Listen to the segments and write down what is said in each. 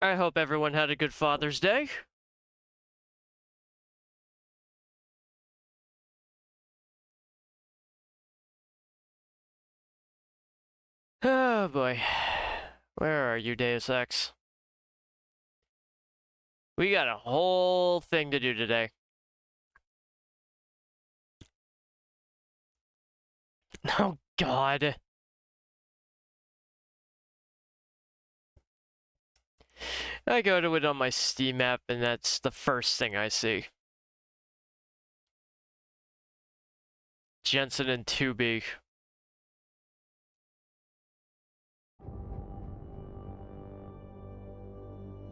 I hope everyone had a good Father's Day. Oh boy. Where are you, Deus Ex? We got a whole thing to do today. Oh god. I go to it on my Steam app and that's the first thing I see. Jensen and 2B.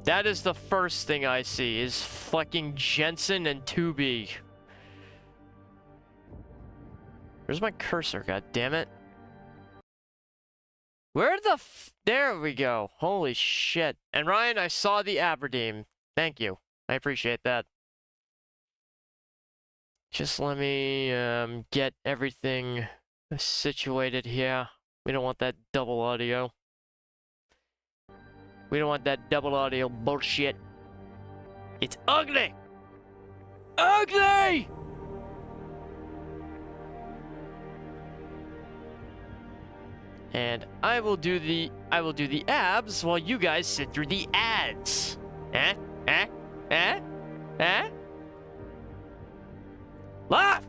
That is the first thing I see, is fucking Jensen and 2B. Where's my cursor, god damn it? Where the there we go. Holy shit. And Ryan, I saw the Aberdeen. Thank you. I appreciate that. Just let me get everything situated here. We don't want that double audio. We don't want that double audio bullshit. It's ugly! Ugly! And I will do the abs while you guys sit through the ads. Eh? Eh? Eh? Eh? Laugh!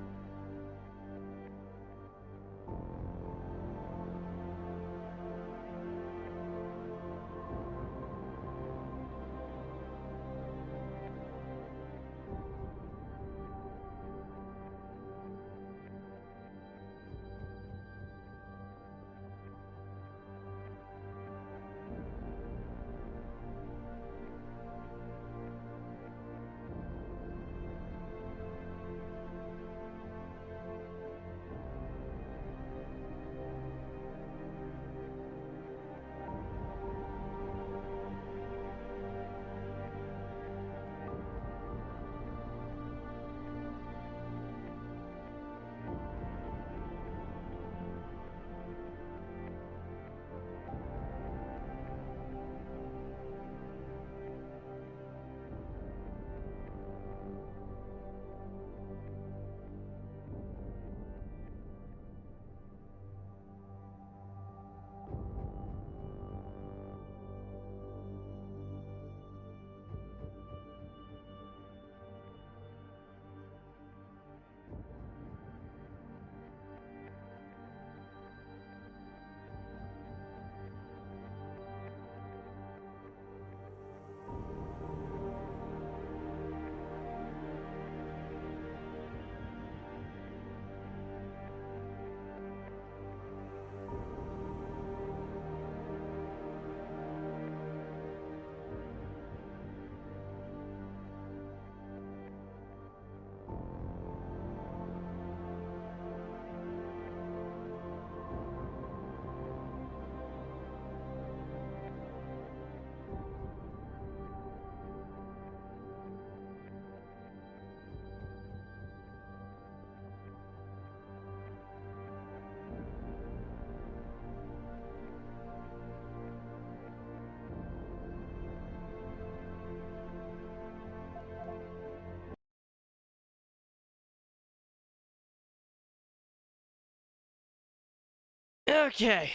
Okay.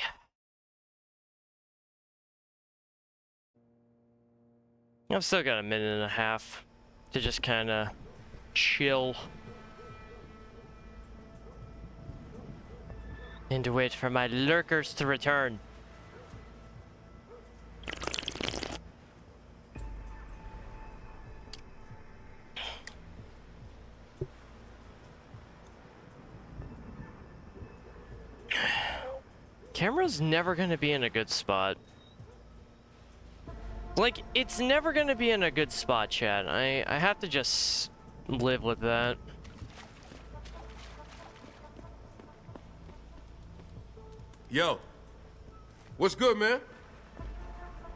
I've still got a minute and a half to just kind of chill and to wait for my lurkers to return. Camera's never gonna be in a good spot. Like, it's never gonna be in a good spot, chat. I have to just live with that. Yo, what's good, man?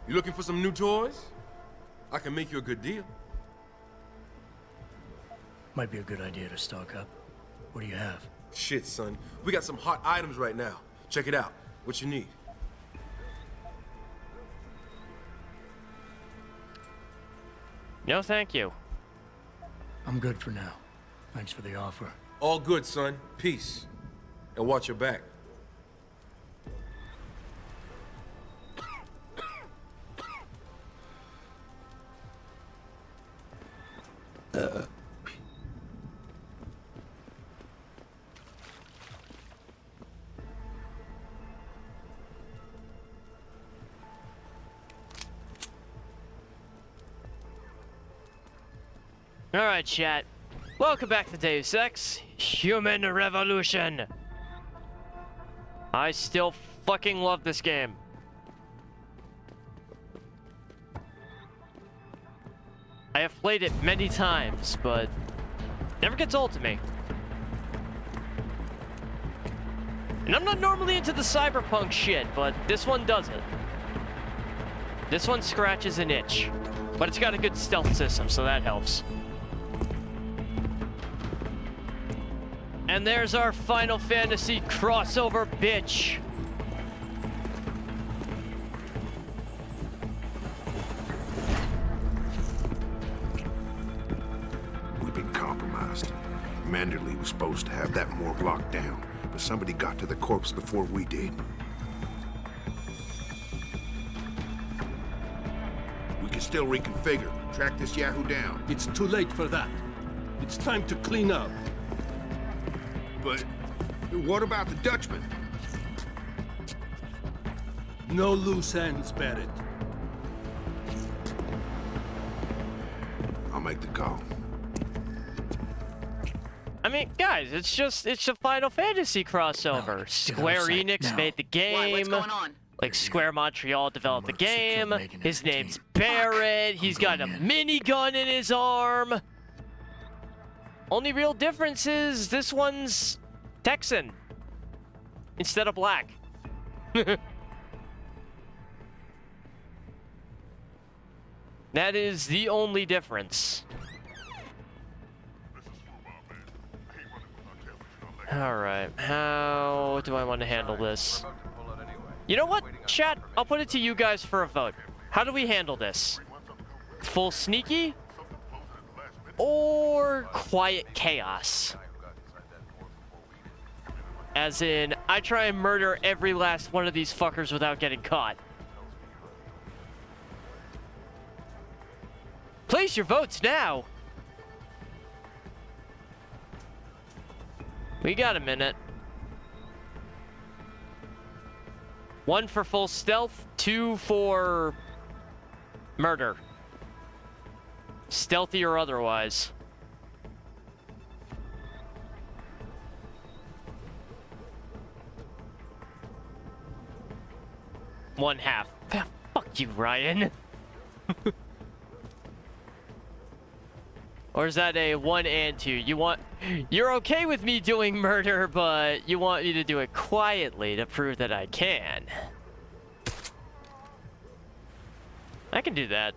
You looking for some new toys? I can make you a good deal. Might be a good idea to stock up. What do you have? Shit, son. We got some hot items right now. Check it out. What you need? No, thank you. I'm good for now. Thanks for the offer. All good, son. Peace. And watch your back. Alright, chat. Welcome back to Deus Ex Human Revolution. I still fucking love this game. I have played it many times, but never gets old to me. And I'm not normally into the cyberpunk shit, but this one doesn't. This one scratches an itch. But it's got a good stealth system, so that helps. And there's our Final Fantasy crossover, bitch. We've been compromised. Manderley was supposed to have that morgue locked down, but somebody got to the corpse before we did. We can still reconfigure, track this Yahoo down. It's too late for that. It's time to clean up. But what about the Dutchman? No loose ends, Barrett. I'll make the call. I mean, guys, it's a Final Fantasy crossover. Get Square outside Enix now. made the game. Why? What's going on? Like Square Montreal developed the Mercs are game. still making it His a name's team. Barrett. He's got a going in. minigun in his arm. Only real difference is this one's Texan instead of black. That is the only difference. Alright, how do I want to handle this? You know what, chat? I'll put it to you guys for a vote. How do we handle this? Full sneaky? Or quiet chaos? As in, I try and murder every last one of these fuckers without getting caught. Place your votes now! We got a minute. 1 for full stealth, 2 for murder. Stealthy or otherwise. One half. Ah, fuck you, Ryan. Or is that a 1 and 2? You're okay with me doing murder, but you want me to do it quietly to prove that I can. I can do that.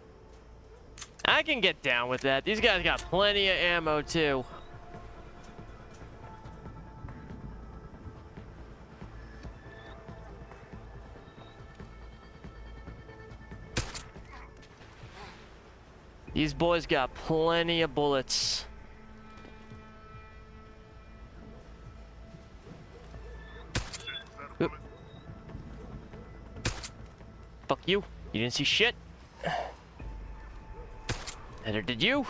I can get down with that. These guys got plenty of ammo, too. These boys got plenty of bullets. Oop. Fuck you. You didn't see shit. Neither did you.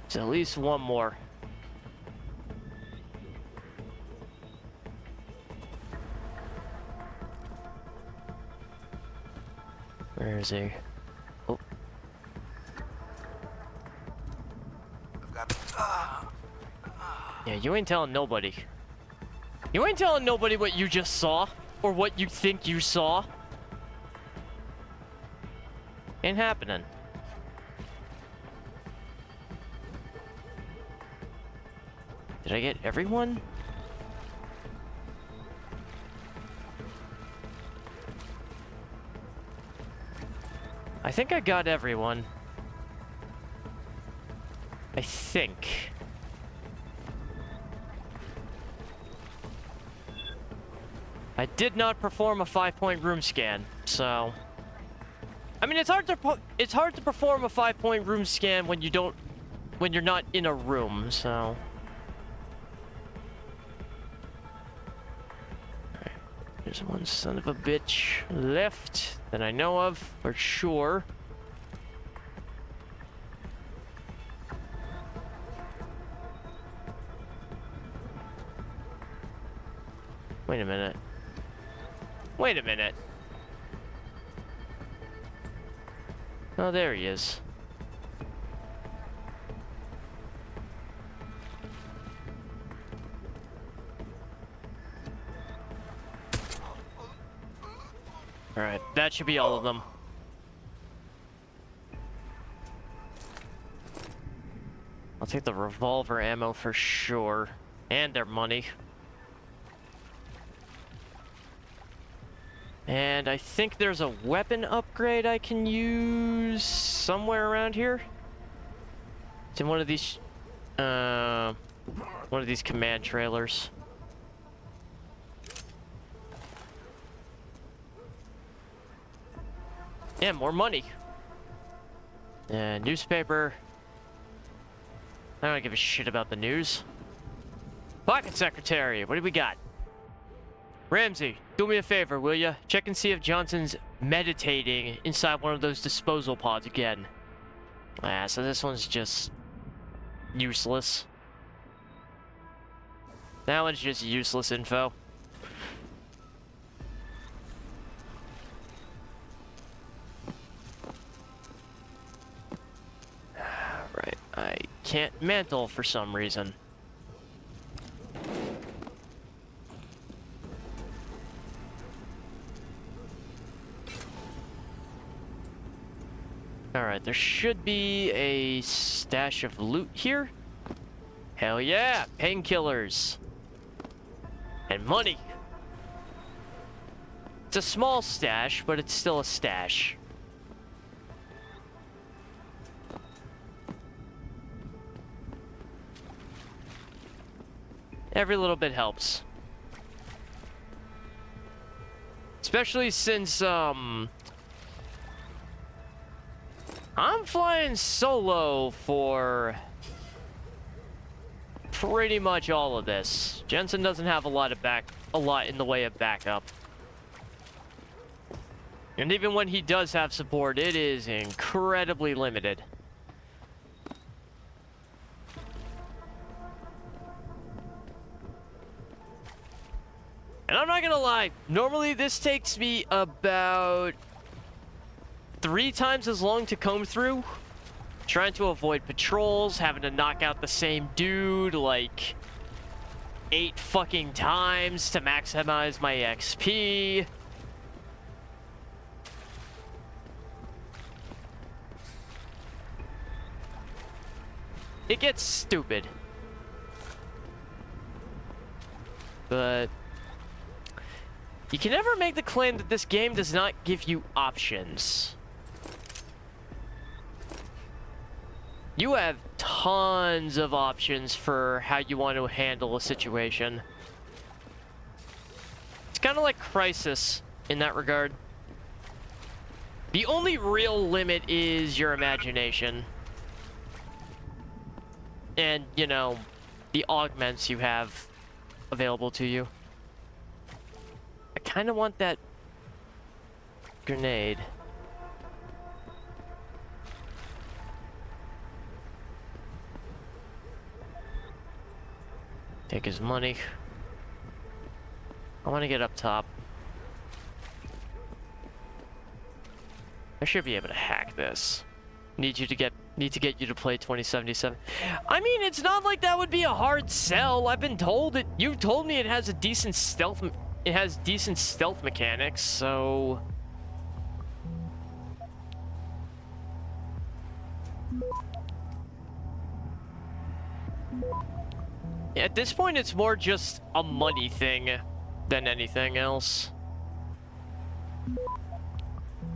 There's at least one more. Where is he? Oh. Yeah, you ain't telling nobody. You ain't telling nobody what you just saw, or what you think you saw. Ain't happening. Did I get everyone? I think I got everyone. I think. I did not perform a 5-point room scan. So, I mean, it's hard to perform a 5-point room scan when you're not in a room. So, alright, there's one son of a bitch left that I know of for sure. Wait a minute. Wait a minute. Oh, there he is. Alright, that should be all of them. I'll take the revolver ammo for sure. And their money. And I think there's a weapon upgrade I can use somewhere around here. It's in one of these command trailers. Yeah, more money. And newspaper. I don't give a shit about the news. Pocket secretary, what do we got? Ramsey, do me a favor, will ya? Check and see if Johnson's meditating inside one of those disposal pods again. Ah, so this one's just useless. That one's just useless info. Right, I can't mantle for some reason. Alright, there should be a stash of loot here. Hell yeah, painkillers. And money. It's a small stash, but it's still a stash. Every little bit helps. Especially since, I'm flying solo for pretty much all of this. Jensen doesn't have a lot in the way of backup. And even when he does have support, it is incredibly limited. And I'm not gonna lie, normally this takes me about 3 times as long to comb through. Trying to avoid patrols, having to knock out the same dude like 8 fucking times to maximize my XP. It gets stupid. But you can never make the claim that this game does not give you options. You have tons of options for how you want to handle a situation. It's kind of like Crisis in that regard. The only real limit is your imagination. And, you know, the augments you have available to you. I kind of want that grenade. Take his money. I want to get up top. I should be able to hack this. Need to get you to play 2077. I mean, it's not like that would be a hard sell. I've been told it. You told me it has a decent stealth. It has decent stealth mechanics, so. At this point, it's more just a money thing than anything else.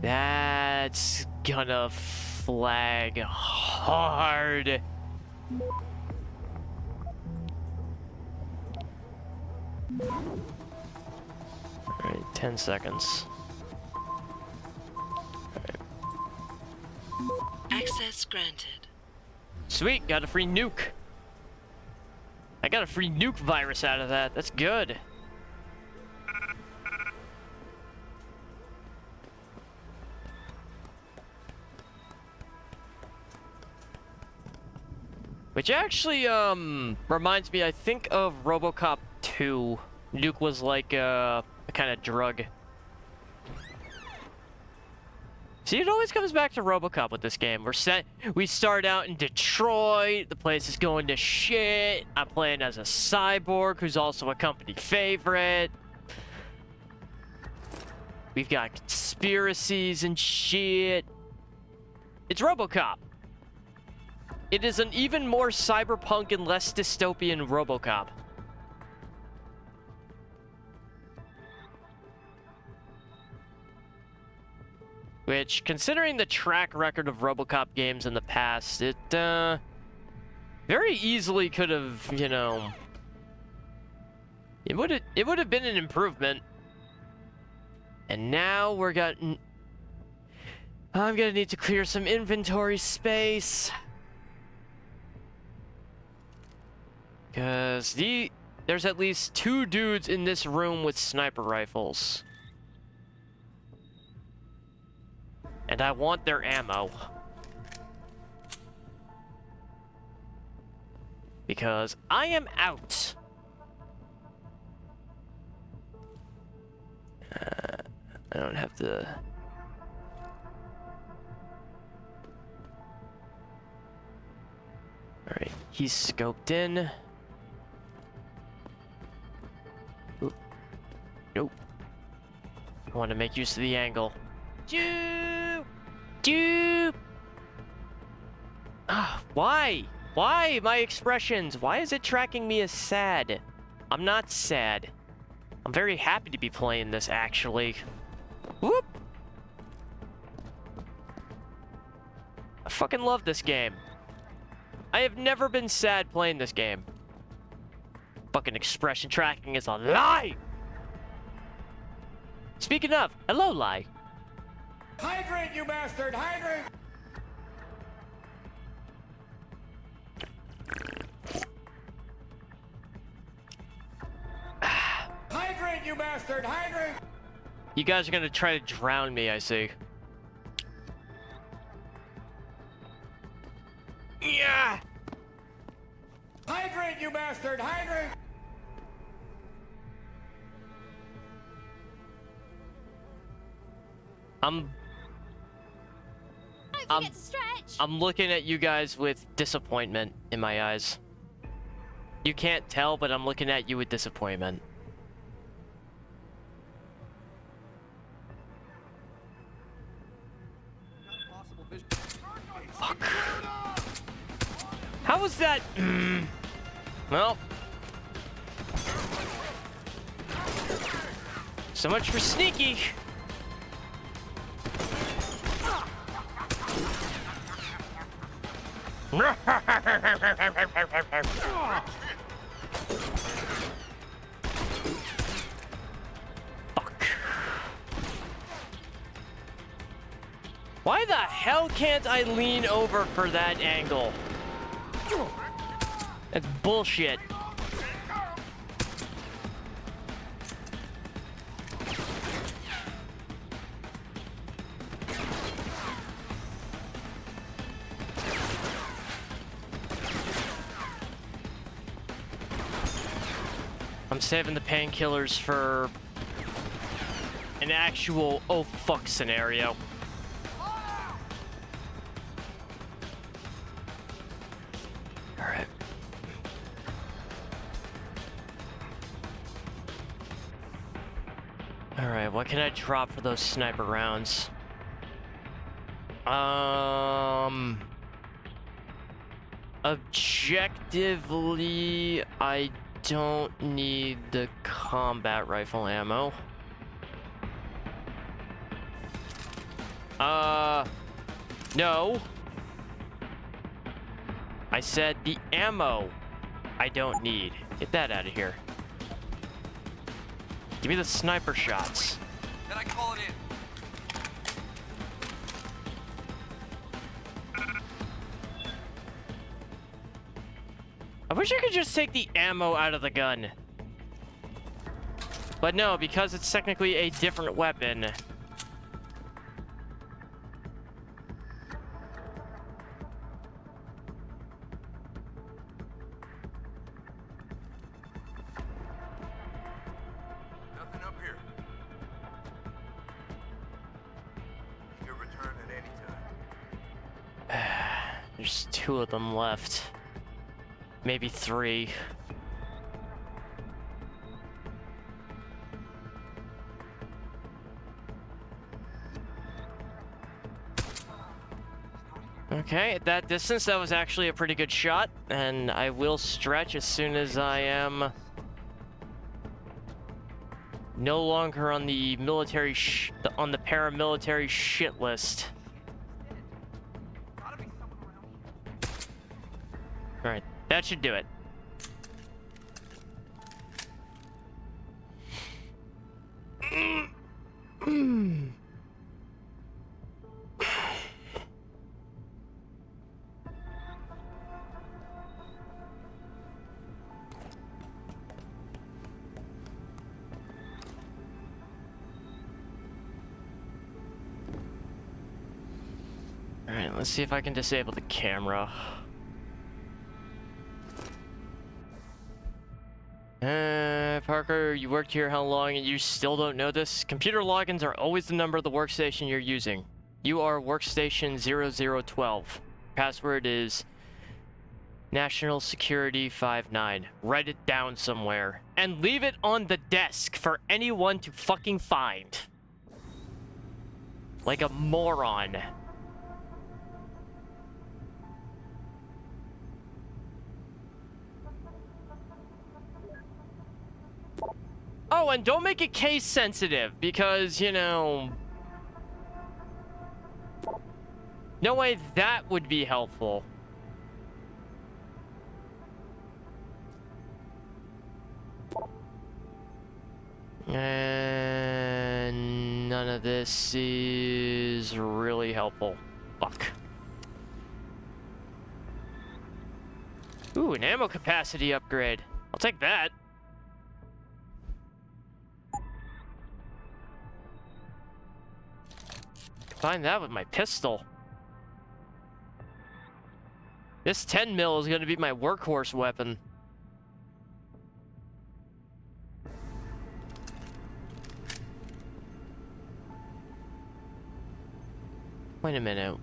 That's gonna flag hard. Alright, 10 seconds. Access granted. Sweet, got a free nuke. I got a free nuke virus out of that. That's good. Which actually, reminds me, I think of RoboCop 2. Nuke was like, a kind of drug. See, it always comes back to RoboCop with this game. We start out in Detroit, the place is going to shit. I'm playing as a cyborg who's also a company favorite. We've got conspiracies and shit. It's RoboCop. It is an even more cyberpunk and less dystopian RoboCop. Which, considering the track record of RoboCop games in the past, it, very easily could have, you know... It would have been an improvement. And now we're I'm gonna need to clear some inventory space. Because there's at least 2 dudes in this room with sniper rifles. And I want their ammo. Because I am out. I don't have to... Alright, he's scoped in. Oop. Nope. I want to make use of the angle. Dude! Why? Why my expressions? Why is it tracking me as sad? I'm not sad. I'm very happy to be playing this, actually. Whoop! I fucking love this game. I have never been sad playing this game. Fucking expression tracking is a lie! Speaking of, hello, lie. Hydrate, you bastard! Hydrate! Hydrate, you bastard! Hydrate! You guys are gonna try to drown me, I see. Yeah! Hydrate, you bastard! Hydrate! I'm looking at you guys with disappointment in my eyes. You can't tell, but I'm looking at you with disappointment. Fuck. How was that? Well. So much for sneaky. Fuck. Why the hell can't I lean over for that angle? That's bullshit. I'm saving the painkillers for an actual oh fuck scenario. Alright. Alright, what can I drop for those sniper rounds? Objectively, I don't need the combat rifle ammo. No. I said the ammo I don't need. Get that out of here. Give me the sniper shots. Then I call it in. I wish I could just take the ammo out of the gun. But no, because it's technically a different weapon. Nothing up here. You can return at any time. There's 2 of them left. Maybe 3. Okay, at that distance, that was actually a pretty good shot, and I will stretch as soon as I am no longer on the military on the paramilitary shit list. All right, that should do it. All right, let's see if I can disable the camera. Parker, you worked here how long and you still don't know this? Computer logins are always the number of the workstation you're using. You are workstation 0012. Password is National Security 59. Write it down somewhere. And leave it on the desk for anyone to fucking find. Like a moron. Oh, and don't make it case sensitive, because, you know... No way that would be helpful. And none of this is really helpful. Fuck. Ooh, an ammo capacity upgrade. I'll take that. Combine that with my pistol. This 10 mil is going to be my workhorse weapon. Wait a minute.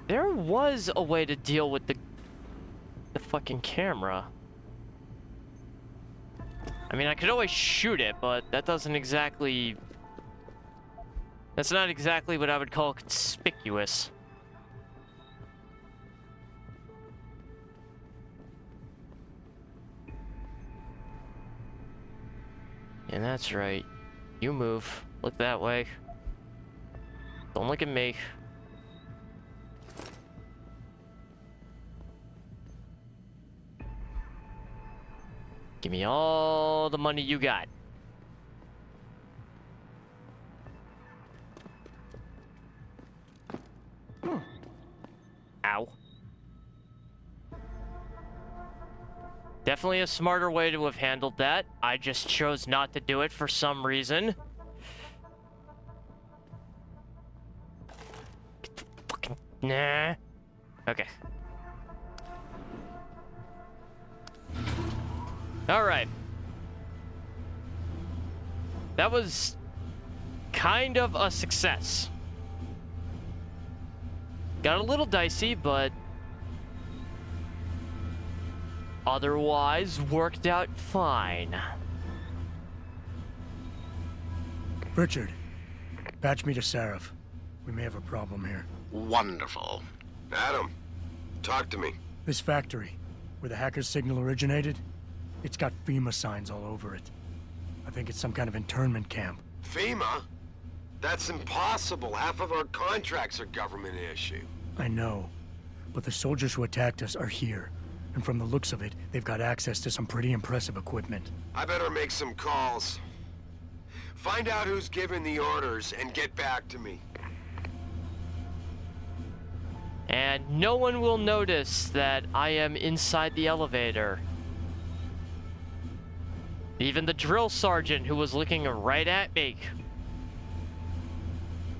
There was a way to deal with the fucking camera. I mean, I could always shoot it, but that doesn't exactly... That's not exactly what I would call conspicuous. And that's right. You move. Look that way. Don't look at me. Give me all the money you got. Ow. Definitely a smarter way to have handled that. I just chose not to do it for some reason. Get the fucking... Nah. Okay. Alright. That was kind of a success. Got a little dicey, but otherwise worked out fine. Richard, patch me to Sarif. We may have a problem here. Wonderful. Adam, talk to me. This factory, where the hacker's signal originated, it's got FEMA signs all over it. I think it's some kind of internment camp. FEMA? That's impossible. Half of our contracts are government issue. I know, but the soldiers who attacked us are here. And from the looks of it, they've got access to some pretty impressive equipment. I better make some calls. Find out who's giving the orders and get back to me. And no one will notice that I am inside the elevator. Even the drill sergeant who was looking right at me.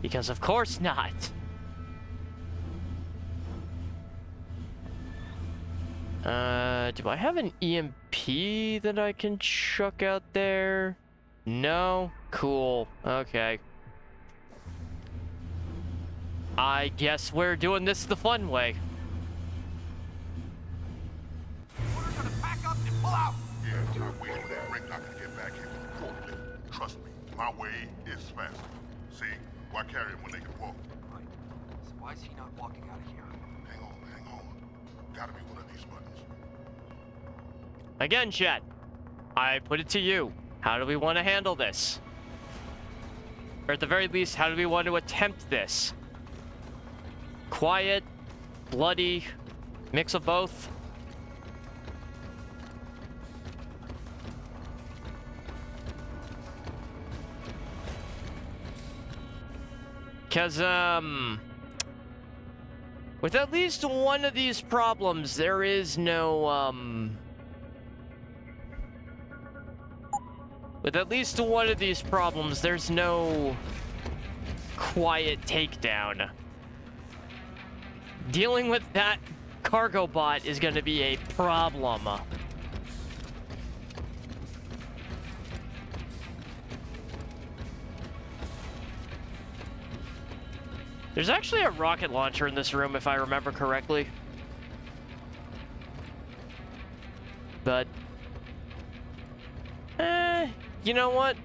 Because of course not. Do I have an EMP that I can chuck out there? No? Cool. Okay. I guess we're doing this the fun way. We're gonna pack up and pull out. Yeah, I'm waiting for that rig not gonna get back here with the forklift. Trust me, my way is faster. See, why carry him when they can walk? Right. So why is he not walking out of here? Hang on. Gotta be one of these buttons. Again, chat. I put it to you. How do we want to handle this? Or at the very least, how do we want to attempt this? Quiet, bloody, mix of both? Because, with at least one of these problems, there is no, with at least one of these problems, there's no quiet takedown. Dealing with that cargo bot is going to be a problem. There's actually a rocket launcher in this room, if I remember correctly. But... you know what?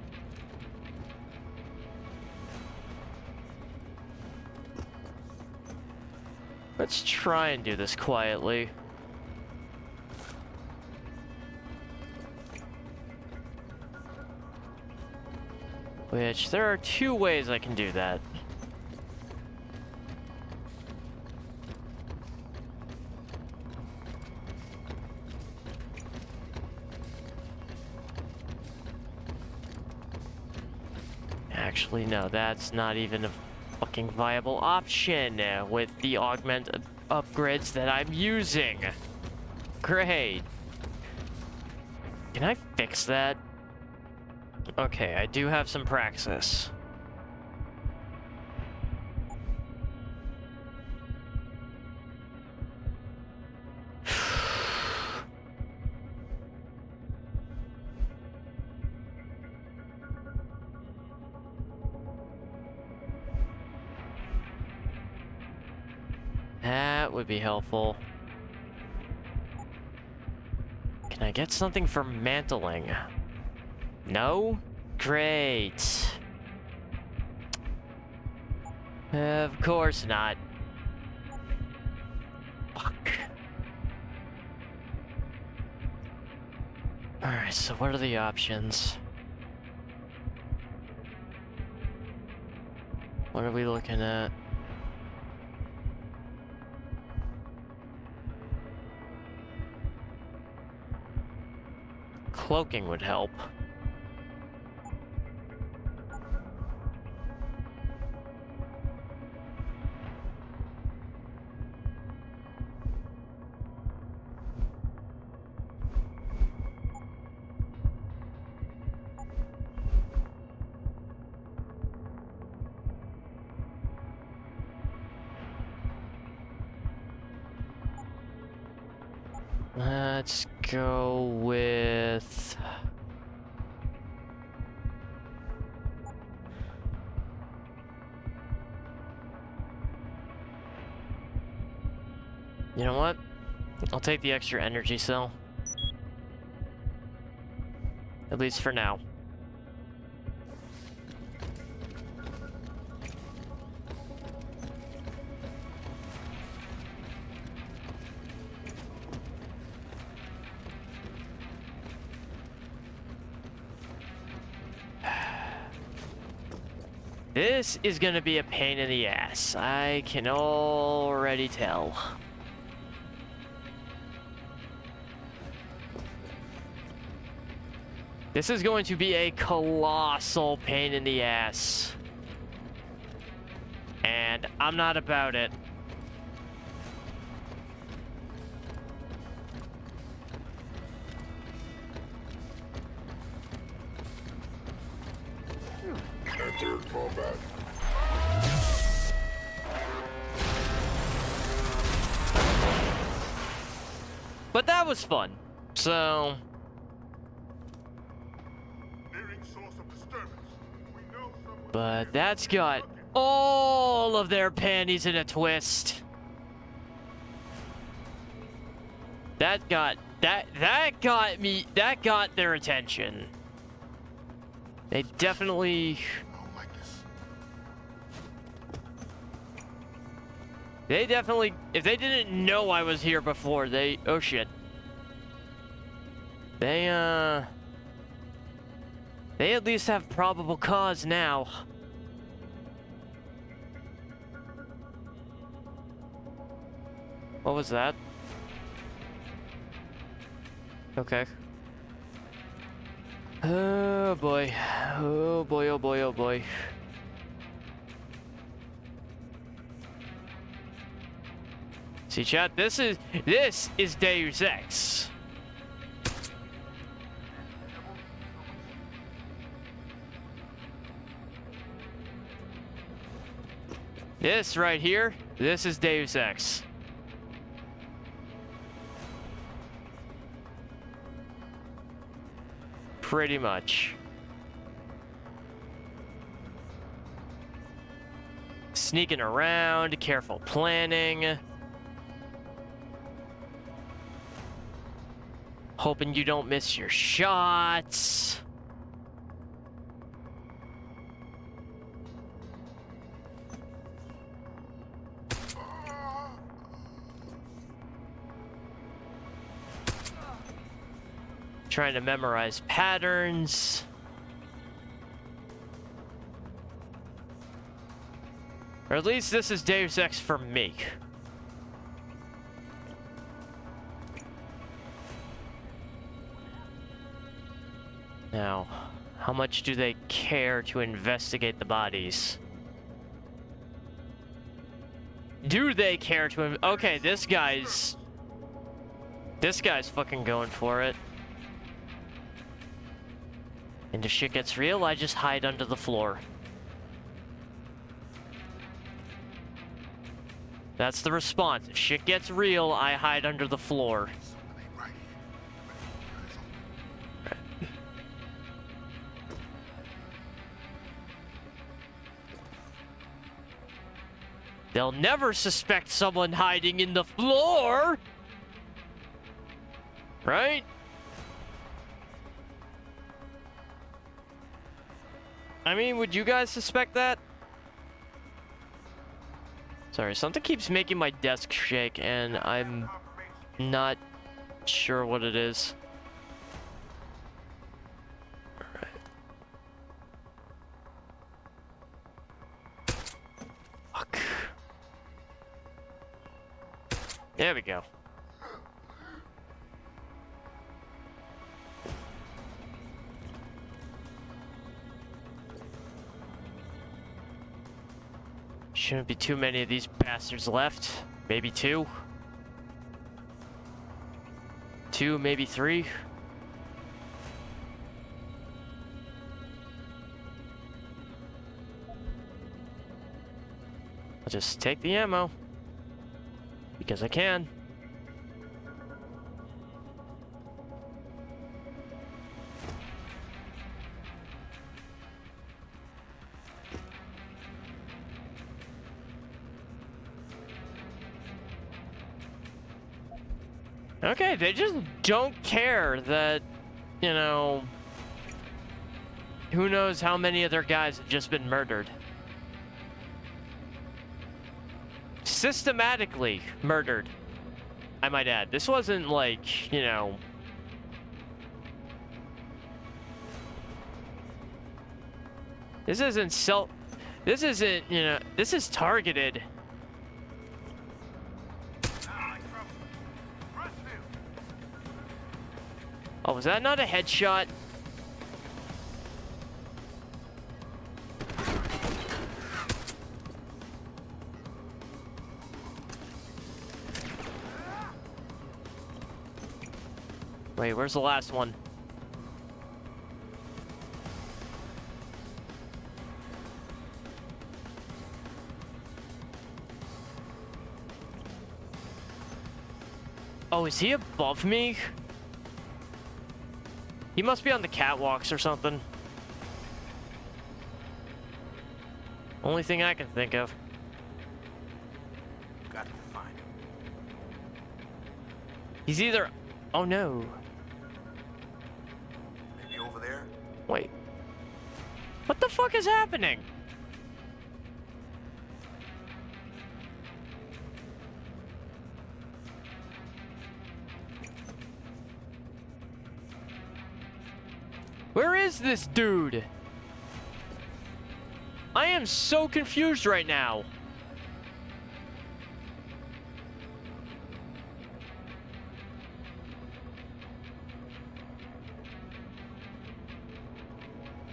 Let's try and do this quietly. Which, there are two ways I can do that. Actually, no, that's not even a fucking viable option with the augment upgrades that I'm using. Great. Can I fix that? Okay, I do have some praxis. That would be helpful. Can I get something for mantling? No? Great. Of course not. Fuck. Alright, so what are the options? What are we looking at? Cloaking would help. Let's go with... You know what? I'll take the extra energy cell. At least for now. This is gonna be a pain in the ass. I can already tell. This is going to be a colossal pain in the ass. And I'm not about it. Third fall back. But that was fun. So, Nearing source of disturbance. We know someone. but that's got all of their panties in a twist. That got their attention. They definitely I don't like this. if they didn't know I was here before, oh shit. They at least have probable cause now. What was that? Okay. Oh boy. Oh boy, oh boy, oh boy. See, chat, this is Deus Ex. This right here, this is Deus Ex. Pretty much. Sneaking around, careful planning. Hoping you don't miss your shots. Trying to memorize patterns. Or at least this is Deus Ex for me. Now, how much do they care to investigate the bodies? Do they care to okay, this guy's fucking going for it. And if shit gets real, I just hide under the floor. That's the response. If shit gets real, I hide under the floor. They'll never suspect someone hiding in the floor! Right? I mean, would you guys suspect that? Sorry, something keeps making my desk shake, and I'm not sure what it is. Alright. Fuck. There we go. Shouldn't be too many of these bastards left. Maybe two. Two, maybe three. I'll just take the ammo. Because I can. Okay, they just don't care that, you know, who knows how many of their guys have just been murdered. Systematically murdered, I might add. This wasn't like, you know, this isn't, you know, this is targeted. Oh, was that not a headshot? Wait, where's the last one? Oh, is he above me? He must be on the catwalks or something. Only thing I can think of. Got to find him. He's either... Oh, no. Maybe over there? Wait. What the fuck is happening? Where is this dude? I am so confused right now.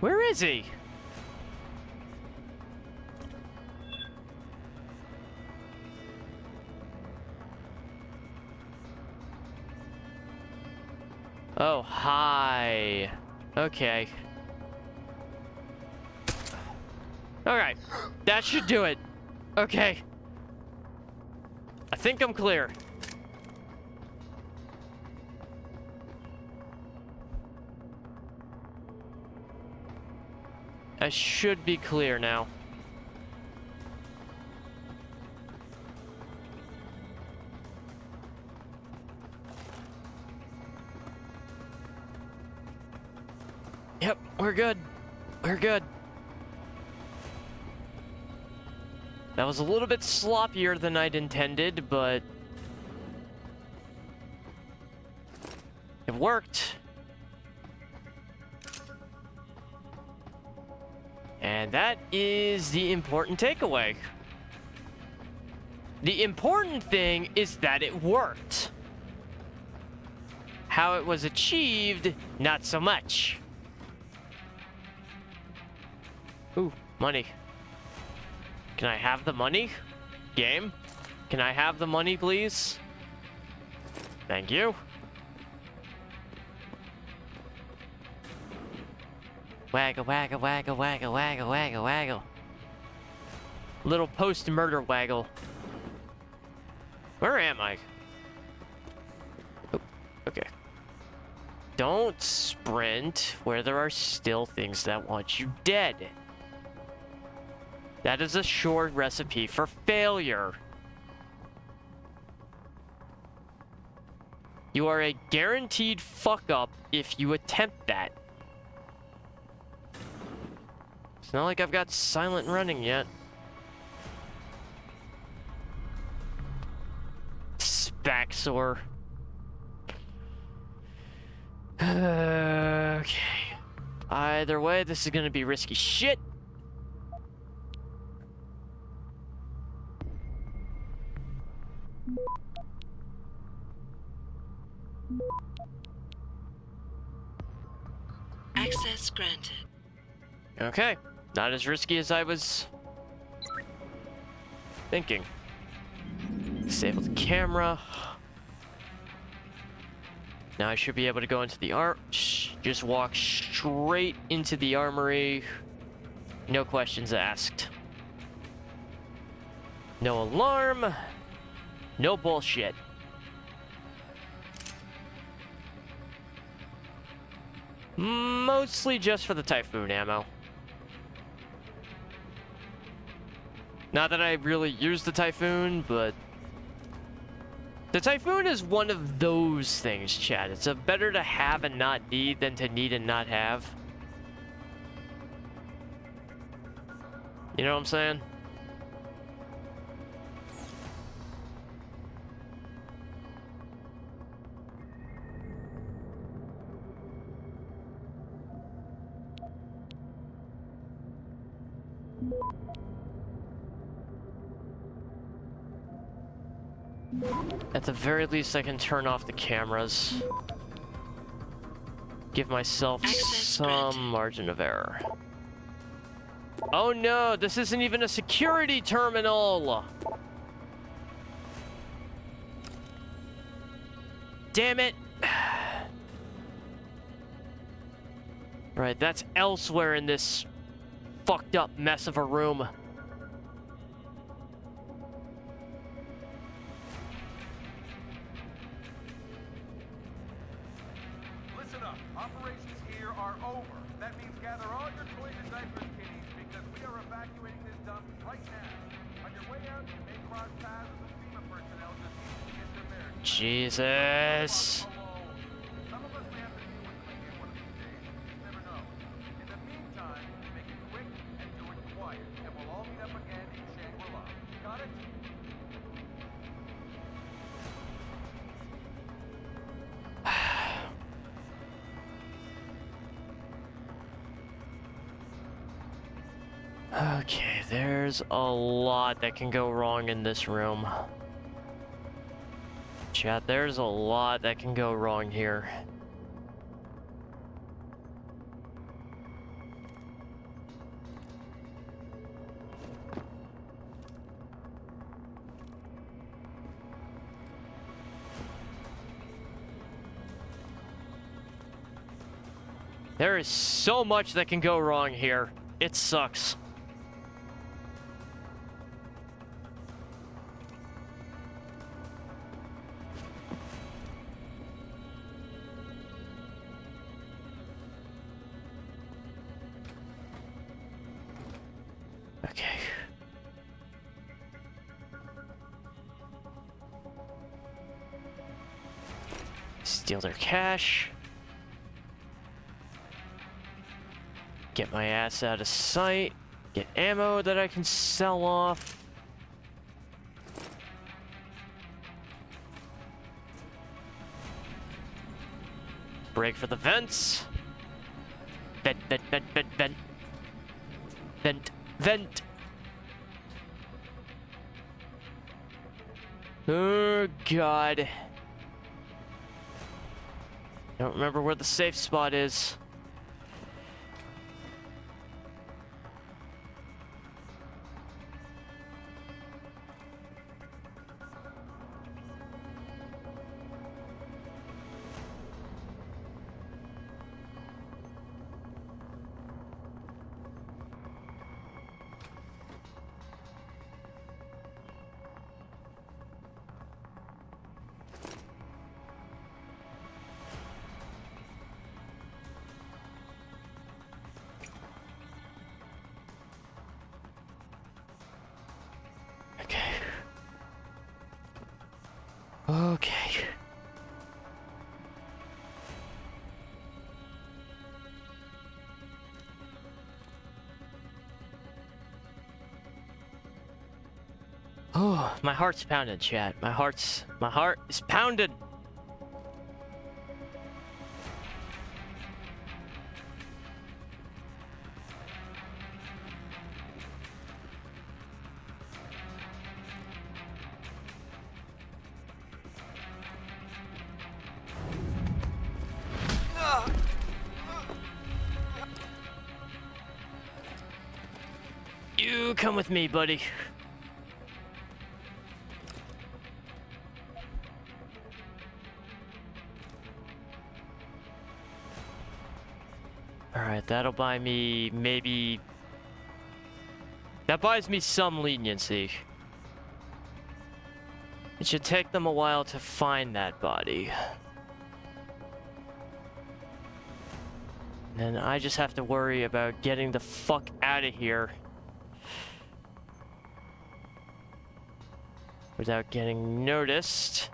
Where is he? Oh, hi. Okay. Alright. That should do it. Okay. I think I'm clear. I should be clear now. Yep, we're good. We're good. That was a little bit sloppier than I'd intended, but it worked. And that is the important takeaway. The important thing is that it worked. How it was achieved, not so much. Ooh, money. Can I have the money? Game? Can I have the money, please? Thank you. Waggle, waggle, waggle, waggle, waggle, waggle, waggle. Little post-murder waggle. Where am I? Oh, okay. Don't sprint where there are still things that want you dead. That is a sure recipe for failure. You are a guaranteed fuck up if you attempt that. It's not like I've got silent running yet. Spaxor. Okay. Either way, this is gonna be risky shit. Access granted. Okay, not as risky as I was thinking. Disable the camera. Now I should be able to go into the just walk straight into the armory. No questions asked. No alarm. No bullshit. Mostly just for the Typhoon ammo. Not that I really use the Typhoon, but the Typhoon is one of those things, Chad. It's a better to have and not need than to need and not have. You know what I'm saying? At the very least, I can turn off the cameras. Give myself some margin of error. Oh no, this isn't even a security terminal! Damn it! Right, that's elsewhere in this fucked up mess of a room. Operations here are over. That means gather all your toys and diapers, kiddies, because we are evacuating this dump right now. On your way out, you may cross paths with some FEMA personnel just needing to get their bearings. Jesus. Some of us may have to deal with them again one of these days. You just never know. In the meantime, make it quick and do it quiet, and we'll all meet up again in Shangri-La. Got it? Okay, there's a lot that can go wrong in this room. Chat, there's a lot that can go wrong here. There is so much that can go wrong here. It sucks. Okay. Steal their cash. Get my ass out of sight. Get ammo that I can sell off. Break for the vents. Vent, vent, vent, vent, vent. Vent, vent. Oh, God. Don't remember where the safe spot is. Okay. Oh, my heart's pounding, chat. My heart is pounding. You come with me, buddy. Alright, that'll buy me maybe... That buys me some leniency. It should take them a while to find that body. And I just have to worry about getting the fuck out of here without getting noticed.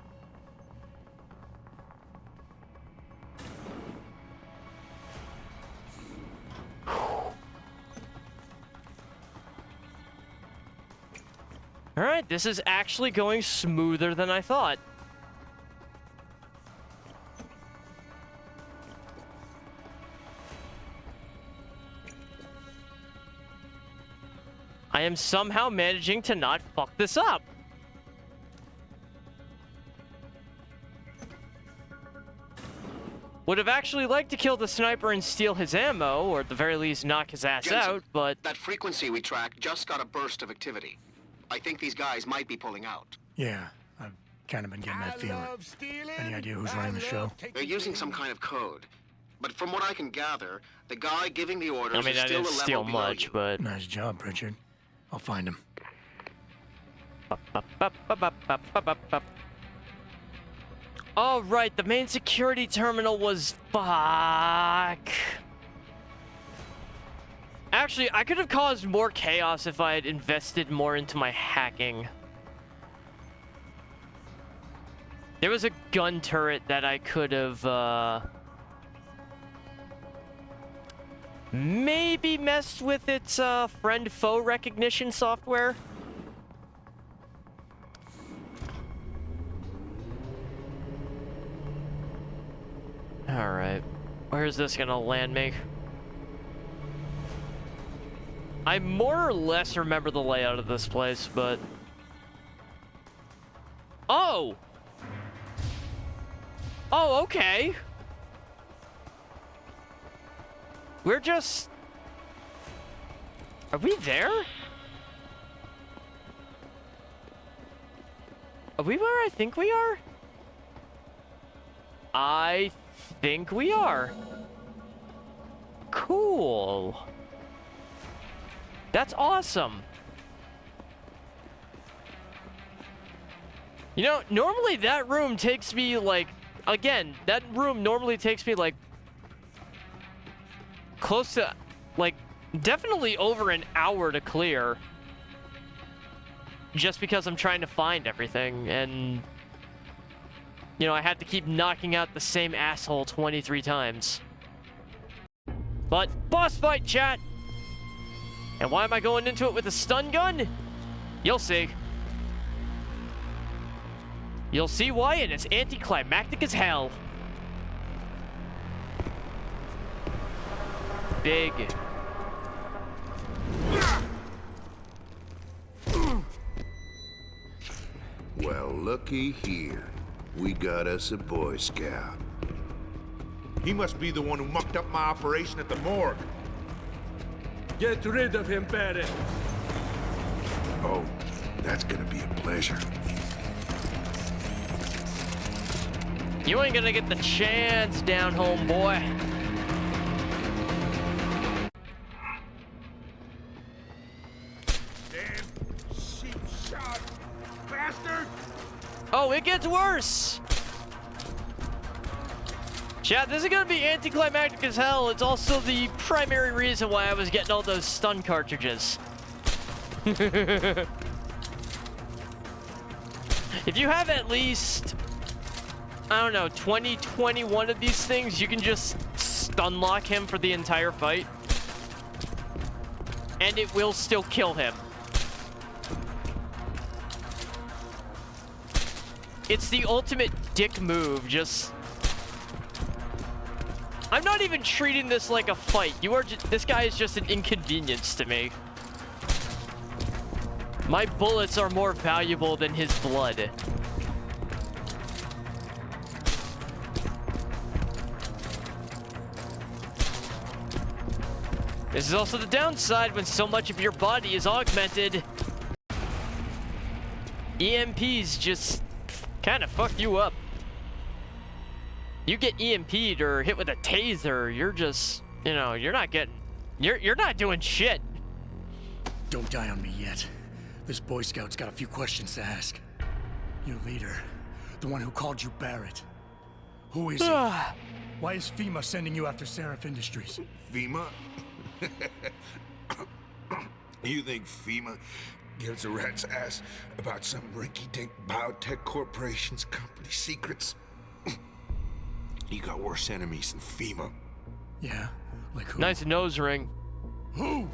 Alright, this is actually going smoother than I thought. I am somehow managing to not fuck this up. Would have actually liked to kill the sniper and steal his ammo, or at the very least knock his ass Jensen, out, but... that frequency we tracked just got a burst of activity. I think these guys might be pulling out. Yeah, I've kind of been getting that feeling. Any idea who's running the show? They're using some kind of code. But from what I can gather, the guy giving the orders I mean, is I still didn't a level steal below much, you. but... Nice job, Pritchard. I'll find him. Oh, right, the main security terminal was... Fuck. Actually, I could have caused more chaos if I had invested more into my hacking. There was a gun turret that I could have, maybe messed with its, friend-foe recognition software. Alright. Where's this gonna land me? I more or less remember the layout of this place, but... Oh! Oh, okay. We're just... Are we there? Are we where I think we are? I think we are. Cool. That's awesome. You know, normally that room takes me like... Again, that room normally takes me like... Close to... Like, definitely over an hour to clear. Just because I'm trying to find everything, and... You know, I have to keep knocking out the same asshole 23 times. But, boss fight, chat! And why am I going into it with a stun gun? You'll see. You'll see why, and it's anticlimactic as hell. Big. Well, looky here. We got us a Boy Scout. He must be the one who mucked up my operation at the morgue. Get rid of him, Barrett. Oh, that's gonna be a pleasure. You ain't gonna get the chance down home, boy. Damn sheep shot bastard! Oh, it gets worse! Chat, this is gonna be anticlimactic as hell. It's also the primary reason why I was getting all those stun cartridges. If you have at least, I don't know, 20, 21 of these things, you can just stun lock him for the entire fight. And it will still kill him. It's the ultimate dick move, just... I'm not even treating this like a fight. This guy is just an inconvenience to me. My bullets are more valuable than his blood. This is also the downside when so much of your body is augmented. EMPs just kind of fuck you up. You get EMP'd or hit with a taser, you're just, you know, you're not doing shit. Don't die on me yet. This Boy Scout's got a few questions to ask. Your leader, the one who called you Barrett. Who is he? Why is FEMA sending you after Seraph Industries? FEMA? You think FEMA gives a rat's ass about some rinky-dink biotech corporation's company secrets? You got worse enemies than FEMA. Yeah? Like who? Nice nose ring. Who?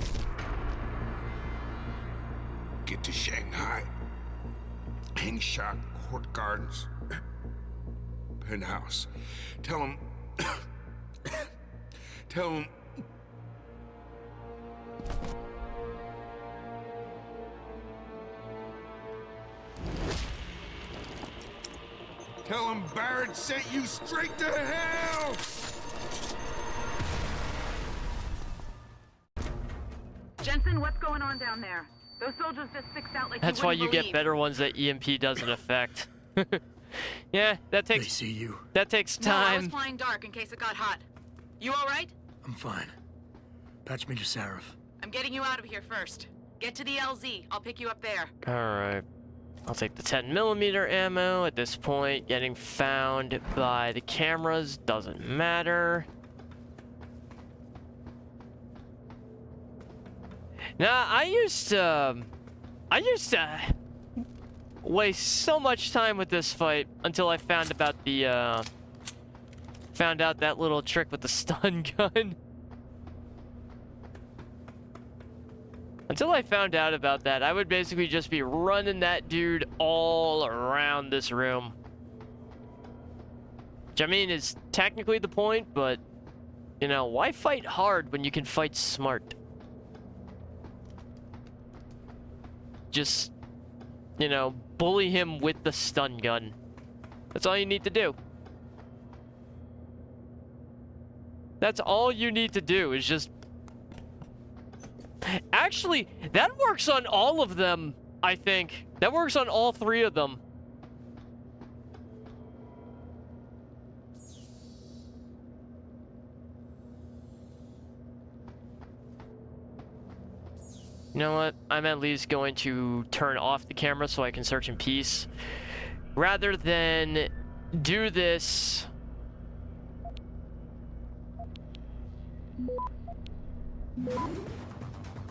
Get to Shanghai. Hangshot Court Gardens. Penthouse. Tell him... Tell him... Tell him Barrett sent you straight to hell! Jensen, what's going on down there? Those soldiers just sticks out like That's why you get better ones that EMP doesn't affect. Yeah, that takes... They see you. That takes No, I was time. flying dark in case it got hot. You all right? I'm fine. Patch me to Seraph. I'm getting you out of here first. Get to the LZ. I'll pick you up there. Alright. I'll take the 10mm ammo. At this point, getting found by the cameras doesn't matter. Now, I used to waste so much time with this fight until I found about the, found out that little trick with the stun gun. Until I found out about that, I would basically just be running that dude all around this room. Which, I mean, is technically the point, but, you know, why fight hard when you can fight smart? Just, you know, bully him with the stun gun. That's all you need to do. That's all you need to do, is just... Actually, that works on all of them, I think. That works on all three of them. You know what? I'm at least going to turn off the camera so I can search in peace. Rather than do this...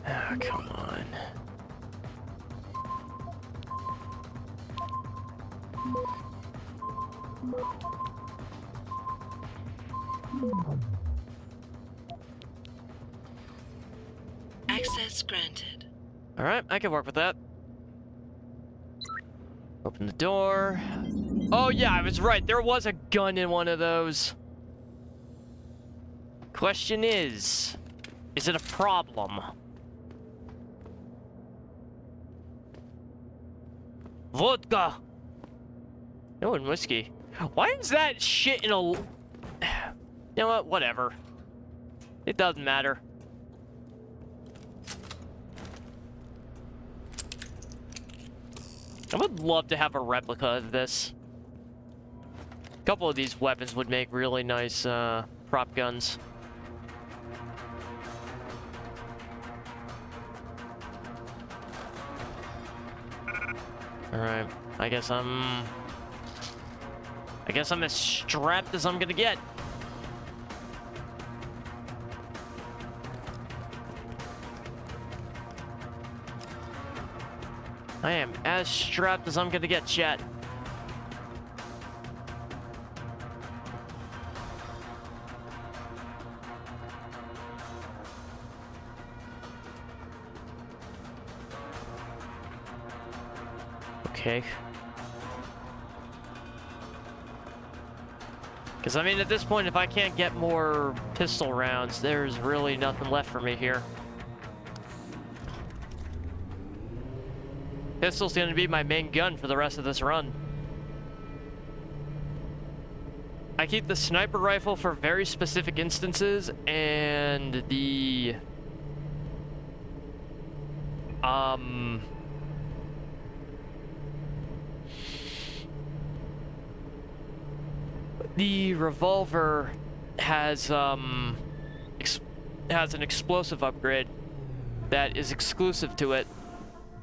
Ah, come on. Access granted. All right, I can work with that. Open the door. Oh yeah, I was right. There was a gun in one of those. Question is it a problem? Vodka. No, and whiskey. Why is that shit in a... You know what? Whatever. It doesn't matter. I would love to have a replica of this. A couple of these weapons would make really nice prop guns. Alright, I guess I'm as strapped as I'm gonna get. I am as strapped as I'm gonna get, chat. Okay. Because, I mean, at this point, if I can't get more pistol rounds, there's really nothing left for me here. Pistol's going to be my main gun for the rest of this run. I keep the sniper rifle for very specific instances, and the... The revolver has an explosive upgrade that is exclusive to it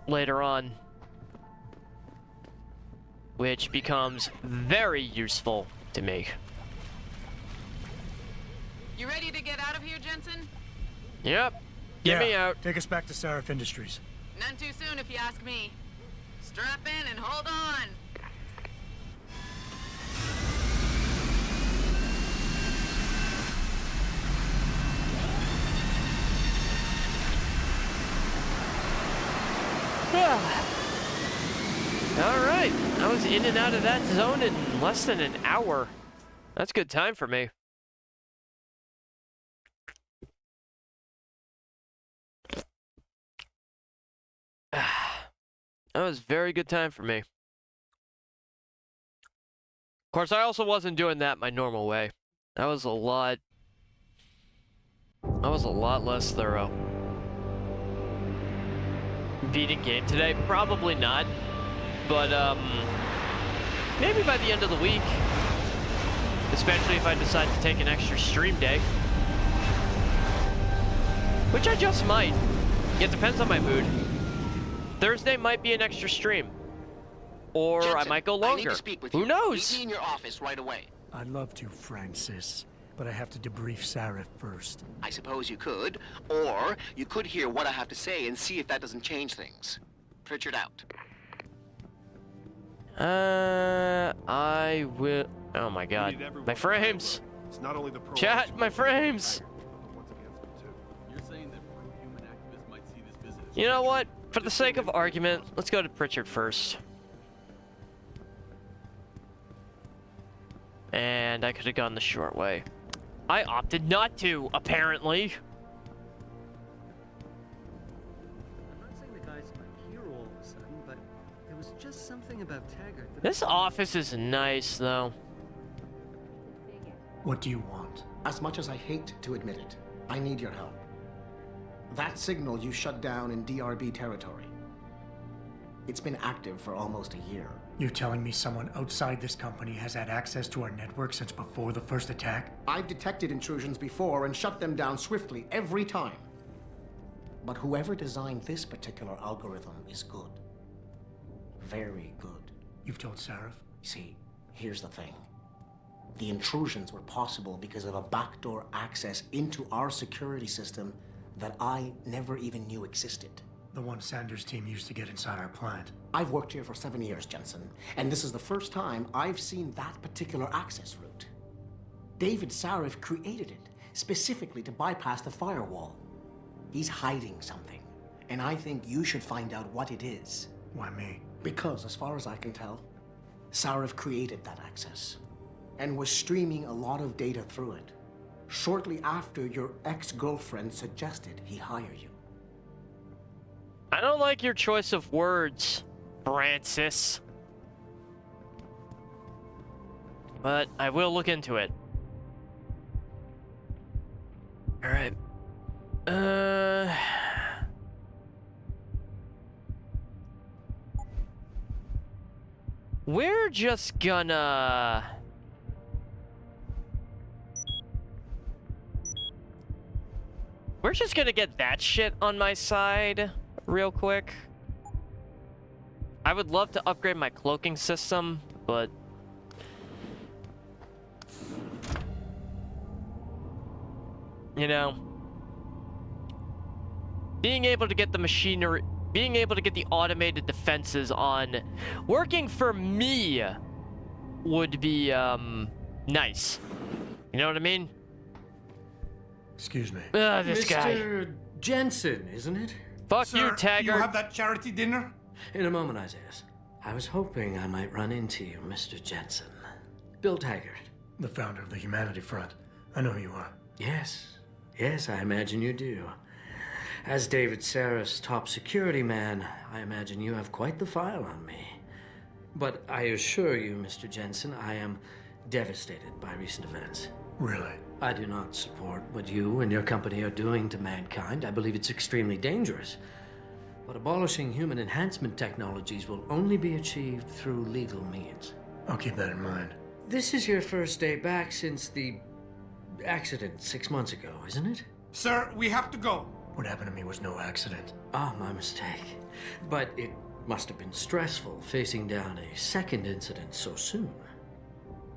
later on, which becomes very useful to me. You ready to get out of here, Jensen? Yep. Get me out. Take us back to Seraph Industries. None too soon, if you ask me. Strap in and hold on. Alright, I was in and out of that zone in less than an hour. That's good time for me. That was very good time for me. Of course, I also wasn't doing that my normal way. That was a lot less thorough. Beating game today? Probably not. But, maybe by the end of the week. Especially if I decide to take an extra stream day. Which I just might. It depends on my mood. Thursday might be an extra stream. or Jensen, I might go I need longer. to speak with Who you. knows? Meet me in your office right away. I'd love to, Francis, but I have to debrief Sarif first. I suppose you could, or you could hear what I have to say and see if that doesn't change things. Pritchard out. I will. Oh my god. My frames! It's not only the pro Chat, my frames! You're saying that pro-human activists might see this visit as You know what? For the sake of argument, let's go to Pritchard first. And I could have gone the short way. I opted not to, apparently. I'm not saying the guy's my hero all of a sudden, but there was just something about Taggart that... This office is nice, though. What do you want? As much as I hate to admit it, I need your help. That signal you shut down in DRB territory. It's been active for almost a year. You're telling me someone outside this company has had access to our network since before the first attack? I've detected intrusions before and shut them down swiftly every time. But whoever designed this particular algorithm is good. Very good. You've told Sarif? See, here's the thing. The intrusions were possible because of a backdoor access into our security system that I never even knew existed. The one Sanders' team used to get inside our plant. I've worked here for 7 years, Jensen, and this is the first time I've seen that particular access route. David Sarif created it specifically to bypass the firewall. He's hiding something, and I think you should find out what it is. Why me? Because, as far as I can tell, Sarif created that access and was streaming a lot of data through it shortly after your ex-girlfriend suggested he hire you. I don't like your choice of words, Francis. But I will look into it. Alright. We're just gonna... We're just gonna get that shit on my side real quick. I would love to upgrade my cloaking system, but... You know... Being able to get the machinery... Being able to get the automated defenses on... Working for me would be, nice. You know what I mean? Excuse me. This guy. Mr. Jensen, isn't it? Fuck Sir, you, Taggart. you have that charity dinner? In a moment, Isaiah. I was hoping I might run into you, Mr. Jensen. Bill Taggart. The founder of the Humanity Front. I know who you are. Yes. Yes, I imagine you do. As David Sarif's top security man, I imagine you have quite the file on me. But I assure you, Mr. Jensen, I am devastated by recent events. Really? I do not support what you and your company are doing to mankind. I believe it's extremely dangerous. But abolishing human enhancement technologies will only be achieved through legal means. I'll keep that in mind. This is your first day back since the accident 6 months ago, isn't it? Sir, we have to go. What happened to me was no accident. Ah, my mistake. But it must have been stressful facing down a second incident so soon.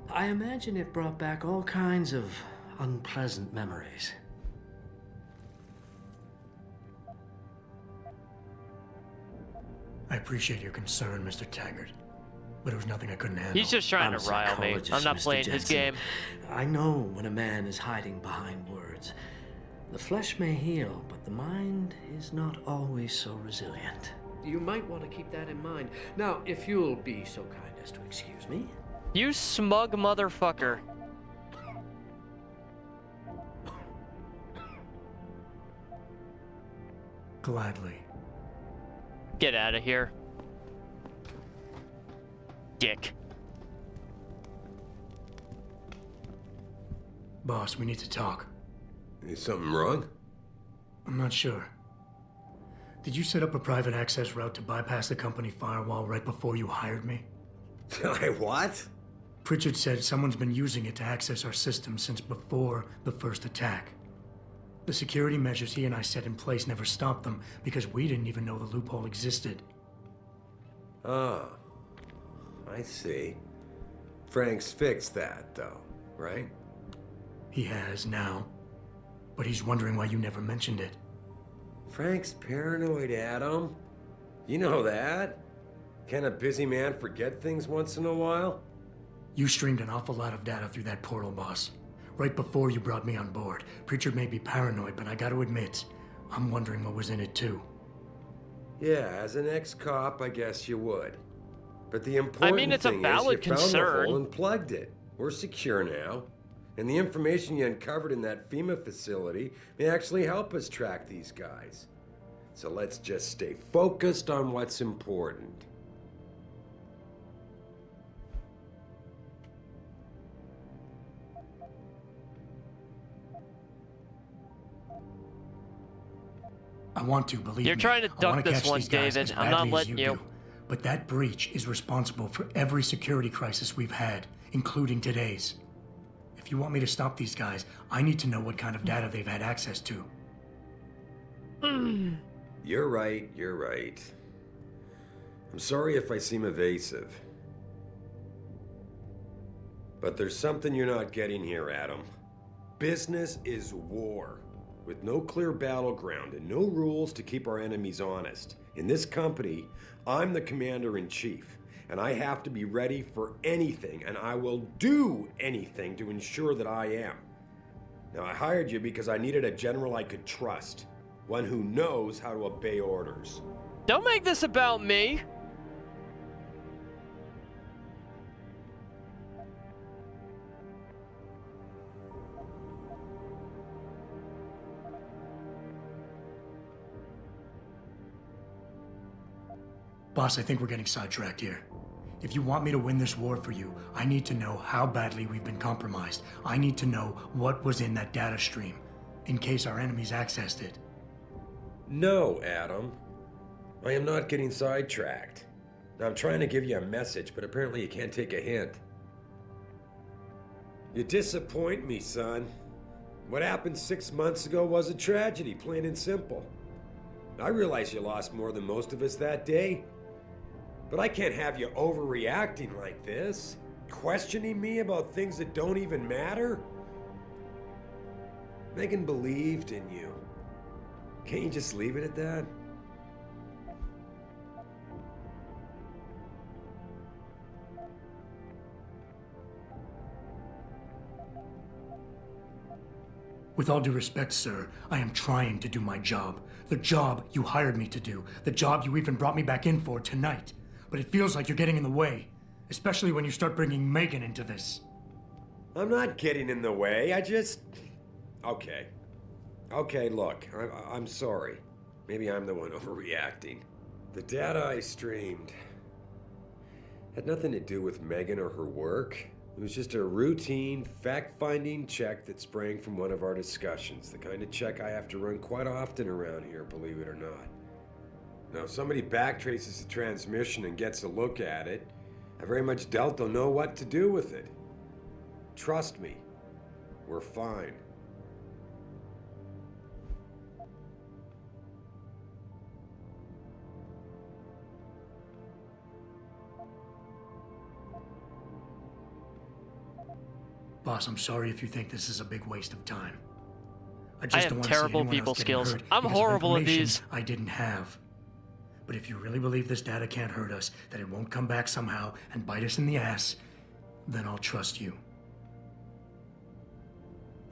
I imagine it brought back all kinds of unpleasant memories. I appreciate your concern, Mr. Taggart, but it was nothing I couldn't handle. He's just trying to rile me. I'm not playing his game. I know when a man is hiding behind words. The flesh may heal, but the mind is not always so resilient. You might want to keep that in mind. Now, if you'll be so kind as to excuse me. You smug motherfucker. Gladly. Get out of here. Dick. Boss, we need to talk. Is something wrong? I'm not sure. Did you set up a private access route to bypass the company firewall right before you hired me? What? Pritchard said someone's been using it to access our system since before the first attack. The security measures he and I set in place never stopped them because we didn't even know the loophole existed. Ah. I see. Frank's fixed that, though, right? He has now. But he's wondering why you never mentioned it. Frank's paranoid, Adam. You know that. Can a busy man forget things once in a while? You streamed an awful lot of data through that portal, boss. Right before you brought me on board. Pritchard may be paranoid, but I gotta admit, I'm wondering what was in it too. Yeah, as an ex-cop, I guess you would. But the important it's a thing valid is you found concern. the hole and plugged it. We're secure now. And the information you uncovered in that FEMA facility may actually help us track these guys. So let's just stay focused on what's important. I want to, believe me. You're trying to I wanna duck this catch one, these guys David. as I'm not badly as letting you. do. But that breach is responsible for every security crisis we've had, including today's. If you want me to stop these guys, I need to know what kind of data they've had access to. You're right, you're right. I'm sorry if I seem evasive. But there's something you're not getting here, Adam. Business is war, with no clear battleground and no rules to keep our enemies honest. In this company, I'm the commander-in-chief, and I have to be ready for anything, and I will do anything to ensure that I am. Now, I hired you because I needed a general I could trust, one who knows how to obey orders. Don't make this about me. Boss, I think we're getting sidetracked here. If you want me to win this war for you, I need to know how badly we've been compromised. I need to know what was in that data stream, in case our enemies accessed it. No, Adam. I am not getting sidetracked. I'm trying to give you a message, but apparently you can't take a hint. You disappoint me, son. What happened 6 months ago was a tragedy, plain and simple. I realize you lost more than most of us that day. But I can't have you overreacting like this, questioning me about things that don't even matter. Megan believed in you. Can't you just leave it at that? With all due respect, sir, I am trying to do my job. The job you hired me to do. The job you even brought me back in for tonight. But it feels like you're getting in the way. Especially when you start bringing Megan into this. I'm not getting in the way, I just... Okay. Okay, look, I'm sorry. Maybe I'm the one overreacting. The data I streamed had nothing to do with Megan or her work. It was just a routine, fact-finding check that sprang from one of our discussions. The kind of check I have to run quite often around here, believe it or not. Now, if somebody backtraces the transmission and gets a look at it, I very much doubt they'll know what to do with it. Trust me, we're fine. Boss, I'm sorry if you think this is a big waste of time. I just have don't want to see terrible anyone people else getting skills. hurt I'm because of horrible at information these. I didn't have. But if you really believe this data can't hurt us, that it won't come back somehow and bite us in the ass, then I'll trust you.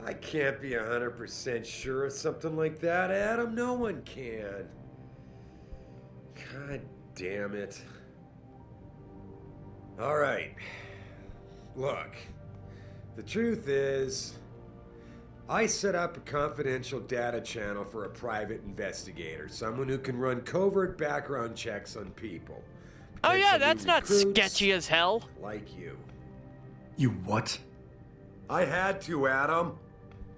I can't be 100% sure of something like that, Adam. No one can. God damn it. All right. Look, the truth is, I set up a confidential data channel for a private investigator, someone who can run covert background checks on people. Oh yeah, Potentially that's not recruits sketchy as hell. like you. You what? I had to, Adam.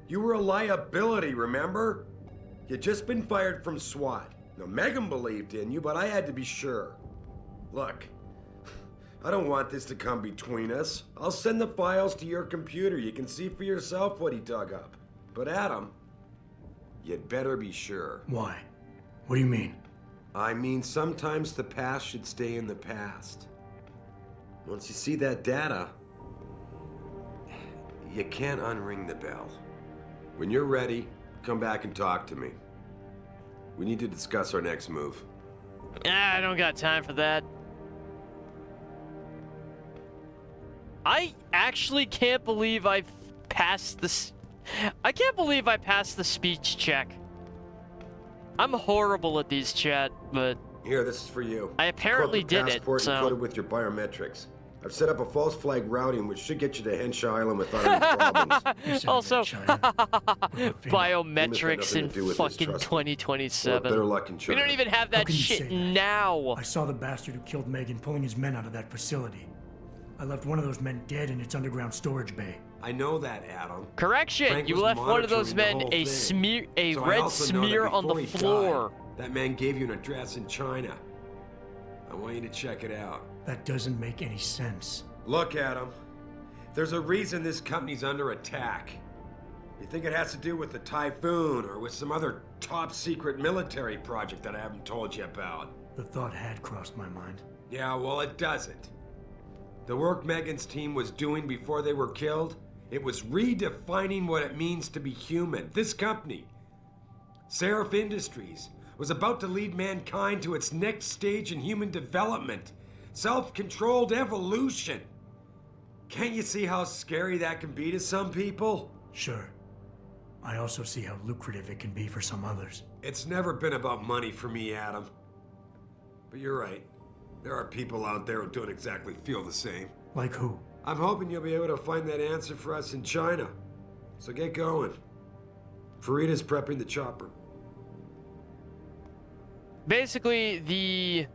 You were a liability, remember? You'd just been fired from SWAT. Now, Megan believed in you, but I had to be sure. Look, I don't want this to come between us. I'll send the files to your computer. You can see for yourself what he dug up. But Adam, you'd better be sure. Why? What do you mean? I mean, sometimes the past should stay in the past. Once you see that data, you can't unring the bell. When you're ready, come back and talk to me. We need to discuss our next move. I don't got time for that. I actually can't believe I've passed this. I can't believe I passed the speech check. I'm horrible at these, chat, but here, this is for you. I apparently Corporate did it, passport so encoded with your biometrics. I've set up a false flag routing, which should get you to Henshaw Island without any problems. also, biometrics nothing in to do with this, fucking trust me. 2027. Well, better luck in We China. don't even have How that can you shit say that? now. I saw the bastard who killed Megan pulling his men out of that facility. I left one of those men dead in its underground storage bay. I know that, Adam. Correction, Frank you was left one of those monitoring the men whole a thing. smear, a So I red also know that smear on the before he floor. died, that man gave you an address in China. I want you to check it out. That doesn't make any sense. Look, Adam. There's a reason this company's under attack. You think it has to do with the typhoon or with some other top secret military project that I haven't told you about? The thought had crossed my mind. Yeah, well, it doesn't. The work Megan's team was doing before they were killed, it was redefining what it means to be human. This company, Seraph Industries, was about to lead mankind to its next stage in human development. Self-controlled evolution. Can't you see how scary that can be to some people? Sure. I also see how lucrative it can be for some others. It's never been about money for me, Adam. But you're right. There are people out there who don't exactly feel the same. Like who? I'm hoping you'll be able to find that answer for us in China. So get going. Farida's prepping the chopper. Basically,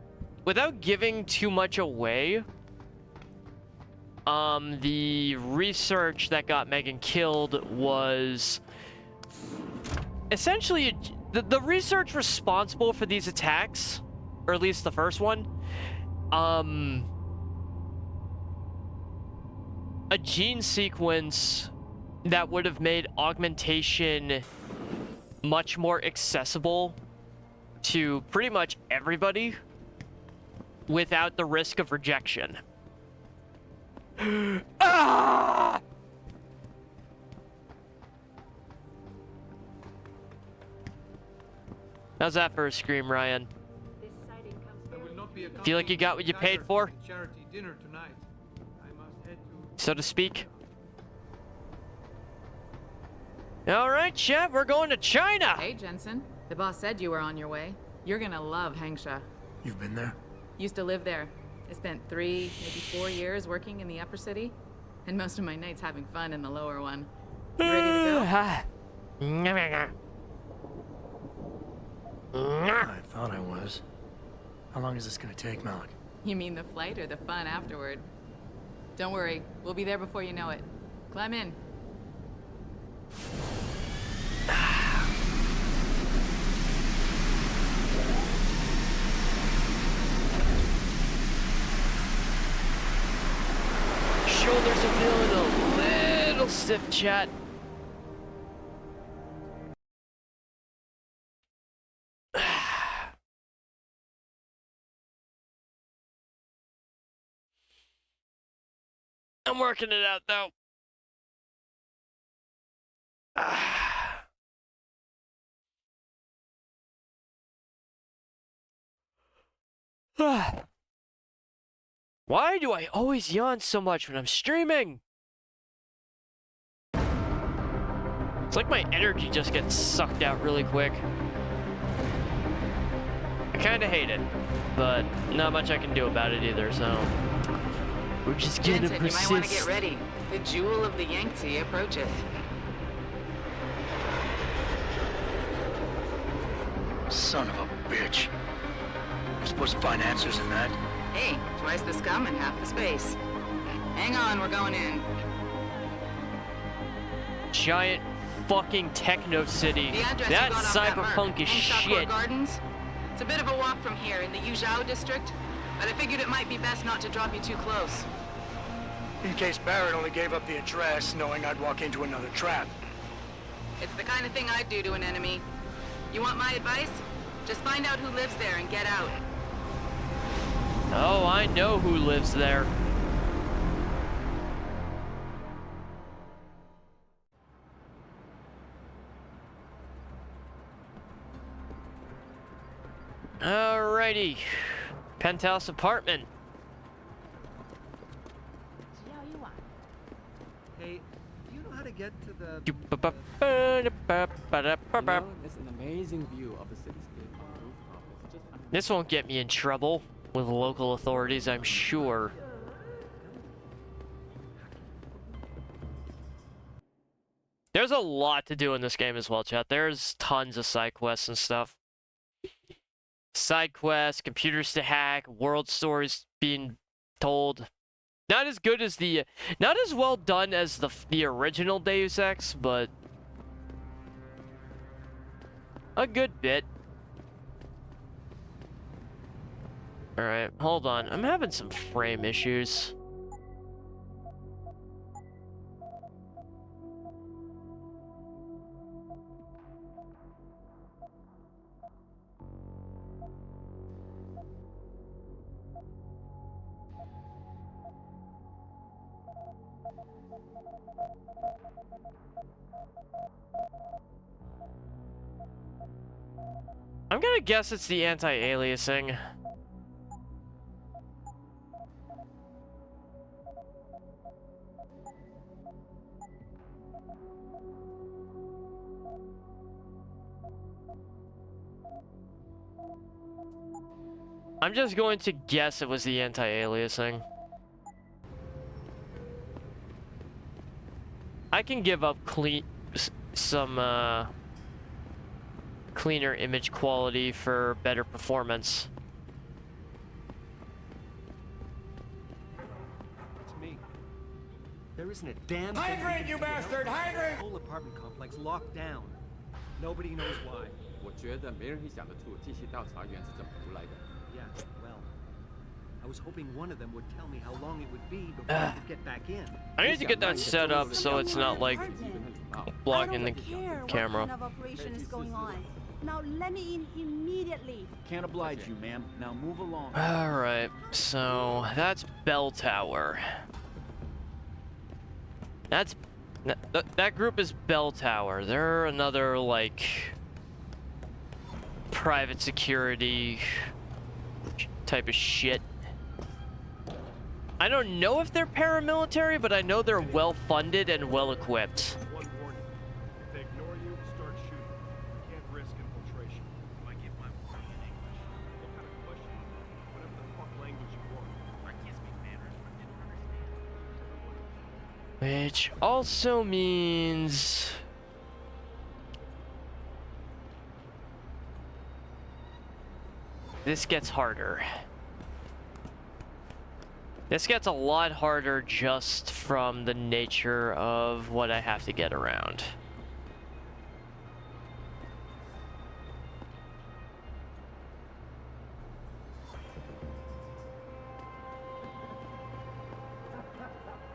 without giving too much away, the research that got Megan killed was essentially the research responsible for these attacks, or at least the first one, a gene sequence that would have made augmentation much more accessible to pretty much everybody without the risk of rejection. Ah! How's that for a scream, Ryan? Feel like you got what you paid for? Charity dinner tonight. I must head to... So to speak. All right, chat, we're going to China. Hey, Jensen. The boss said you were on your way. You're gonna love Hengsha. You've been there? Used to live there. I spent 3, maybe 4 years working in the upper city, and most of my nights having fun in the lower one. You ready to go? I thought I was. How long is this gonna take, Malik? You mean the flight or the fun afterward? Don't worry, we'll be there before you know it. Climb in. Shoulders are feeling a little stiff, chat. I'm working it out, though. Why do I always yawn so much when I'm streaming? It's like my energy just gets sucked out really quick. I kinda hate it, but not much I can do about it either, so... We're just gonna Jensen, persist. you might want to get ready. The jewel of the Yangtze approacheth. Son of a bitch. We're supposed to find answers in that. Hey, twice the scum and half the space. Hang on, we're going in. Giant fucking techno city. The address That you got off that cyberpunk mark, is Hengsha shit. Gardens. It's a bit of a walk from here in the Yuzhou district, but I figured it might be best not to drop you too close. In case Barrett only gave up the address, knowing I'd walk into another trap. It's the kind of thing I'd do to an enemy. You want my advice? Just find out who lives there and get out. Oh, I know who lives there. Alrighty. Penthouse apartment. Hey, do you know how to get to the... It's an amazing view of the cityscape on the rooftop. It's just... This won't get me in trouble with local authorities, I'm sure. There's a lot to do in this game as well, chat. There's tons of side quests and stuff. Side quests, computers to hack, world stories being told. Not as good as the... Not as well done as the original Deus Ex, but... a good bit. Alright, hold on. I'm having some frame issues. I'm gonna guess it's the anti-aliasing. I'm just going to guess it was the anti-aliasing. I can give up some cleaner image quality for better performance. It's me. There isn't a damn thing... Hydrant, you bastard! Hydrant! The whole apartment complex locked down. Nobody knows why. 我觉得没人会想得出继续调查员是怎么胡来的。 Yeah, well, I was hoping one of them would tell me how long it would be before I could get back in. I need to get that set up so it's not like blocking the camera. What kind of operation is going on? Now let me in immediately. Can't oblige you, ma'am. Now move along. Alright, so that's Bell Tower. That group is Bell Tower. They're another, like, private security type of shit. I don't know if they're paramilitary, but I know they're well-funded and well-equipped. One warning. If they ignore you, start shooting. You can't risk infiltration. If I give my warning in English, what kind of question is that? Whatever the fuck language you want. That gives me manners, but didn't understand. Which also means... this gets harder. This gets a lot harder just from the nature of what I have to get around.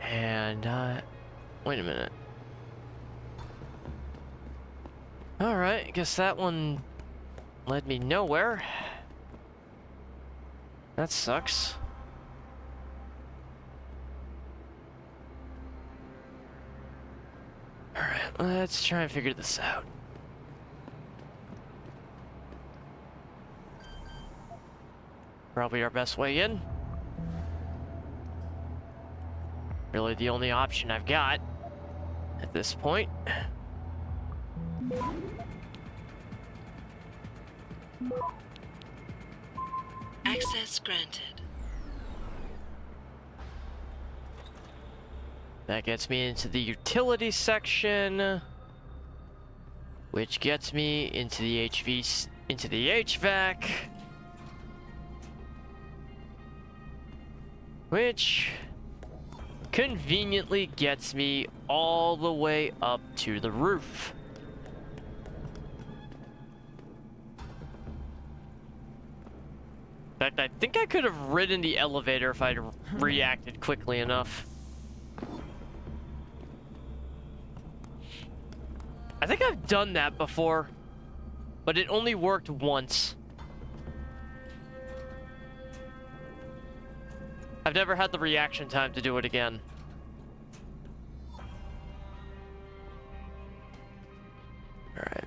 And, wait a minute. Alright, I guess that one led me nowhere. That sucks. Alright, let's try and figure this out. Probably our best way in. Really the only option I've got at this point. Access granted. That gets me into the utility section, which gets me into the HVAC, which conveniently gets me all the way up to the roof. In fact, I think I could have ridden the elevator if I'd reacted quickly enough. I think I've done that before, but it only worked once. I've never had the reaction time to do it again. Alright.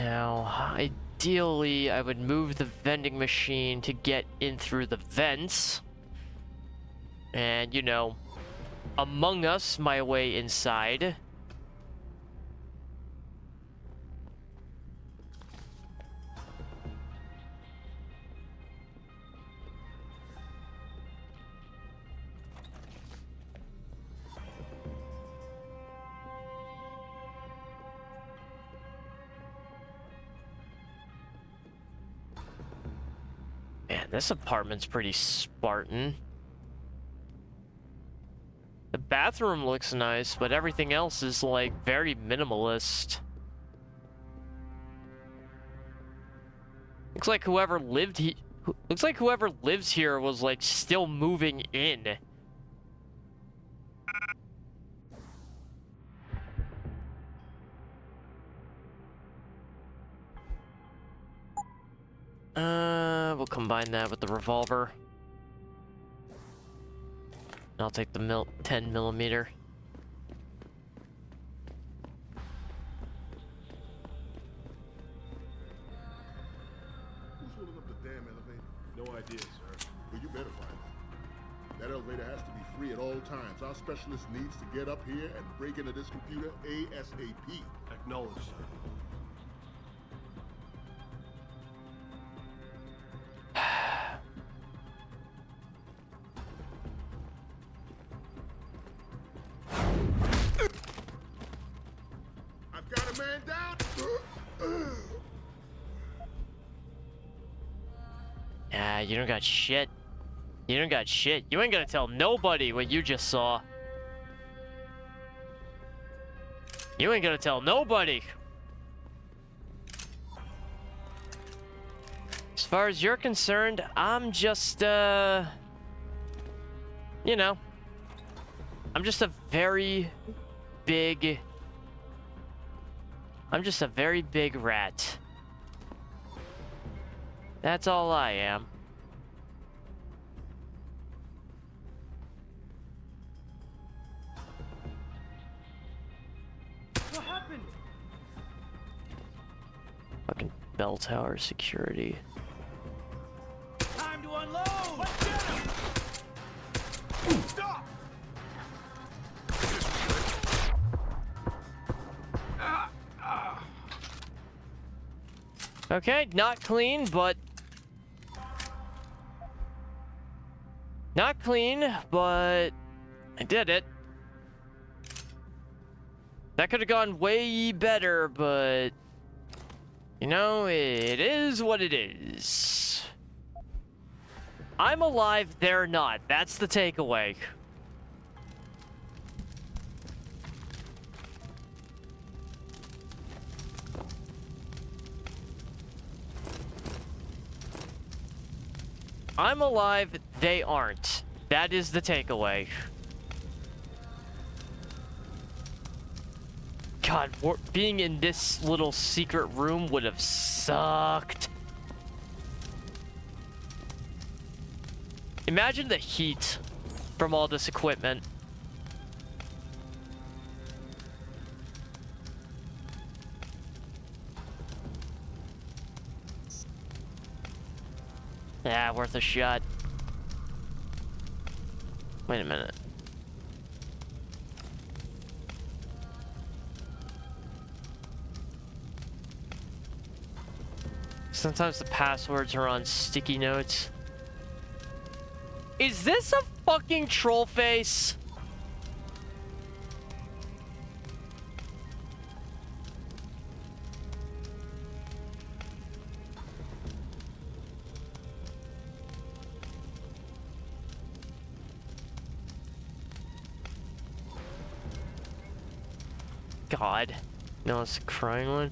Now, ideally, I would move the vending machine to get in through the vents. And, you know, Among Us my way inside. Man, this apartment's pretty Spartan. The bathroom looks nice, but everything else is like very minimalist. Looks like whoever lived looks like whoever lives here was like still moving in. We'll combine that with the revolver. I'll take the 10 millimeter. Who's holding up the damn elevator? No idea, sir. Well, you better find out. That elevator has to be free at all times. Our specialist needs to get up here and break into this computer ASAP. Acknowledged, sir. I've got a man down. Yeah, you don't got shit. You don't got shit. You ain't gonna tell nobody what you just saw. You ain't gonna tell nobody. As far as you're concerned, I'm just, you know, I'm just a very big rat. That's all I am. What happened? Fucking bell tower security. Time to unload! Let's get him! Stop! Okay, not clean, but... Not clean, but... I did it. That could have gone way better, but... You know, it is what it is. I'm alive, they're not. That's the takeaway. I'm alive, they aren't. That is the takeaway. God, being in this little secret room would have sucked. Imagine the heat from all this equipment. Yeah, worth a shot. Wait a minute. Sometimes the passwords are on sticky notes. Is this a fucking troll face? God. No, it's a crying one.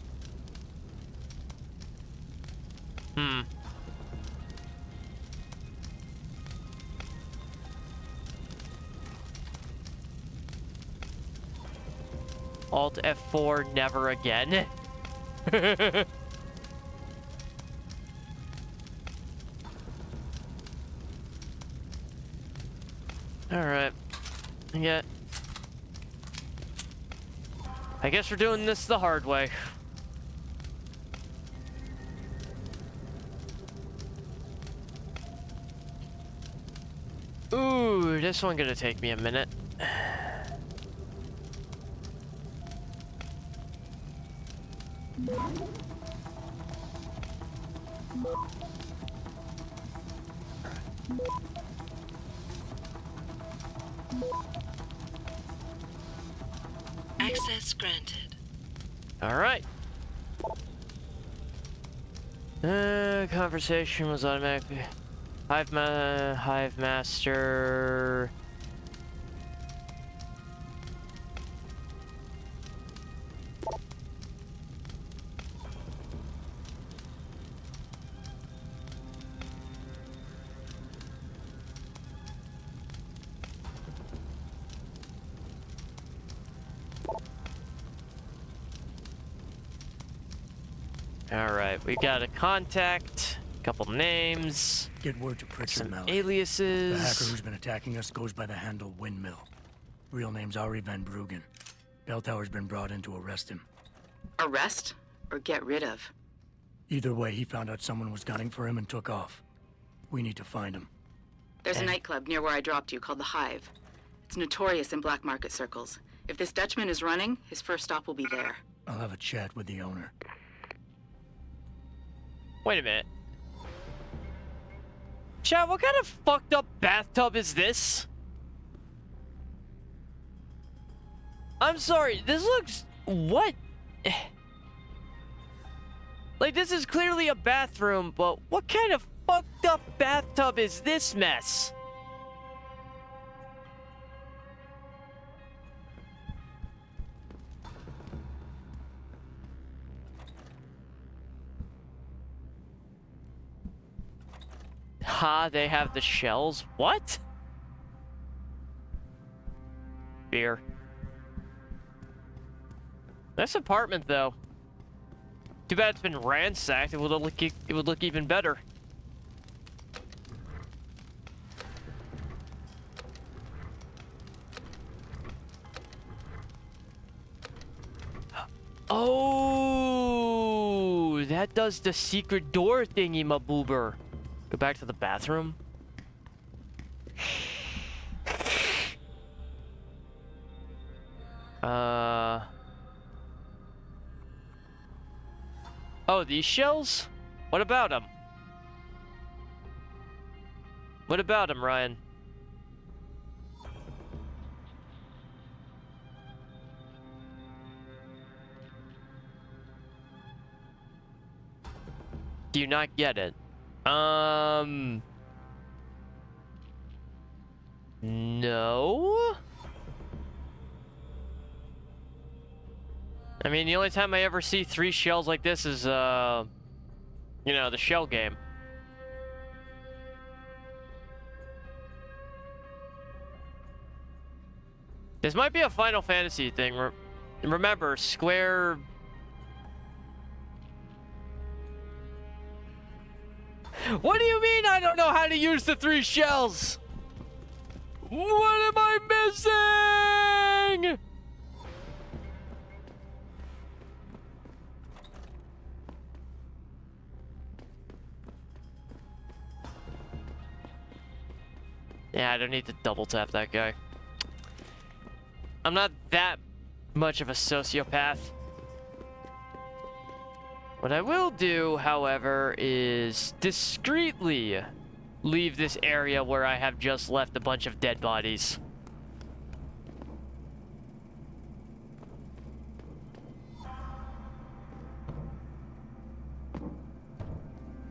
Alt F4, never again. Alright. Yeah. I guess we're doing this the hard way. this one gonna take me a minute. Access granted. All right. Conversation was automatically. Hive Master. Alright, we got a contact, a couple names. Get word to Pritchard some Mallard. aliases. The hacker who's been attacking us goes by the handle Windmill. Real name's Ari Van Bruggen. Bell Tower's been brought in to arrest him. Arrest or get rid of? Either way, he found out someone was gunning for him and took off. We need to find him. There's a nightclub near where I dropped you called the Hive. It's notorious in black market circles. If this Dutchman is running, his first stop will be there. I'll have a chat with the owner. Wait a minute. Chad, what kind of fucked up bathtub is this? I'm sorry, this looks... what? Like, this is clearly a bathroom, but what kind of fucked up bathtub is this mess? Ha, they have the shells? What? Beer. Nice apartment, though. Too bad it's been ransacked. It would look even better. Oh, that does the secret door thingy, my boober. Go back to the bathroom. Oh, these shells? What about them? What about them, Ryan? Do you not get it? No? I mean, the only time I ever see 3 shells like this is, you know, the shell game. This might be a Final Fantasy thing. Remember, Square... What do you mean I don't know how to use the 3 shells? What am I missing? Yeah, I don't need to double tap that guy. I'm not that much of a sociopath. What I will do, however, is discreetly leave this area where I have just left a bunch of dead bodies.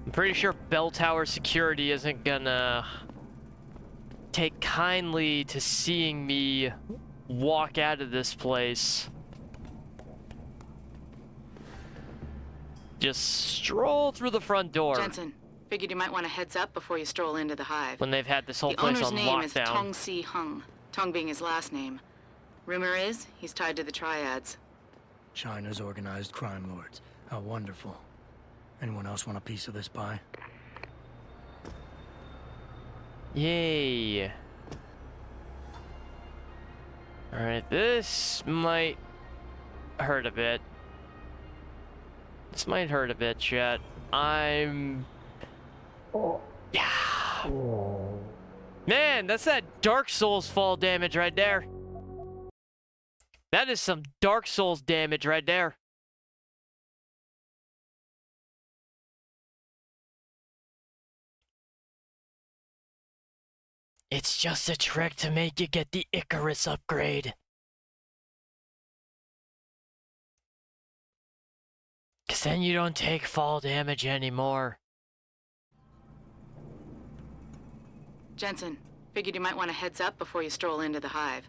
I'm pretty sure Bell Tower security isn't gonna take kindly to seeing me walk out of this place. Just stroll through the front door. Jensen, figured you might want a heads up before you stroll into the Hive. When they've had this whole the place owner's on name is lockdown. Tong Si Hung, Tong being his last name. Rumor is he's tied to the Triads. China's organized crime lords. How wonderful. Anyone else want a piece of this pie? Yay. Alright, this might hurt a bit. This might hurt a bit, chat. Yeah. Man, that's that Dark Souls fall damage right there. That is some Dark Souls damage right there. It's just a trick to make you get the Icarus upgrade. Cause then you don't take fall damage anymore. Jensen, figured you might want a heads up before you stroll into the hive.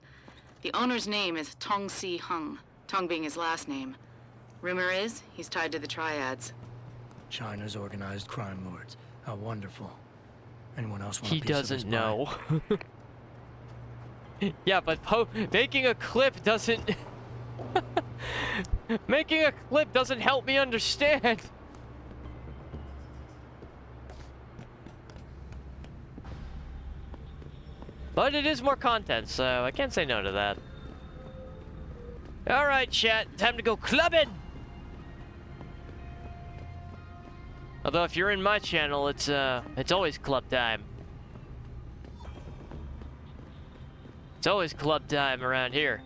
The owner's name is Tong Si Hung, Tong being his last name. Rumor is, he's tied to the Triads. China's organized crime lords. How wonderful. Anyone else want He a piece of this doesn't pie? know. Yeah, but making a clip doesn't... Making a clip doesn't help me understand. But it is more content, so I can't say no to that. Alright, chat. Time to go clubbing! Although if you're in my channel, it's always club time. It's always club time around here.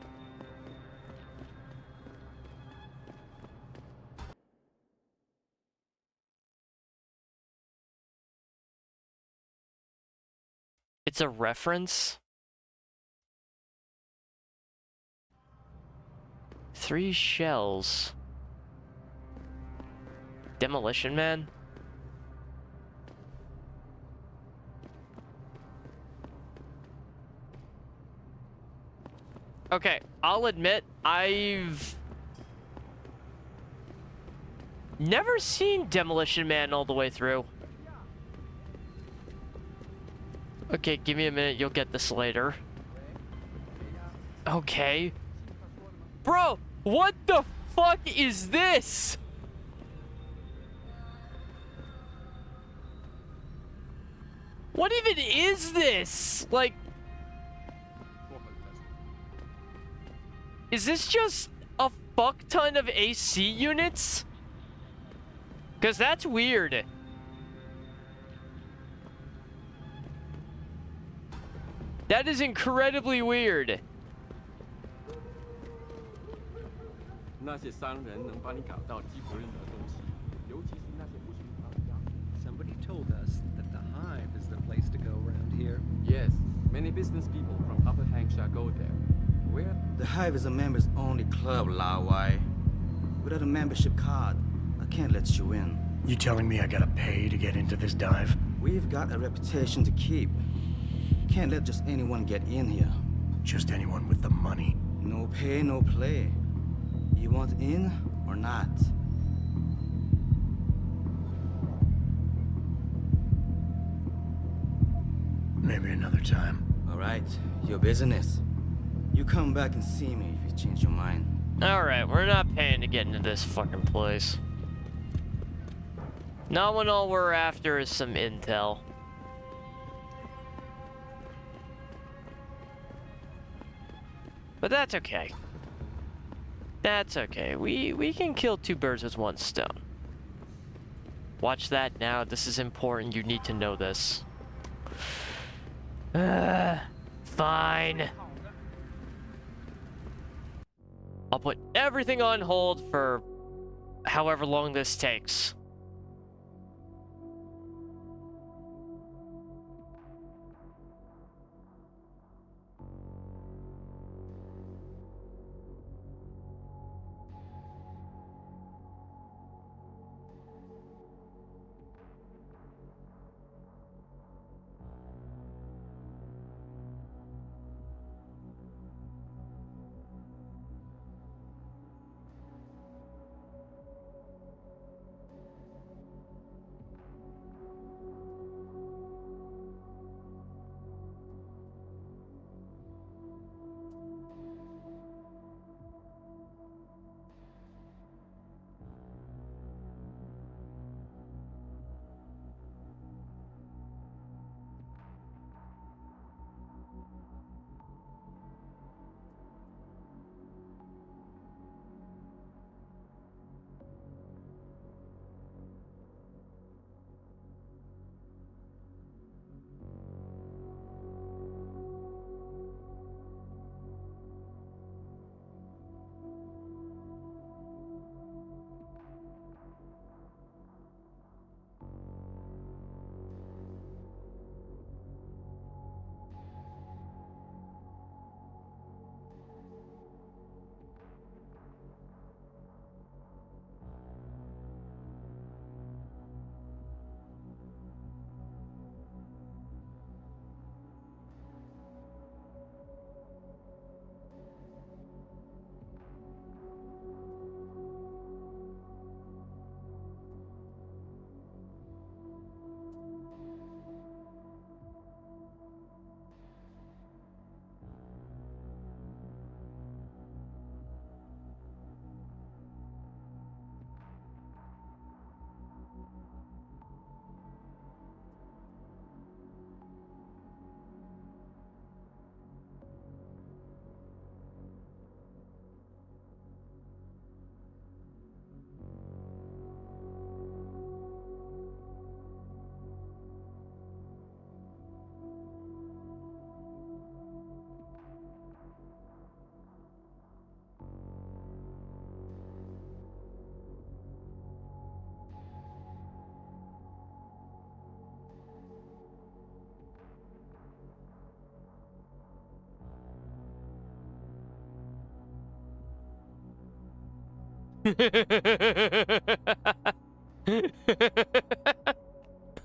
It's a reference? 3 shells. Demolition Man? Okay, I'll admit, I've never seen Demolition Man all the way through. Okay, give me a minute, you'll get this later. Okay. Bro, what the fuck is this? What even is this? Like... Is this just a fuck ton of AC units? Because that's weird. That is incredibly weird. 那些商人能帮你搞到基不认的东西，尤其是那些不寻常的家伙。 Somebody told us that the hive is the place to go around here. Yes, many business people from Upper Hampshire go there. Where? The hive is a members only club, Lao Wai. Without a membership card, I can't let you in. You telling me I gotta pay to get into this dive? We've got a reputation to keep. Can't let just anyone get in here. Just anyone with the money? No pay, no play. You want in or not? Maybe another time. All right, your business. You come back and see me if you change your mind. Alright, we're not paying to get into this fucking place. Not when all we're after is some intel. But that's okay. That's okay. We can kill 2 birds with 1 stone. Watch that now. This is important. You need to know this. Fine. I'll put everything on hold for however long this takes.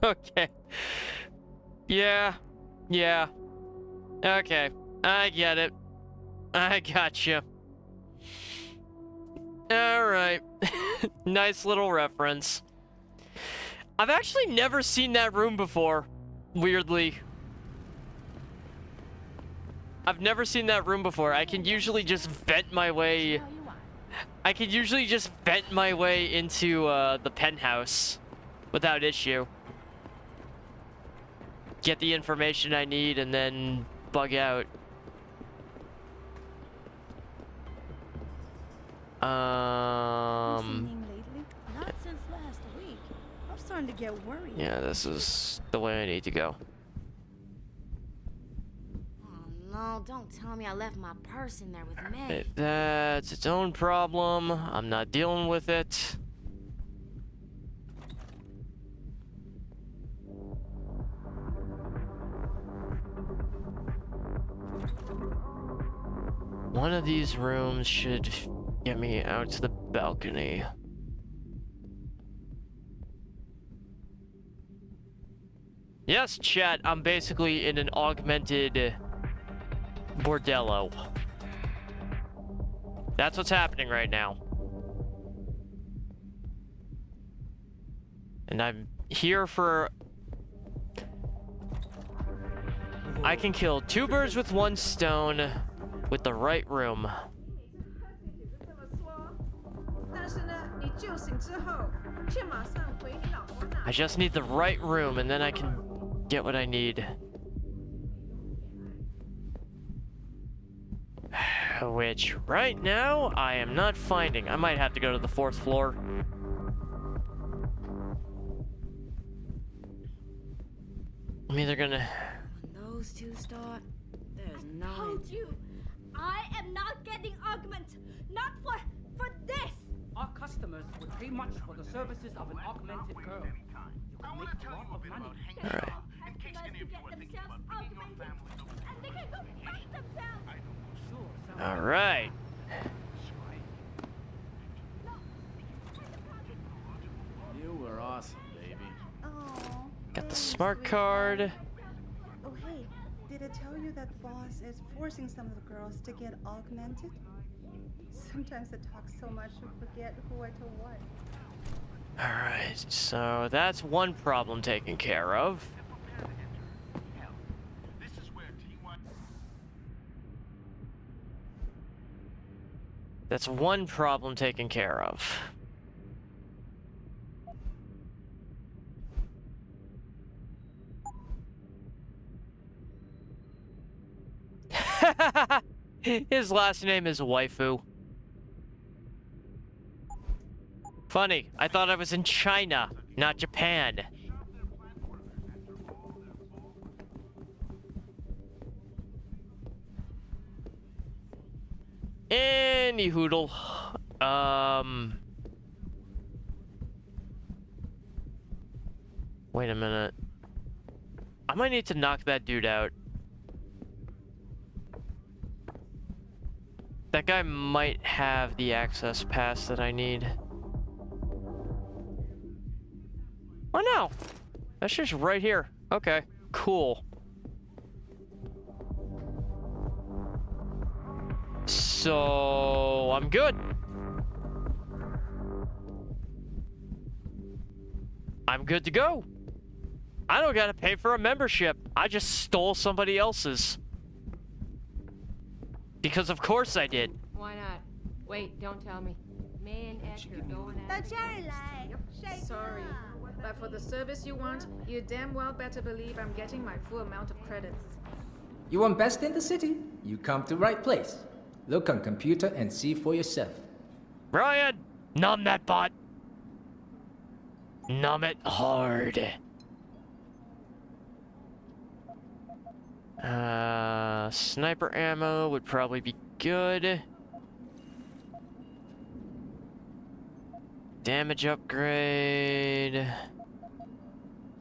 Okay. Yeah. Yeah. Okay. I get it. I gotcha. Alright. Nice little reference. I've actually never seen that room before, weirdly. I've never seen that room before. I can usually just vent my way... into the penthouse without issue. Get the information I need and then bug out. Listening lately? Not since last week. I'm starting to get worried. Yeah, this is the way I need to go. No, don't tell me I left my purse in there with me. That's its own problem. I'm not dealing with it. One of these rooms should get me out to the balcony. Yes, chat, I'm basically in an augmented bordello. That's what's happening right now. And I'm here for... I can kill 2 birds with 1 stone with the right room. I just need the right room and then I can get what I need. Which, right now, I am not finding. I might have to go to the 4th floor. I'm either gonna... When those two start, there's no... I told you! I am not getting augment! Not for this! Our customers would pay much for the services of an augmented girl. You could make a lot of money. Alright. Alright. You were awesome, baby. Oh. Got the smart card. Oh, hey, did I tell you that the boss is forcing some of the girls to get augmented? Sometimes I talk so much I forget who I told what. Alright, so that's one problem taken care of. That's one problem taken care of. His last name is Waifu. Funny, I thought I was in China, not Japan. Any hoodle. Wait a minute. I might need to knock that dude out. That guy might have the access pass that I need. Oh no! That's just right here. Okay, cool. So I'm good. I'm good to go. I don't gotta pay for a membership. I just stole somebody else's. Because of course I did. Why not? Wait, don't tell me. Man at your door. Sorry, but for the service you want, you damn well better believe I'm getting my full amount of credits. You want best in the city? You come to right place. Look on computer and see for yourself. Ryan, numb that bot. Numb it hard. Sniper ammo would probably be good. Damage upgrade.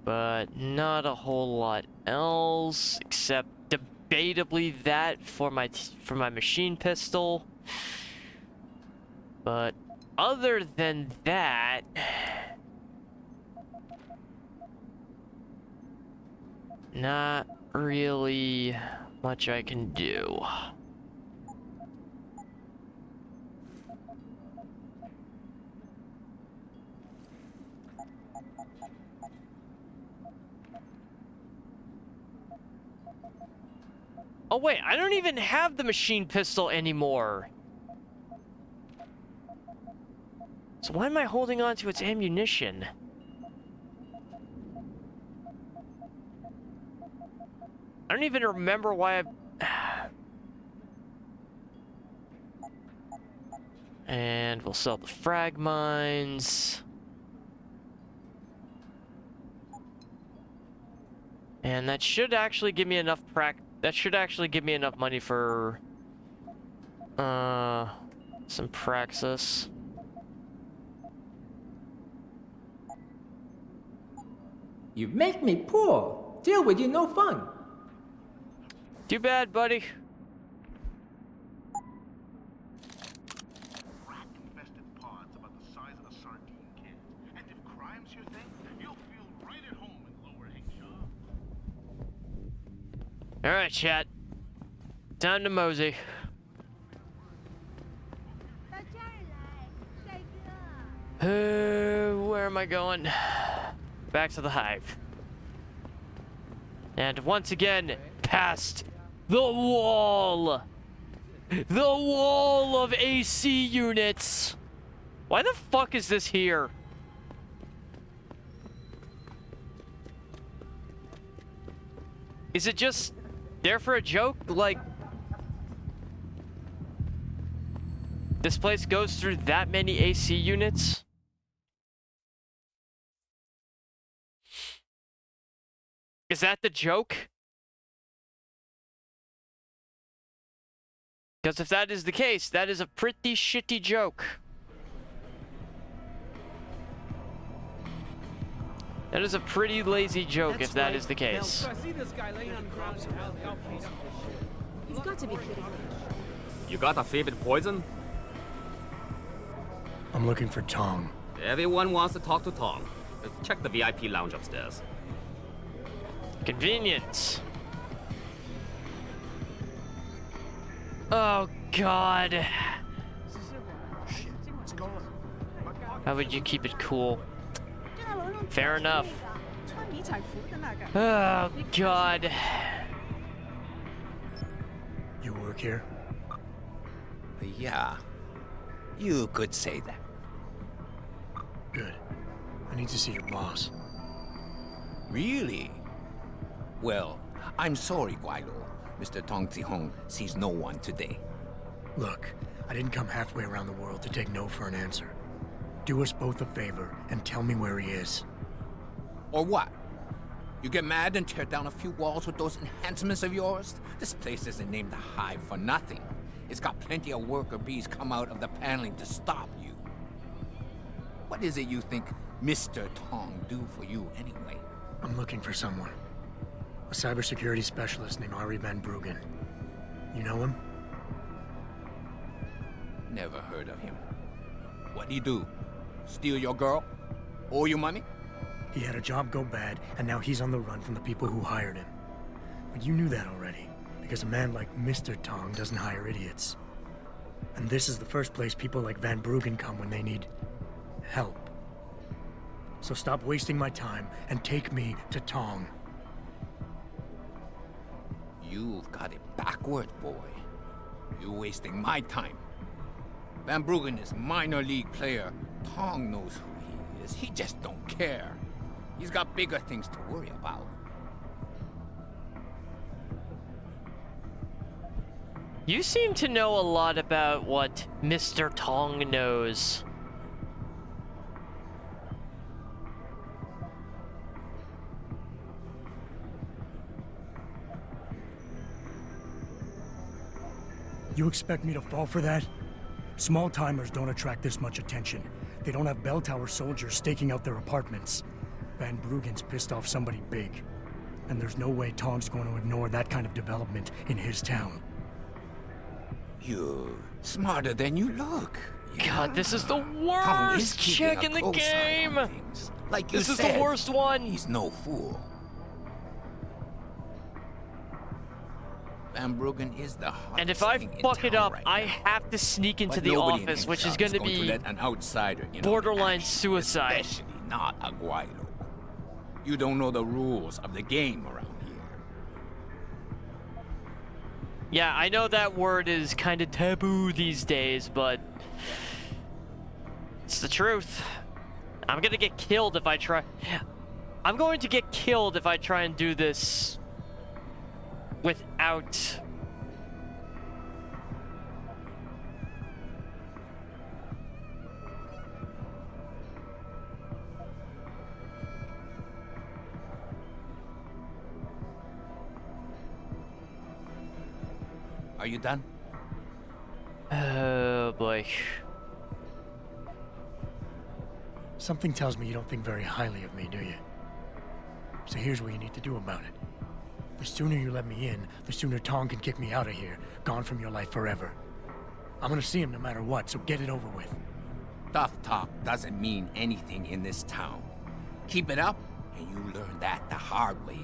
But not a whole lot else, except debatably that for my machine pistol. But other than that, not really much I can do. Oh wait, I don't even have the machine pistol anymore. So why am I holding on to its ammunition? I don't even remember why I... And we'll sell the frag mines. And that should actually give me enough money for some praxis. You make me poor. Deal with you no fun. Too bad, buddy. Rat-infested pods about the size of a sardine can. And if crime's your thing, you'll feel right at home in Lower Hickshaw. All right, chat. Time to mosey. Where am I going? Back to the hive. And once again, past the wall. The wall of AC units. Why the fuck is this here? Is it just there for a joke? Like, this place goes through that many AC units? Is that the joke? Because if that is the case, that is a pretty shitty joke. That is a pretty lazy joke if that is the case. I see this guy laying on the ground in hell. They all paid up this shit. He's got to be kidding me. You got a favorite poison? I'm looking for Tong. Everyone wants to talk to Tong. Check the VIP lounge upstairs. Convenience. Oh, God. How would you keep it cool? Fair enough. Oh, God. You work here? Yeah. You could say that. Good. I need to see your boss. Really? Well, I'm sorry, Guaido. Mr. Tong Zihong sees no one today. Look, I didn't come halfway around the world to take no for an answer. Do us both a favor and tell me where he is. Or what? You get mad and tear down a few walls with those enhancements of yours? This place isn't named the Hive for nothing. It's got plenty of worker bees come out of the paneling to stop you. What is it you think Mr. Tong do for you anyway? I'm looking for someone. A cybersecurity specialist named Ari Van Bruggen. You know him? Never heard of him. What'd he do? Steal your girl? Owe you money? He had a job go bad, and now he's on the run from the people who hired him. But you knew that already, because a man like Mr. Tong doesn't hire idiots. And this is the first place people like Van Bruggen come when they need help. So stop wasting my time and take me to Tong. You've got it backward, boy. You're wasting my time. Van Bruggen is minor league player. Tong knows who he is. He just don't care. He's got bigger things to worry about. You seem to know a lot about what Mr. Tong knows. You expect me to fall for that? Small-timers don't attract this much attention. They don't have bell tower soldiers staking out their apartments. Van Bruggen's pissed off somebody big. And there's no way Tong's going to ignore that kind of development in his town. You're smarter than you look. God, this is the Tom is worst keeping check a in the close eye on game. things. Like you This is said, the worst one. He's no fool. Van Bruggen is the hottest And if I thing in fuck it town up, right I now. have to sneak into But the nobody in office, which is HR going to to be let an outsider in on the borderline action, suicide. Especially not Aguayo. You don't know the rules of the game around here. Yeah, I know that word is kind of taboo these days, but it's the truth. I'm gonna get killed if I try. I'm going to get killed if I try and do this without. Are you done? Oh boy. Something tells me you don't think very highly of me, do you? So here's what you need to do about it. The sooner you let me in, the sooner Tong can kick me out of here, gone from your life forever. I'm gonna see him no matter what, so get it over with. Tough talk doesn't mean anything in this town. Keep it up, and you learn that the hard way.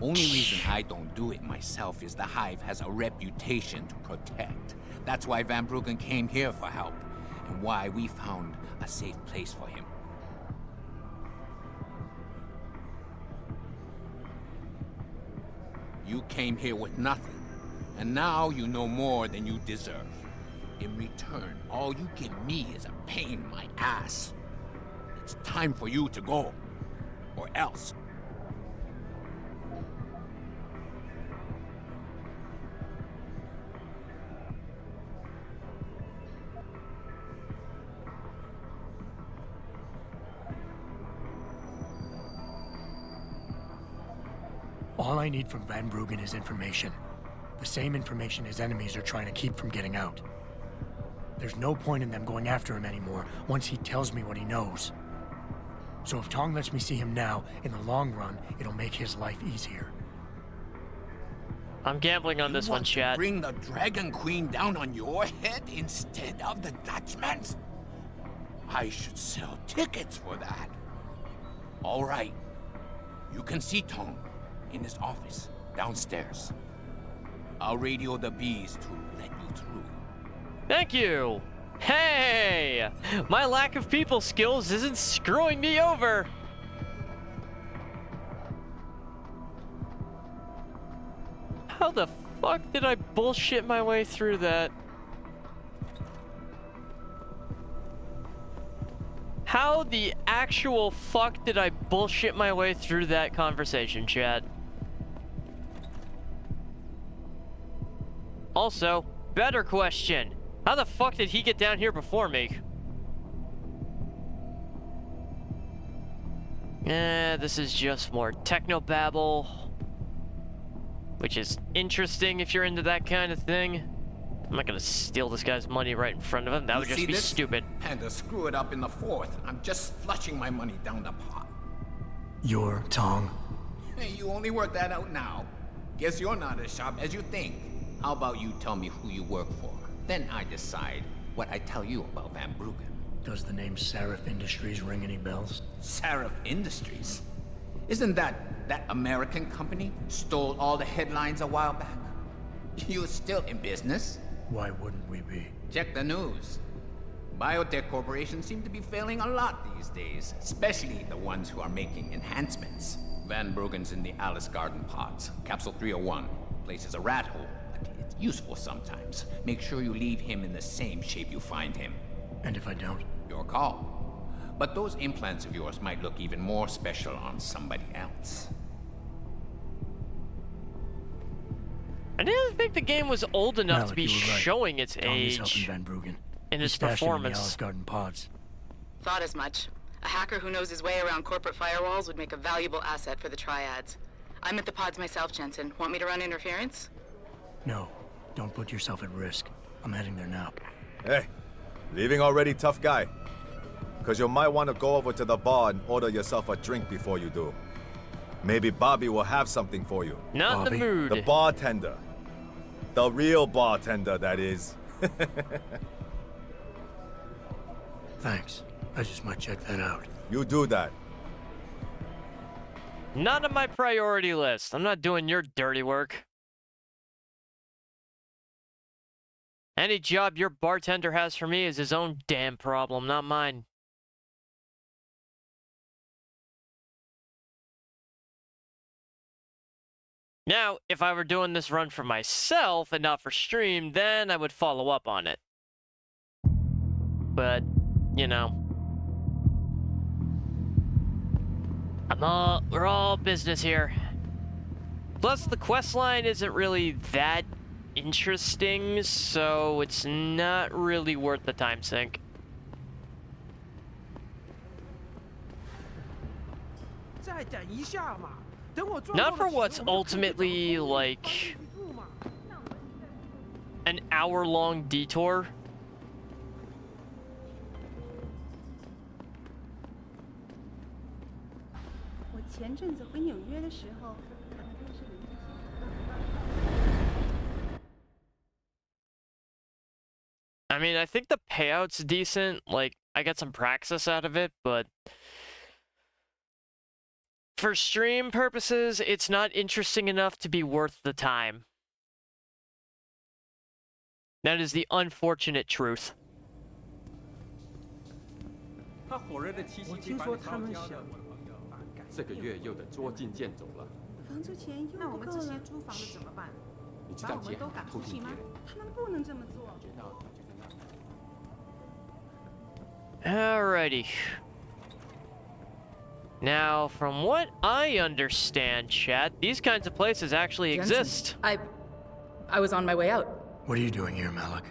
Only reason I don't do it myself is the Hive has a reputation to protect. That's why Van Bruggen came here for help, and why we found a safe place for him. You came here with nothing, and now you know more than you deserve. In return, all you give me is a pain in my ass. It's time for you to go, or else. All I need from Van Bruggen is information. The same information his enemies are trying to keep from getting out. There's no point in them going after him anymore once he tells me what he knows. So if Tong lets me see him now, in the long run, it'll make his life easier. I'm gambling on this one, chat. Bring the Dragon Queen down on your head instead of the Dutchman's? I should sell tickets for that. All right. You can see Tong in his office downstairs. I'll radio the bees to let you through. Thank you. Hey! My lack of people skills isn't screwing me over. How the fuck did I bullshit my way through that? How the actual fuck did I bullshit my way through that conversation, chat? Also, better question. How the fuck did he get down here before me? This is just more technobabble. Which is interesting if you're into that kind of thing. I'm not gonna steal this guy's money right in front of him. That would just be stupid. And to screw it up in the fourth, I'm just flushing my money down the pot. You're Tong? Hey, you only work that out now. Guess you're not as sharp as you think. How about you tell me who you work for? Then I decide what I tell you about Van Bruggen. Does the name Seraph Industries ring any bells? Seraph Industries? Isn't that American company stole all the headlines a while back? You're still in business? Why wouldn't we be? Check the news. Biotech corporations seem to be failing a lot these days, especially the ones who are making enhancements. Van Bruggen's in the Alice Garden pods. Capsule 301. Place is a rat hole, but it's useful sometimes. Make sure you leave him in the same shape you find him. And if I don't? Your call. But those implants of yours might look even more special on somebody else. I didn't think the game was old enough to be you were right. showing its Tong is helping age Van Bruggen. in He its stashed him in the performance. Alice Garden pods. Thought as much. A hacker who knows his way around corporate firewalls would make a valuable asset for the triads. I'm at the pods myself, Jensen. Want me to run interference? No, don't put yourself at risk. I'm heading there now. Hey, leaving already, tough guy? Because you might want to go over to the bar and order yourself a drink before you do. Maybe Bobby will have something for you. Not in the mood. The bartender. The real bartender, that is. Thanks. I just might check that out. You do that. Not on my priority list. I'm not doing your dirty work. Any job your bartender has for me is his own damn problem, not mine. Now, if I were doing this run for myself and not for stream, then I would follow up on it. But, you know. We're all business here. Plus, the quest line isn't really that interesting, so it's not really worth the time sink. Not for what's ultimately like an hour-long detour. I mean, I think the payout's decent. Like, I get some praxis out of it, but for stream purposes, it's not interesting enough to be worth the time. That is the unfortunate truth. 他火热的气息被把你烧焦了。这个月又得捉襟见肘了。房租钱又不够了。租房的怎么办？你知道姐很偷听别人。他们不能这么做。 Alrighty. Now, from what I understand, chat, these kinds of places actually exist. I was on my way out. What are you doing here, Malik?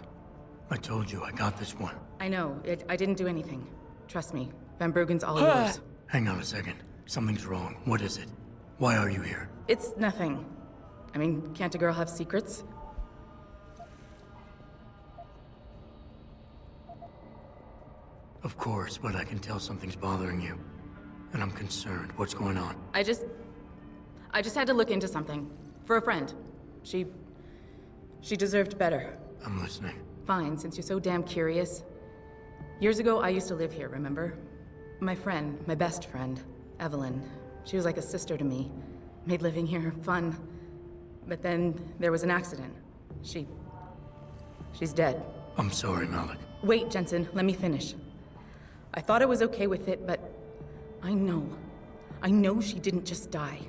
I told you I got this one. I know. I didn't do anything. Trust me. Van Bruggen's all yours. Hang on a second. Something's wrong. What is it? Why are you here? It's nothing. I mean, can't a girl have secrets? Of course, but I can tell something's bothering you. And I'm concerned. What's going on? I just had to look into something. For a friend. She deserved better. I'm listening. Fine, since you're so damn curious. Years ago, I used to live here, remember? My friend, my best friend, Evelyn. She was like a sister to me. Made living here fun. But then there was an accident. She's dead. I'm sorry, Malik. Wait, Jensen, let me finish. I thought I was okay with it, but I know she didn't just die.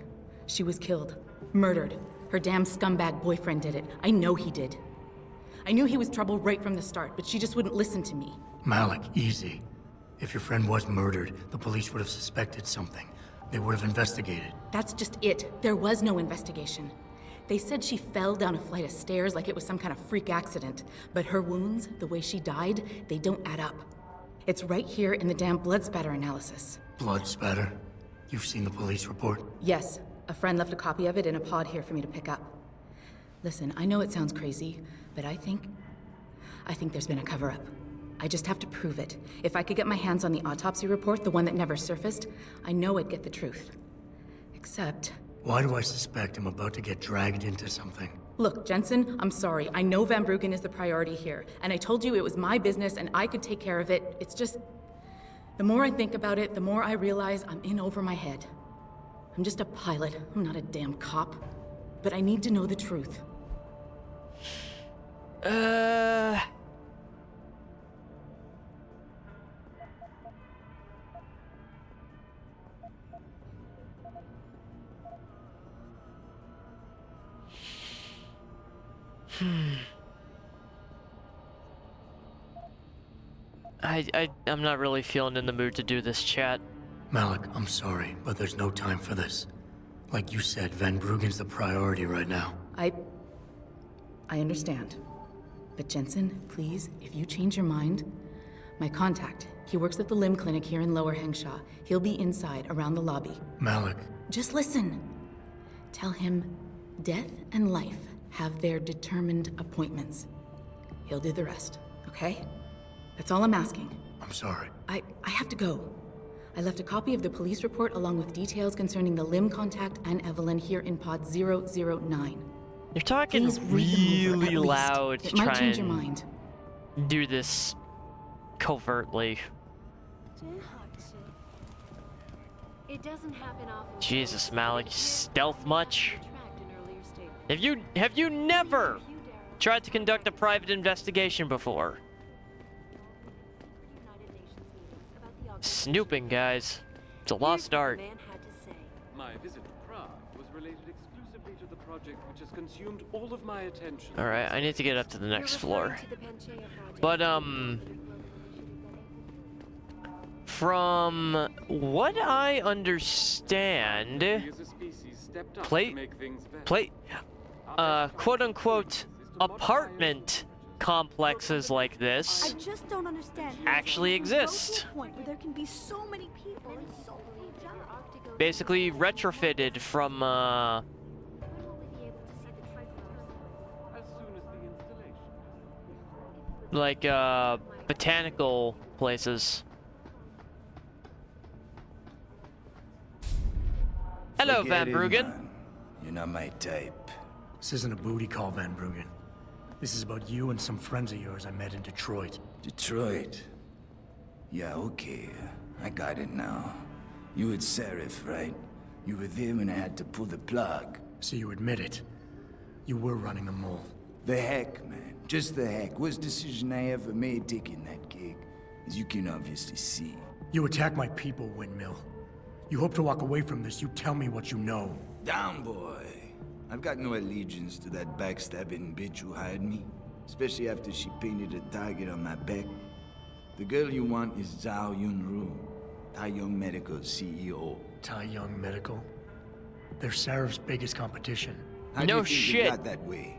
She was killed. Murdered. Her damn scumbag boyfriend did it. I know he did. I knew he was trouble right from the start, but she just wouldn't listen to me. Malik, easy. If your friend was murdered, the police would have suspected something. They would have investigated. That's just it. There was no investigation. They said she fell down a flight of stairs like it was some kind of freak accident. But her wounds, the way she died, they don't add up. It's right here in the damn blood spatter analysis. Blood spatter? You've seen the police report? Yes. A friend left a copy of it in a pod here for me to pick up. Listen, I know it sounds crazy, but I think there's been a cover-up. I just have to prove it. If I could get my hands on the autopsy report, the one that never surfaced, I know I'd get the truth. Except... Why do I suspect I'm about to get dragged into something? Look, Jensen, I'm sorry. I know Van Bruggen is the priority here, and I told you it was my business and I could take care of it. It's just... The more I think about it, the more I realize I'm in over my head. I'm just a pilot. I'm not a damn cop. But I need to know the truth. I'm not really feeling in the mood to do this, chat. Malik, I'm sorry, but there's no time for this. Like you said, Van Bruggen's the priority right now. I understand. But Jensen, please, if you change your mind, my contact, he works at the limb clinic here in Lower Hengshaw. He'll be inside, around the lobby. Malik. Just listen. Tell him death and life have their determined appointments. He'll do the rest, okay? That's all I'm asking. I'm sorry. I have to go. I left a copy of the police report along with details concerning the limb contact and Evelyn here in pod 009. You're talking really loud to it might try change and your mind. do this covertly. It doesn't happen often. Jesus, Malik, you stealth much? Have you never tried to conduct a private investigation before? Snooping, guys. It's a lost art. My visit to Prague was related exclusively to the project which has consumed all of my attention. Alright, I need to get up to the next floor. But, from what I understand, quote-unquote apartment complexes like this I just don't understand. actually exist. Point where there can be so many people and so few jobs. Basically retrofitted from, like, botanical places. Hello, Forget Van it, Bruggen. man. You're not my type. This isn't a booty call, Van Bruggen. This is about you and some friends of yours I met in Detroit. Detroit? Yeah, okay. I got it now. You with Seraph, right? You were there when I had to pull the plug. So you admit it. You were running a mole. The heck, man. Just the heck. Worst decision I ever made taking that gig. As you can obviously see. You attack my people, Windmill. You hope to walk away from this, you tell me what you know. Down, boy. I've got no allegiance to that backstabbing bitch who hired me. Especially after she painted a target on my back. The girl you want is Zhao Yunru, Tai Young Medical's CEO. Tai Young Medical? They're Seraph's biggest competition. How do you think it got that way?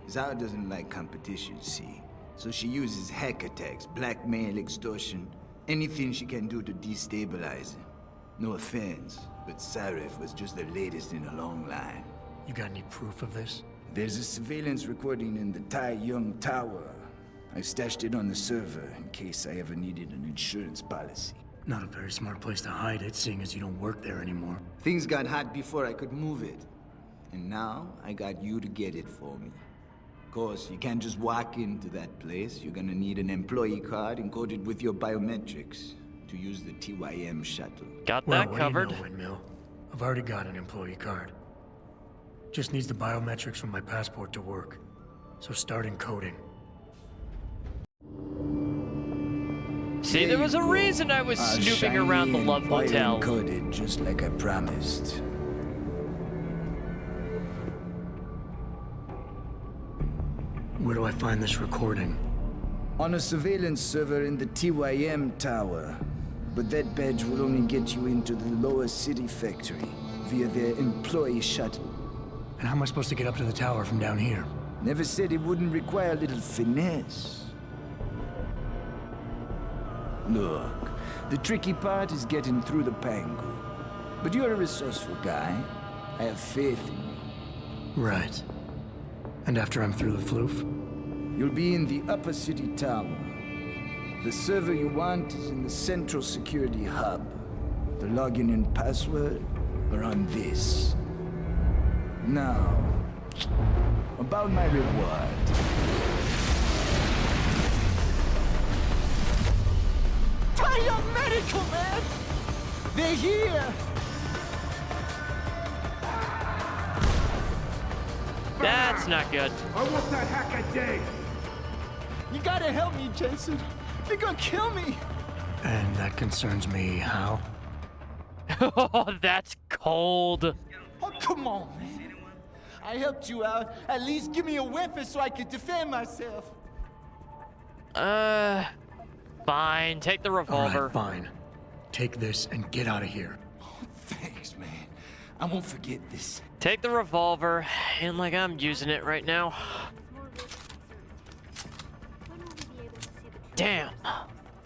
Zhao doesn't like competition, see? So she uses hack attacks, blackmail, extortion, anything she can do to destabilize him. No offense, but Seraph was just the latest in a long line. You got any proof of this? There's a surveillance recording in the Tai Young Tower. I stashed it on the server in case I ever needed an insurance policy. Not a very smart place to hide it, seeing as you don't work there anymore. Things got hot before I could move it. And now, I got you to get it for me. Of course, you can't just walk into that place. You're gonna need an employee card encoded with your biometrics to use the TYM shuttle. Got that covered. What do you know, Windmill? I've already got an employee card. Just needs the biometrics from my passport to work. So start encoding. See, there was a reason I was snooping around the Love Hotel. Encoded just like I promised. Where do I find this recording? On a surveillance server in the TYM tower. But that badge will only get you into the lower city factory via their employee shuttle. And how am I supposed to get up to the tower from down here? Never said it wouldn't require a little finesse. Look, the tricky part is getting through the Pangu. But you're a resourceful guy. I have faith in you. Right. And after I'm through the floof? You'll be in the upper city tower. The server you want is in the central security hub. The login and password are on this. Now, about my reward. Tai Young Medical, man! They're here! That's not good. I want that hack a day! You gotta help me, Jensen. They're gonna kill me! And that concerns me how? Oh, that's cold. Oh, come on, man. I helped you out. At least give me a weapon so I can defend myself. Fine. Take the revolver. All right, fine. Take this and get out of here. Oh, thanks, man. I won't forget this. Take the revolver, and like I'm using it right now. Damn.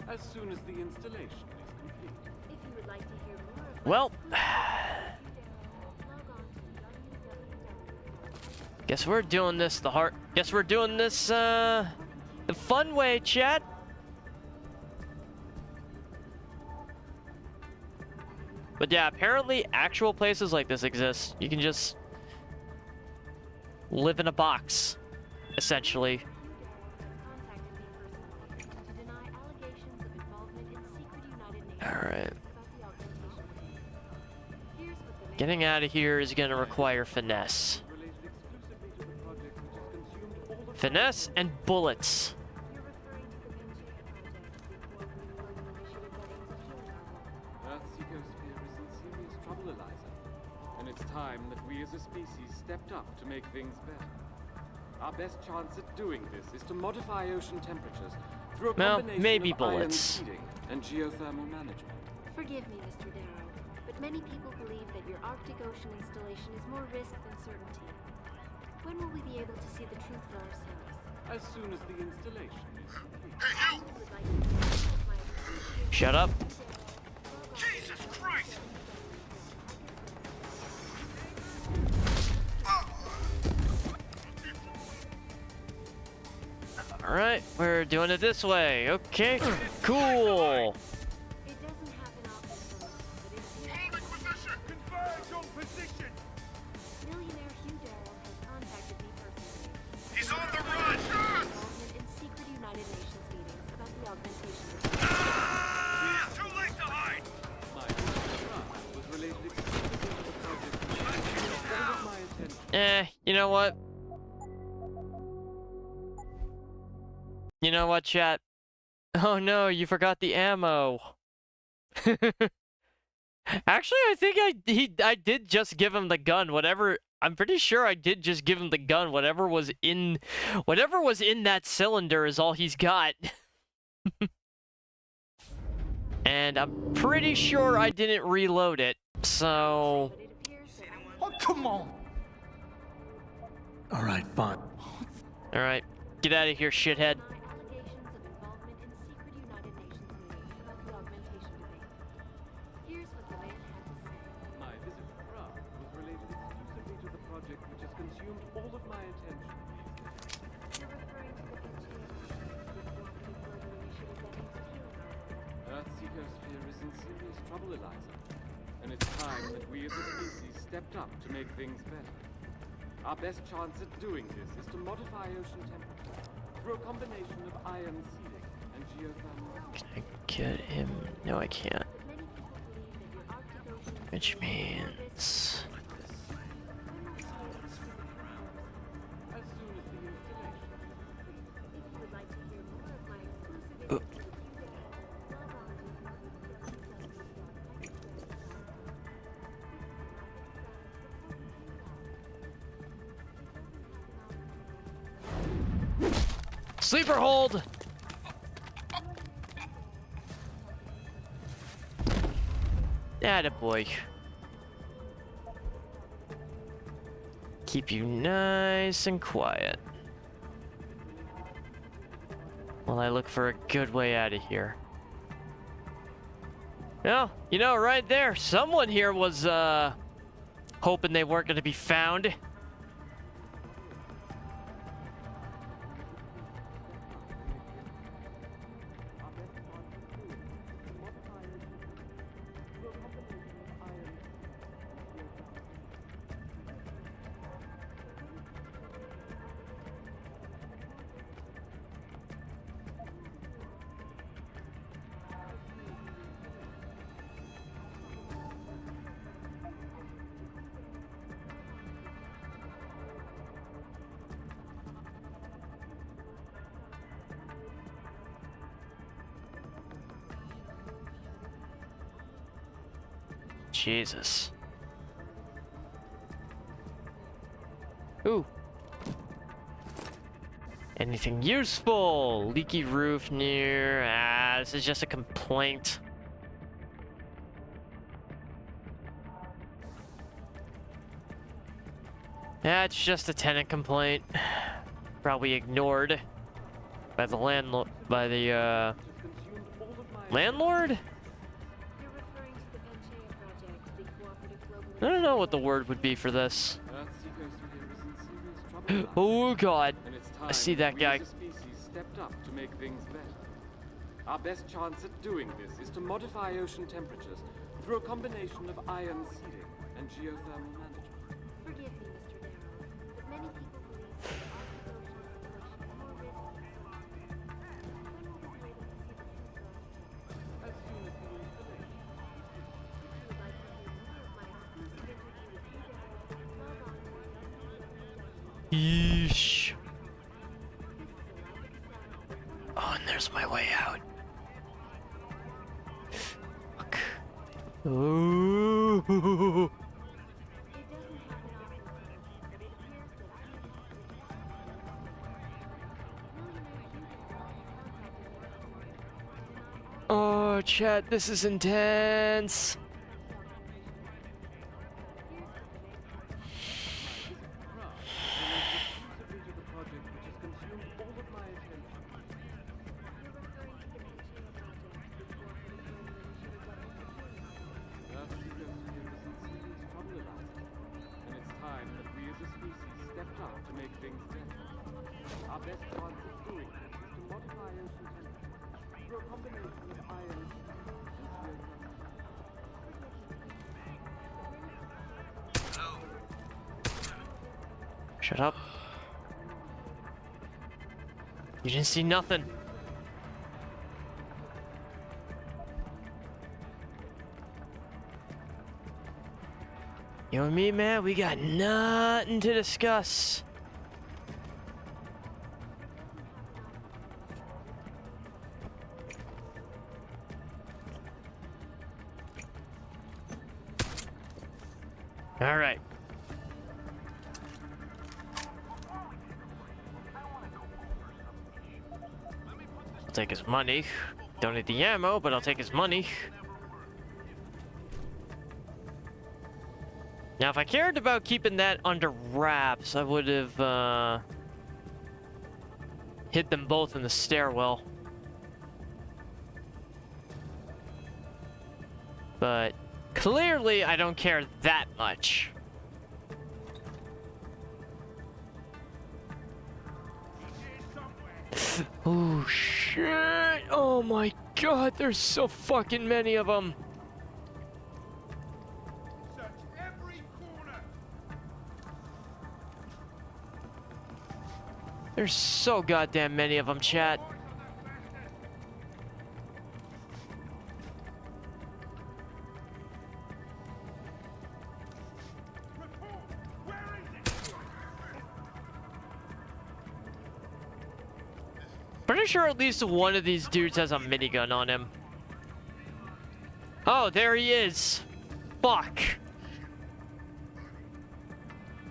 As soon as the installation is complete. Well, guess we're doing this Guess we're doing this the fun way, chat. But yeah, apparently actual places like this exist. You can just live in a box, essentially. Alright. Getting out of here is gonna require finesse. Finesse and bullets. Earth's ecosphere is in serious trouble, Eliza. And it's time that we as a species stepped up to make things better. Our best chance at doing this is to modify ocean temperatures through a combination maybe of bullets. ion seeding and geothermal management. Forgive me, Mr. Darrow, but many people believe that your Arctic Ocean installation is more risk than certainty. When will we be able to see the truth for ourselves? As soon as the installation is complete. Shut up. Jesus Christ! Alright, we're doing it this way. Okay, cool. Millionaire Hugh Darrow has contacted me personally. He's on the run! Involvement in secret United Nations meetings about the augmentation of Too late to hide! My was related exclusively to the project which all of my attention. You know what? You know what, chat? Oh no, you forgot the ammo. Actually, I think I did just give him the gun. Whatever, I'm pretty sure I did just give him the gun. Whatever was in that cylinder is all he's got. And I'm pretty sure I didn't reload it. So, Oh, come on! All right, fine. all right, get out of here, shithead. Here's what the man had to say. My visit to Prague was related exclusively to the project which has consumed all of my attention. You're referring to the Earth's ecosphere is in serious trouble, Eliza. And it's time that we as a species stepped up to make things better. Our best chance at doing this is to modify ocean temperature through a combination of ion seeding and geothermal. Can I get him? No, I can't. Which means... Sleeper hold! Attaboy. Keep you nice and quiet while I look for a good way out of here. Well, you know, right there, someone here was, hoping they weren't gonna be found. Jesus. Ooh. Anything useful? Leaky roof near. This is just a complaint. That's just a tenant complaint. Probably ignored by the landlord. Landlord? I don't know what the word would be for this. Oh god. I see that guy. Stepped up to make things better. Our best chance at doing this is to modify ocean temperatures through a combination of ion seeding and geothermal management. Forgive me, Mr. Darrow, but many people believe that the Arctic Ocean installation is more risk than certainty. As soon as the installation Yeesh. Oh, and there's my way out. Fuck. Ooh. Oh, chat, this is intense. Shut up. You didn't see nothing. You and me, man, we got nothing to discuss. All right. I'll take his money. Don't need the ammo, but I'll take his money. Now, if I cared about keeping that under wraps, I would have hit them both in the stairwell. But clearly, I don't care that much. Oh, shit. Oh, my God. There's so fucking many of them. There's so goddamn many of them, chat. Pretty sure at least one of these dudes has a minigun on him. Oh, there he is. Fuck.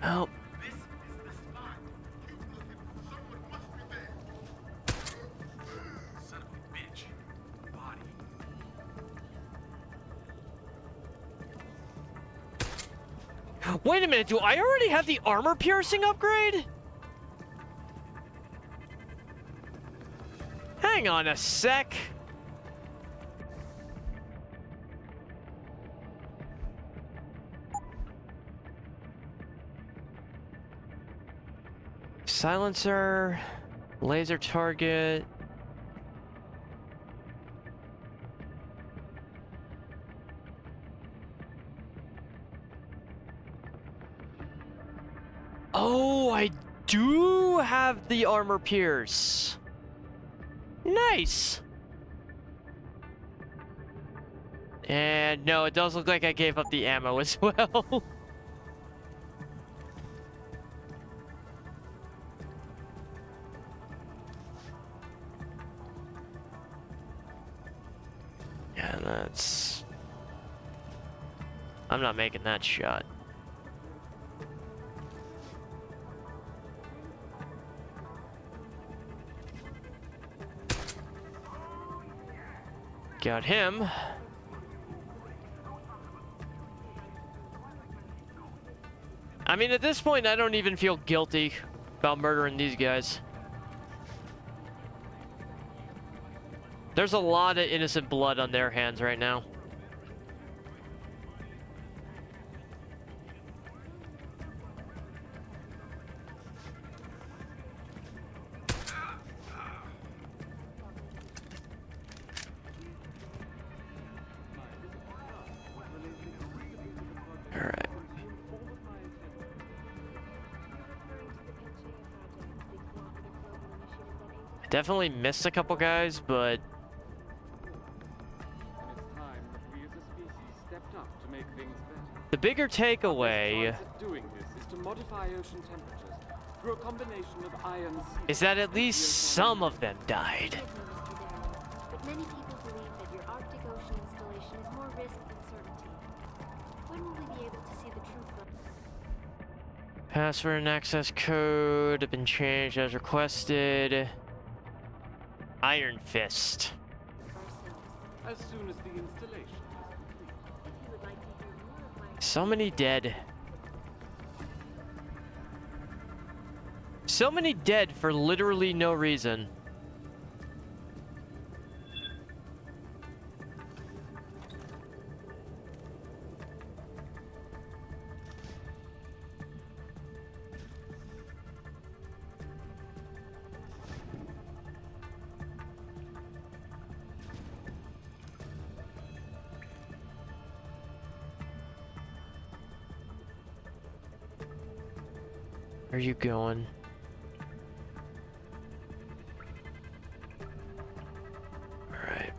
Oh. Wait a minute, do I already have the armor piercing upgrade? Hang on a sec. Silencer, laser target. Oh, I do have the armor pierce. Nice. And no, it does look like I gave up the ammo as well. Yeah, that's... I'm not making that shot. Got him. I mean, at this point, I don't even feel guilty about murdering these guys. There's a lot of innocent blood on their hands right now. Definitely missed a couple guys, but the bigger takeaway doing this is to modify ocean temperatures through a combination of iron seeds is that at and least some of them died. Forgive me, Mr. Darrow, but many people believe that your Arctic Ocean installation is more risk than certainty. When will we be able to see the truth of... Password and access code have been changed as requested. Iron Fist. as soon as the installation is complete? If you would like to hear more of my... So many dead. So many dead for literally no reason. Where are you going? Alright.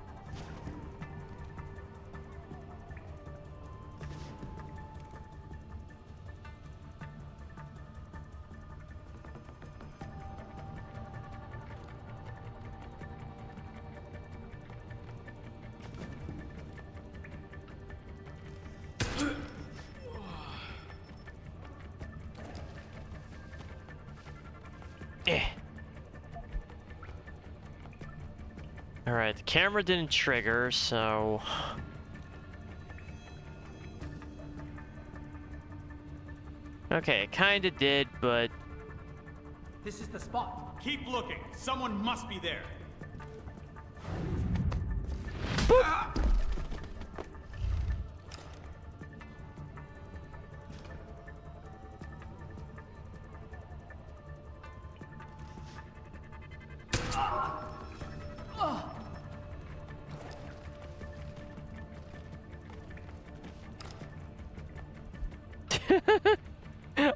Alright, the camera didn't trigger, so... Okay, it kinda did, but... This is the spot. Keep looking. Someone must be there.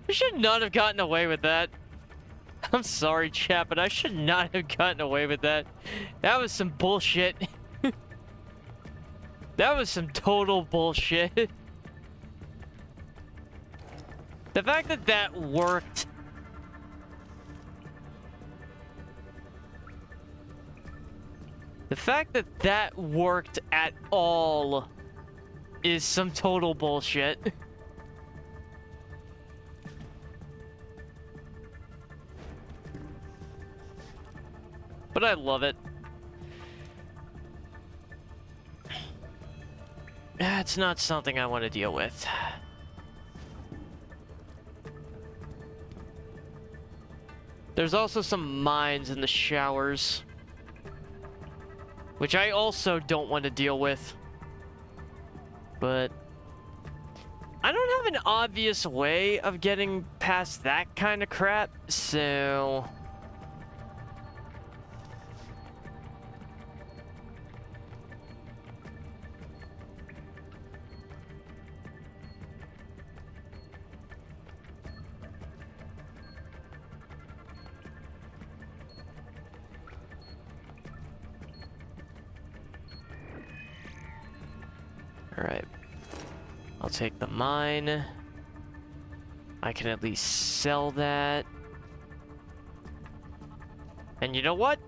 I should not have gotten away with that. I'm sorry, chat, but I should not have gotten away with that. That was some bullshit. That was some total bullshit. The fact that that worked. The fact that that worked at all is some total bullshit. But I love it. It's not something I want to deal with. There's also some mines in the showers, which I also don't want to deal with. But I don't have an obvious way of getting past that kind of crap, so... Alright. I'll take the mine. I can at least sell that. And you know what?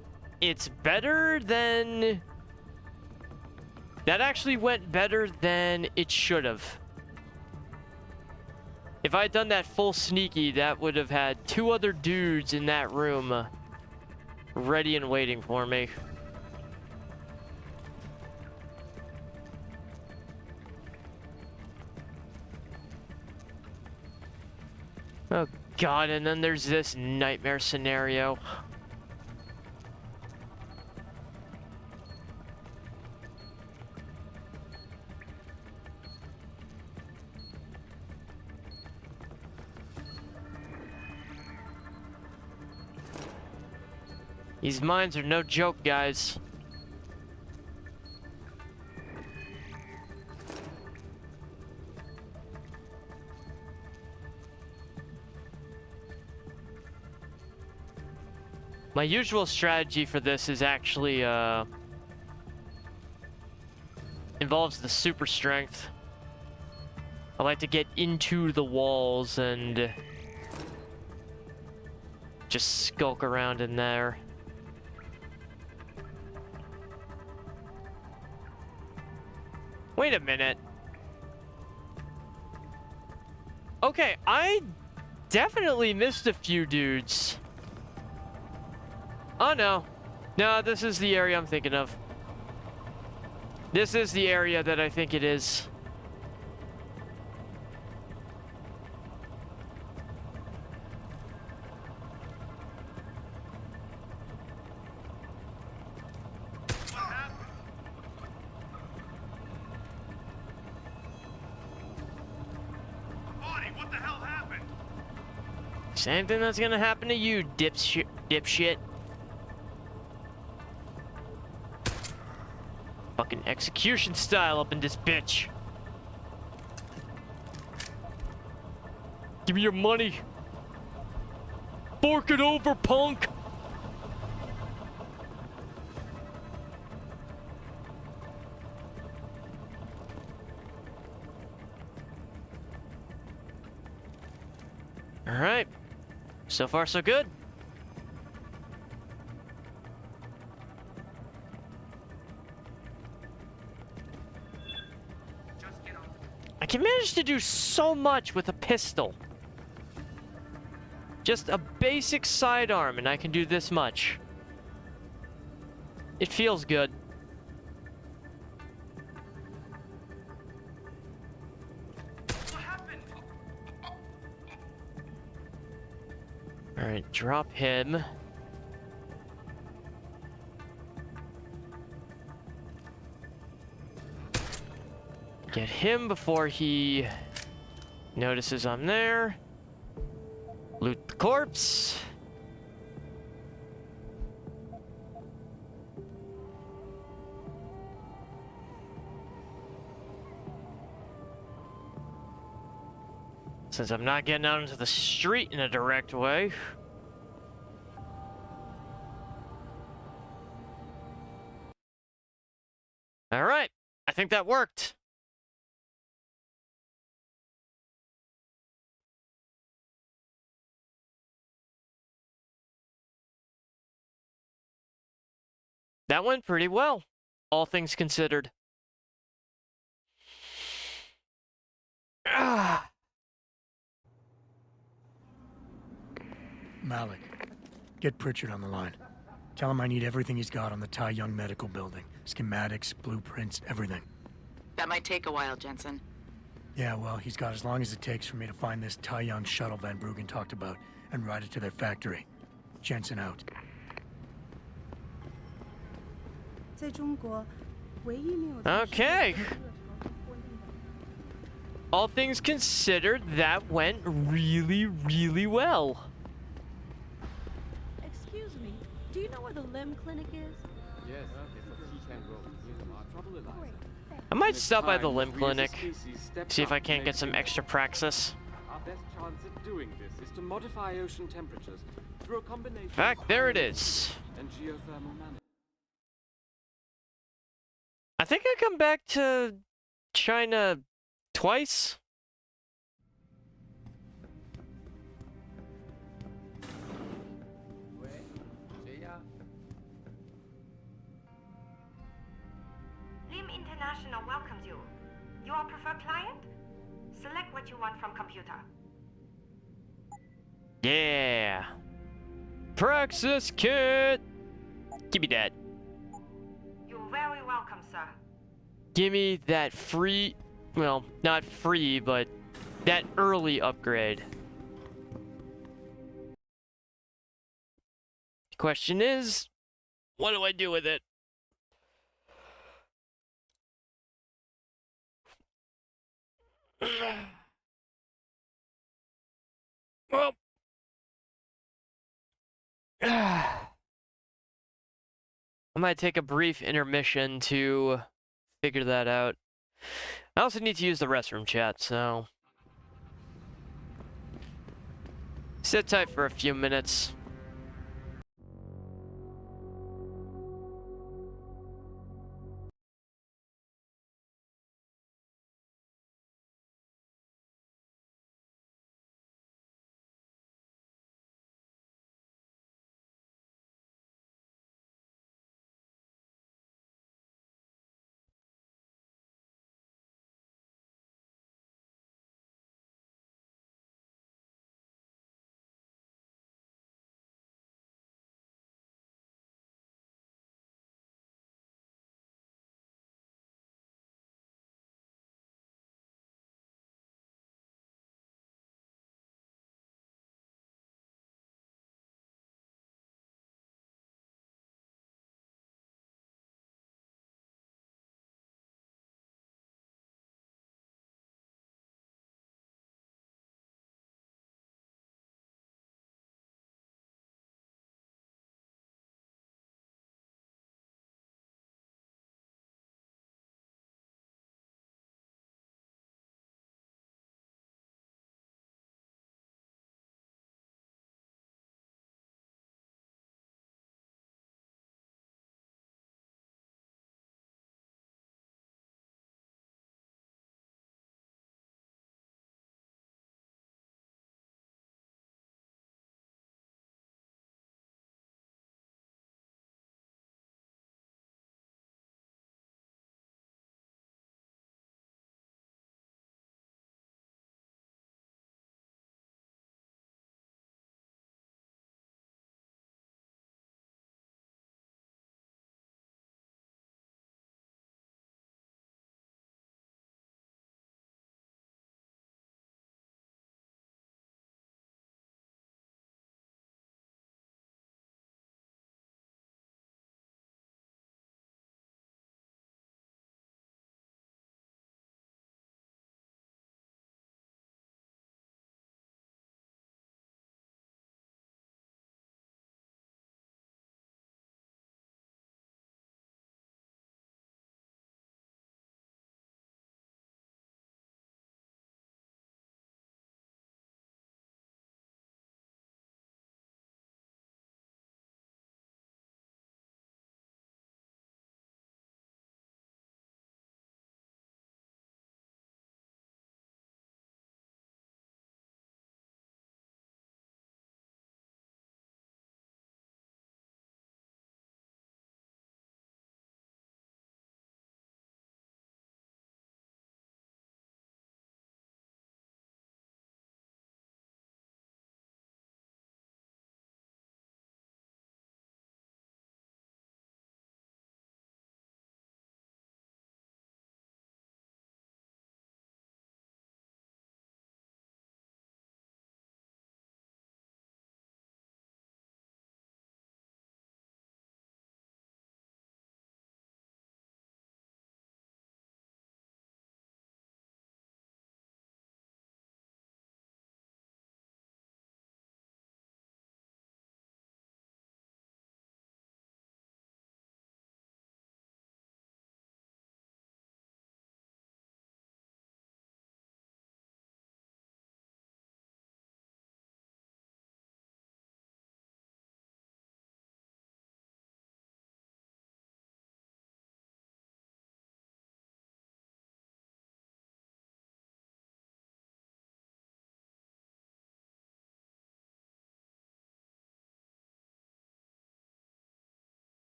It's better than... That actually went better than it should have. If I had done that full sneaky, that would have had 2 other dudes in that room ready and waiting for me. Oh god, and then there's this nightmare scenario. These mines are no joke, guys. My usual strategy for this is actually, involves the super strength. I like to get into the walls and just skulk around in there. Wait a minute. Okay, I definitely missed a few dudes. Oh no. No, this is the area I'm thinking of. This is the area that I think it is. What the hell happened? Same thing that's gonna happen to you, dipshit. Fucking execution style up in this bitch. Give me your money. Fork it over, punk. All right. So far, so good. I can manage to do so much with a pistol. Just a basic sidearm, and I can do this much. It feels good. All right, drop him. Get him before he notices I'm there. Loot the corpse. Since I'm not getting out into the street in a direct way. All right, I think that worked. That went pretty well, all things considered. Malik, get Pritchard on the line. Tell him I need everything he's got on the Tai Young Medical Building. Schematics, blueprints, everything. That might take a while, Jensen. Yeah, well, he's got as long as it takes for me to find this Tai Young shuttle Van Bruggen talked about and ride it to their factory. Jensen out. 在中国，唯一没有 Okay. All things considered, that went really, really well. Excuse me, do you know where the limb clinic is? Yes, he can grow. Trouble Eliza. I might stop by the limb clinic, see if I can't get some extra praxis. Our best chance at doing this is to modify ocean temperatures through a combination In fact, there it is. and geothermal management. I think I come back to China twice. Lim International welcomes you. You are preferred client? Select what you want from computer. Yeah. Praxis kit. Give me that. You're very welcome, sir. Give me that free, well, not free, but that early upgrade. Question is, what do I do with it? Well, I might take a brief intermission to figure that out. I also need to use the restroom, chat, so sit tight for a few minutes.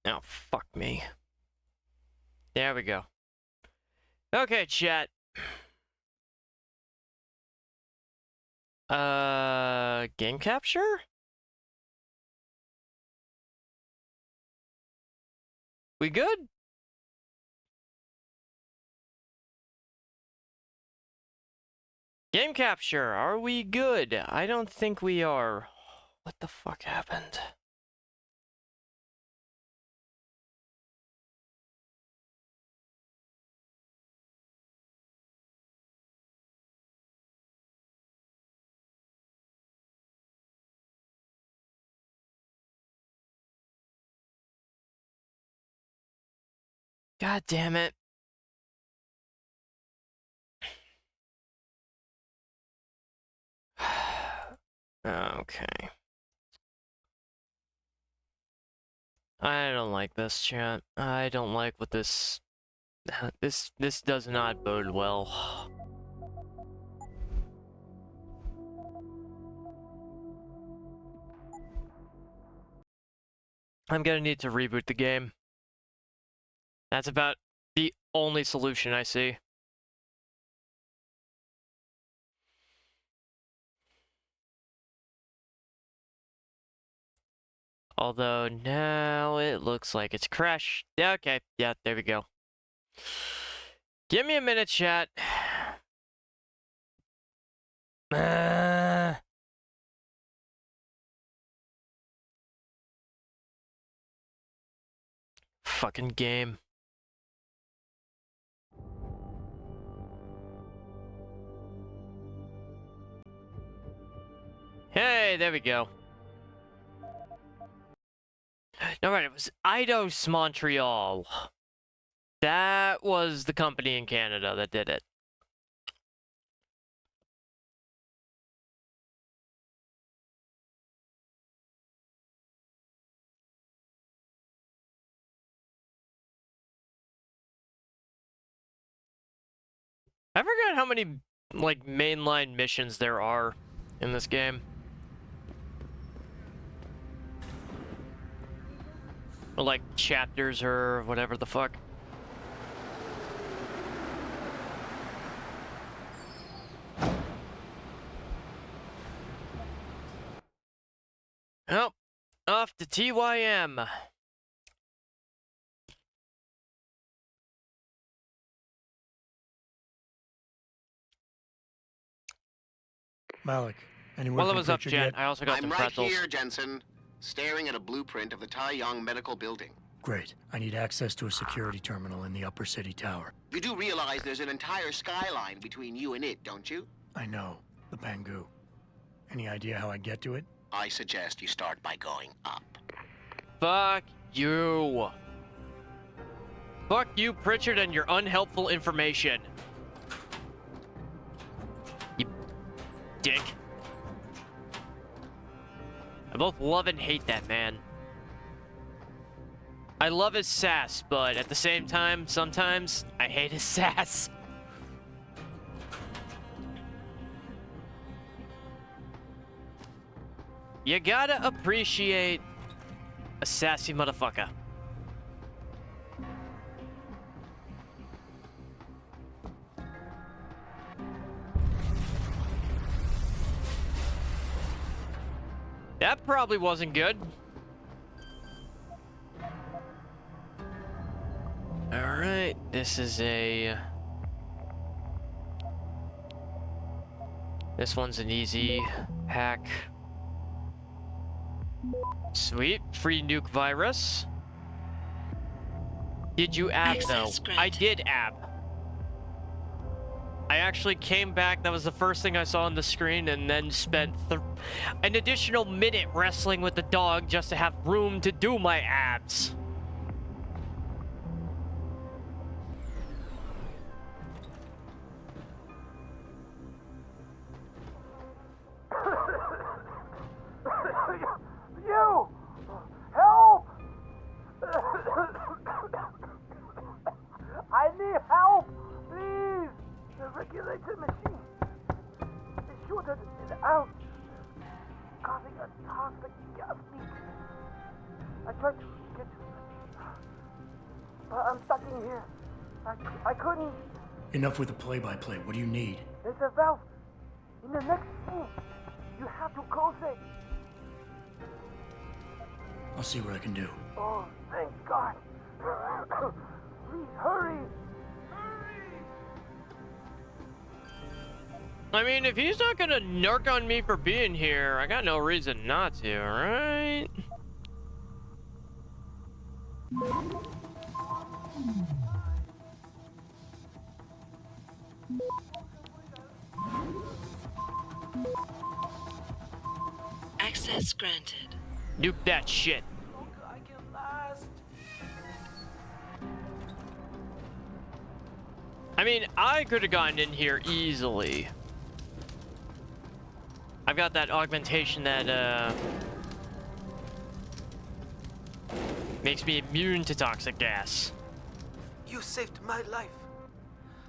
Oh, fuck me. There we go. Okay, chat. Game capture? We good? Game capture, are we good? I don't think we are. What the fuck happened? God damn it. Okay. I don't like this, chat. I don't like what this... This does not bode well. I'm gonna need to reboot the game. That's about the only solution I see. Although now it looks like it's crashed. Yeah, okay. Yeah, there we go. Give me a minute, chat. Fucking game. Hey, there we go. No, right, it was Eidos Montreal. That was the company in Canada that did it. I forgot how many, like, mainline missions there are in this game. Or, like, chapters or whatever the fuck. Oh, off to TYM. Malik, anyone Well, it from was up, Pritchard Jen. yet? I also got some I'm right pretzels. here, Jensen, staring at a blueprint of the Tai Yong Medical Building. Great. I need access to a security terminal in the Upper City Tower. You do realize there's an entire skyline between you and it, don't you? I know. The Pangu. Any idea how I get to it? I suggest you start by going up. Fuck you. Fuck you, Pritchard, and your unhelpful information. You dick. I both love and hate that man. I love his sass, but at the same time, sometimes I hate his sass. You gotta appreciate a sassy motherfucker. That probably wasn't good. Alright, this is a... This one's an easy hack. Sweet, free nuke virus. Did you ab though? I did ab. I actually came back, that was the first thing I saw on the screen, and then spent an additional minute wrestling with the dog just to have room to do my abs. You! Help! I need help! Please! The regulator machine is shorted and out, causing a toxic gas leak. I tried to get I'm stuck in here. I couldn't. Enough with the play-by-play. What do you need? There's a valve in the next room. You have to close it. I'll see what I can do. Oh, thank God. Please hurry. I mean, if he's not gonna narc on me for being here, I got no reason not to, right? Access granted. Nuke that shit. I get lost. I mean, I could have gotten in here easily. I've got that augmentation that, makes me immune to toxic gas. You saved my life.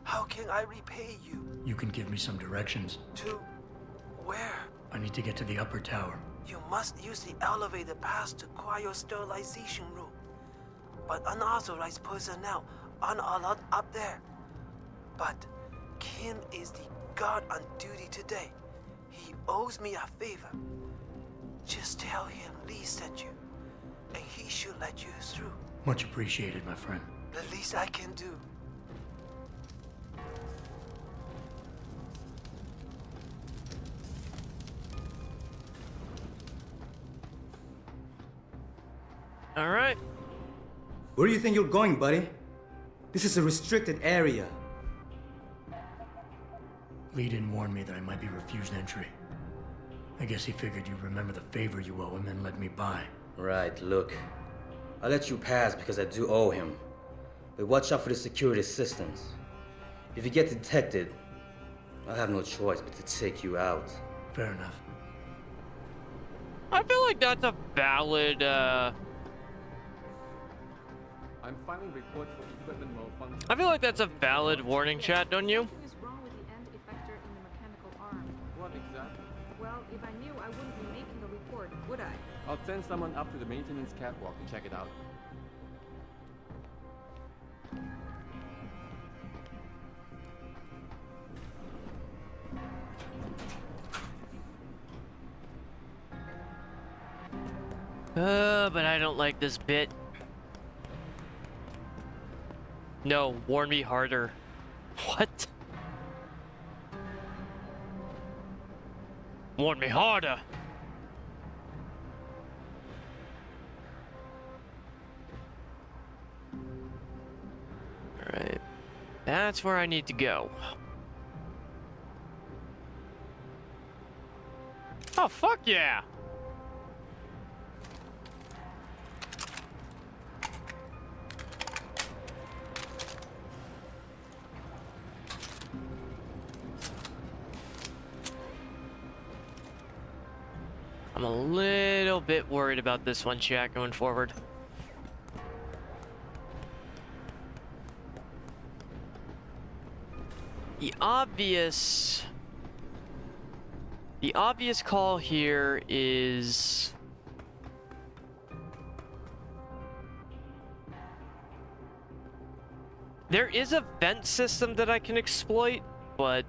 How can I repay you? You can give me some directions. To where? I need to get to the upper tower. You must use the elevator pass to cryosterilization room. But unauthorized personnel aren't allowed up there. But Kim is the guard on duty today. He owes me a favor. Just tell him Lee sent you, and he should let you through. Much appreciated, my friend. The least I can do. All right. Where do you think you're going, buddy? This is a restricted area. Lee didn't warn me that I might be refused entry. I guess he figured you'd remember the favor you owe him and let me by. Right, look. I let you pass because I do owe him. But watch out for the security systems. If you get detected, I have no choice but to take you out. Fair enough. I feel like that's a valid, I'm filing report for equipment malfunction. I feel like that's a valid warning, chat, don't you? What is wrong with the end effector in the mechanical arm? What exactly? Well, if I knew, I wouldn't be making a report, would I? I'll send someone up to the maintenance catwalk to check it out. But I don't like this bit. No, warn me harder. What? Warn me harder. Alright. That's where I need to go. Oh, fuck yeah! I'm a little bit worried about this one, chat, going forward. The obvious call here is there is a vent system that I can exploit, but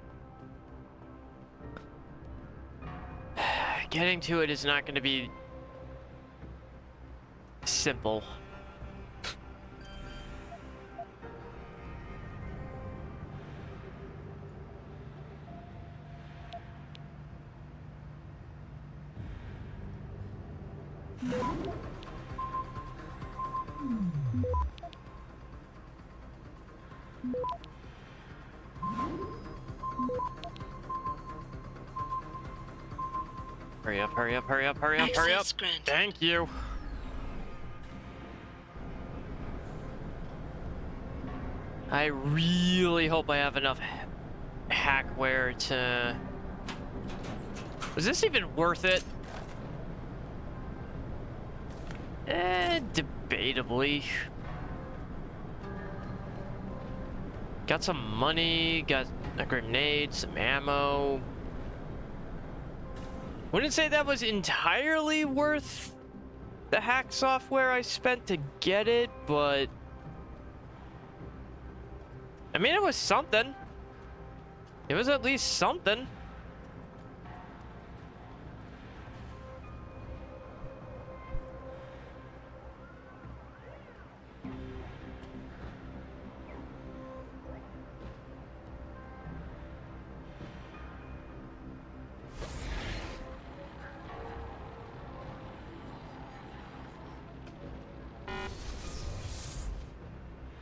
getting to it is not going to be simple. Hurry up, hurry up, hurry up, hurry up, hurry up. Thank you. I really hope I have enough hackware to... Was this even worth it? Debatably. Got some money, got a grenade, some ammo. Wouldn't say that was entirely worth the hack software I spent to get it, but I mean, it was something. It was at least something.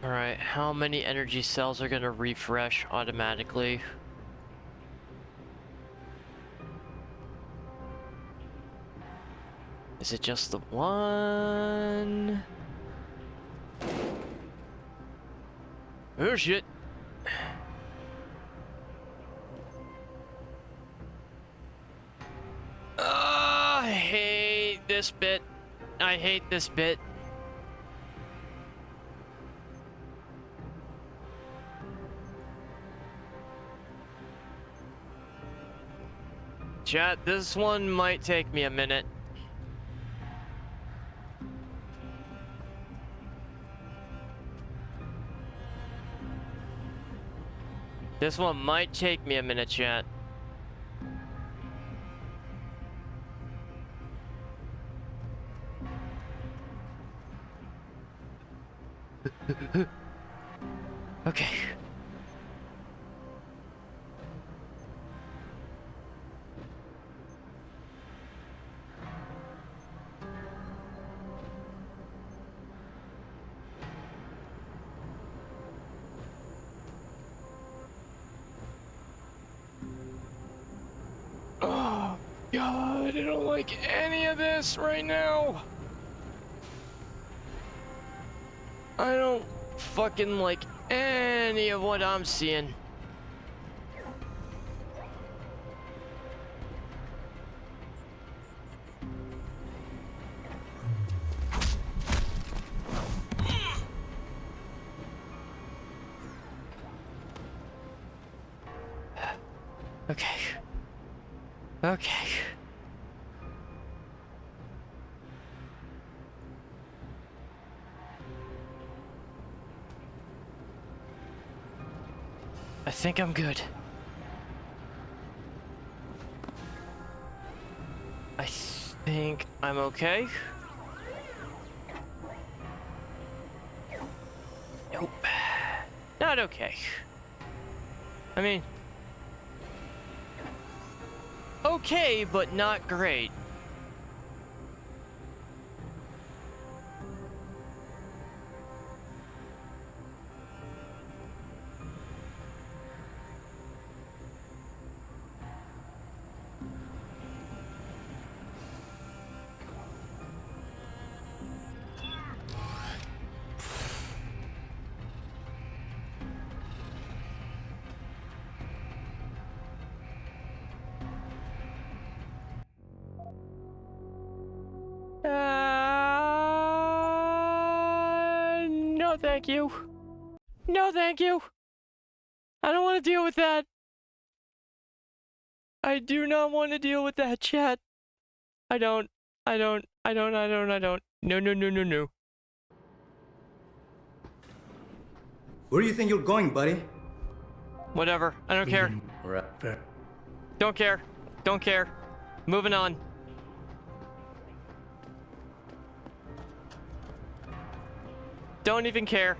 Alright, how many energy cells are gonna refresh automatically? Is it just the one? Oh shit. I hate this bit. I hate this bit. Chat, this one might take me a minute. This one might take me a minute, chat. Okay. Oh, God, I don't like any of this right now. I don't fucking like any of what I'm seeing. Okay. Okay. I think I'm good. I think I'm okay. Nope. Not okay. I mean, okay, but not great. No, thank you. No, thank you. I don't want to deal with that. I do not want to deal with that, chat. I don't. No, no, no, no, no. Where do you think you're going, buddy? Whatever. I don't care. Right. Don't care. Don't care. Moving on. Don't even care.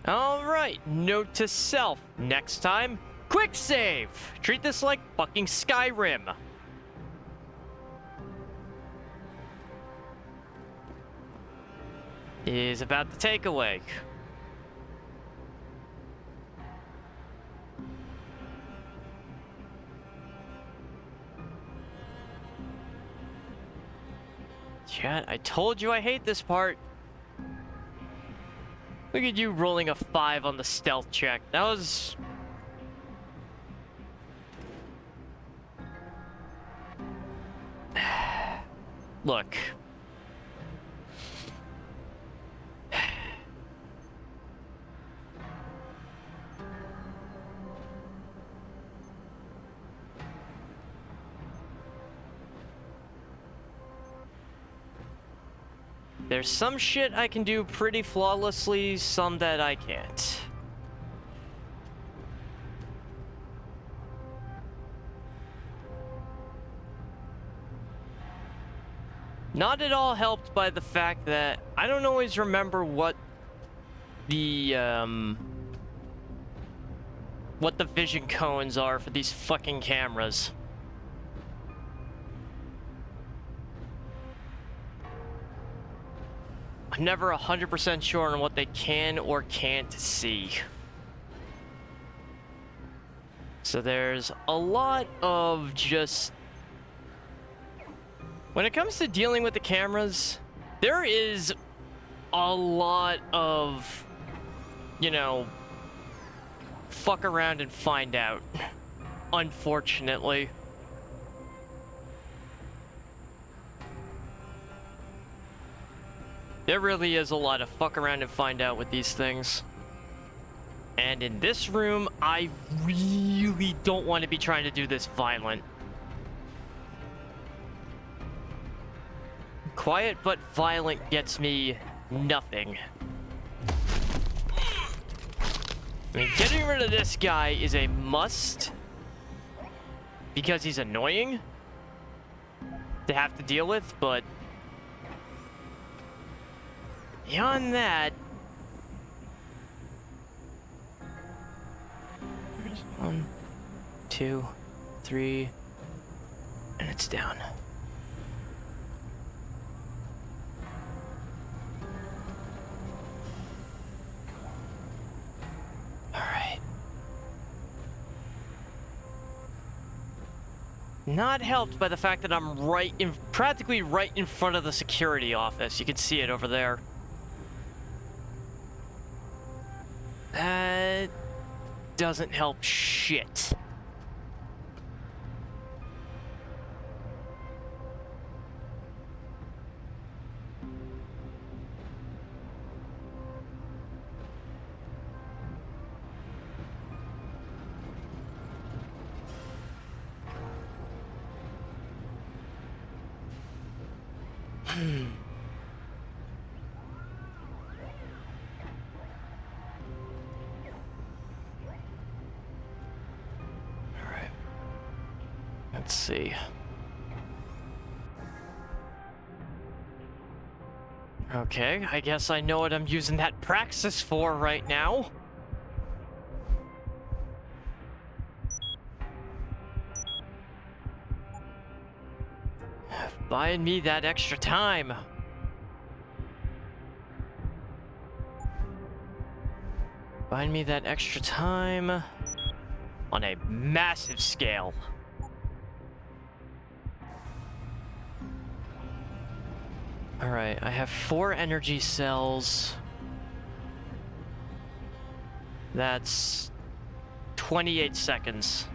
Alright, note to self. Next time, quick save! Treat this like fucking Skyrim. Is about the takeaway. Chat, I told you I hate this part. Look at you rolling a 5 on the stealth check. That was... Look. There's some shit I can do pretty flawlessly, some that I can't. Not at all helped by the fact that I don't always remember what the vision cones are for these fucking cameras. I'm never 100% sure on what they can or can't see. So there's a lot of just... When it comes to dealing with the cameras, there is a lot of, you know, fuck around and find out, unfortunately. There really is a lot of fuck around and find out with these things. And in this room, I really don't want to be trying to do this violent. Quiet but violent gets me nothing. I mean, getting rid of this guy is a must. Because he's annoying to have to deal with, but beyond that, there's 1, 2, 3, and it's down. All right. Not helped by the fact that I'm practically right in front of the security office. You can see it over there. That doesn't help shit. Alright. Let's see. Okay, I guess I know what I'm using that praxis for right now. Buying me that extra time. Buying me that extra time on a massive scale. All right, I have 4 energy cells. That's 28 seconds.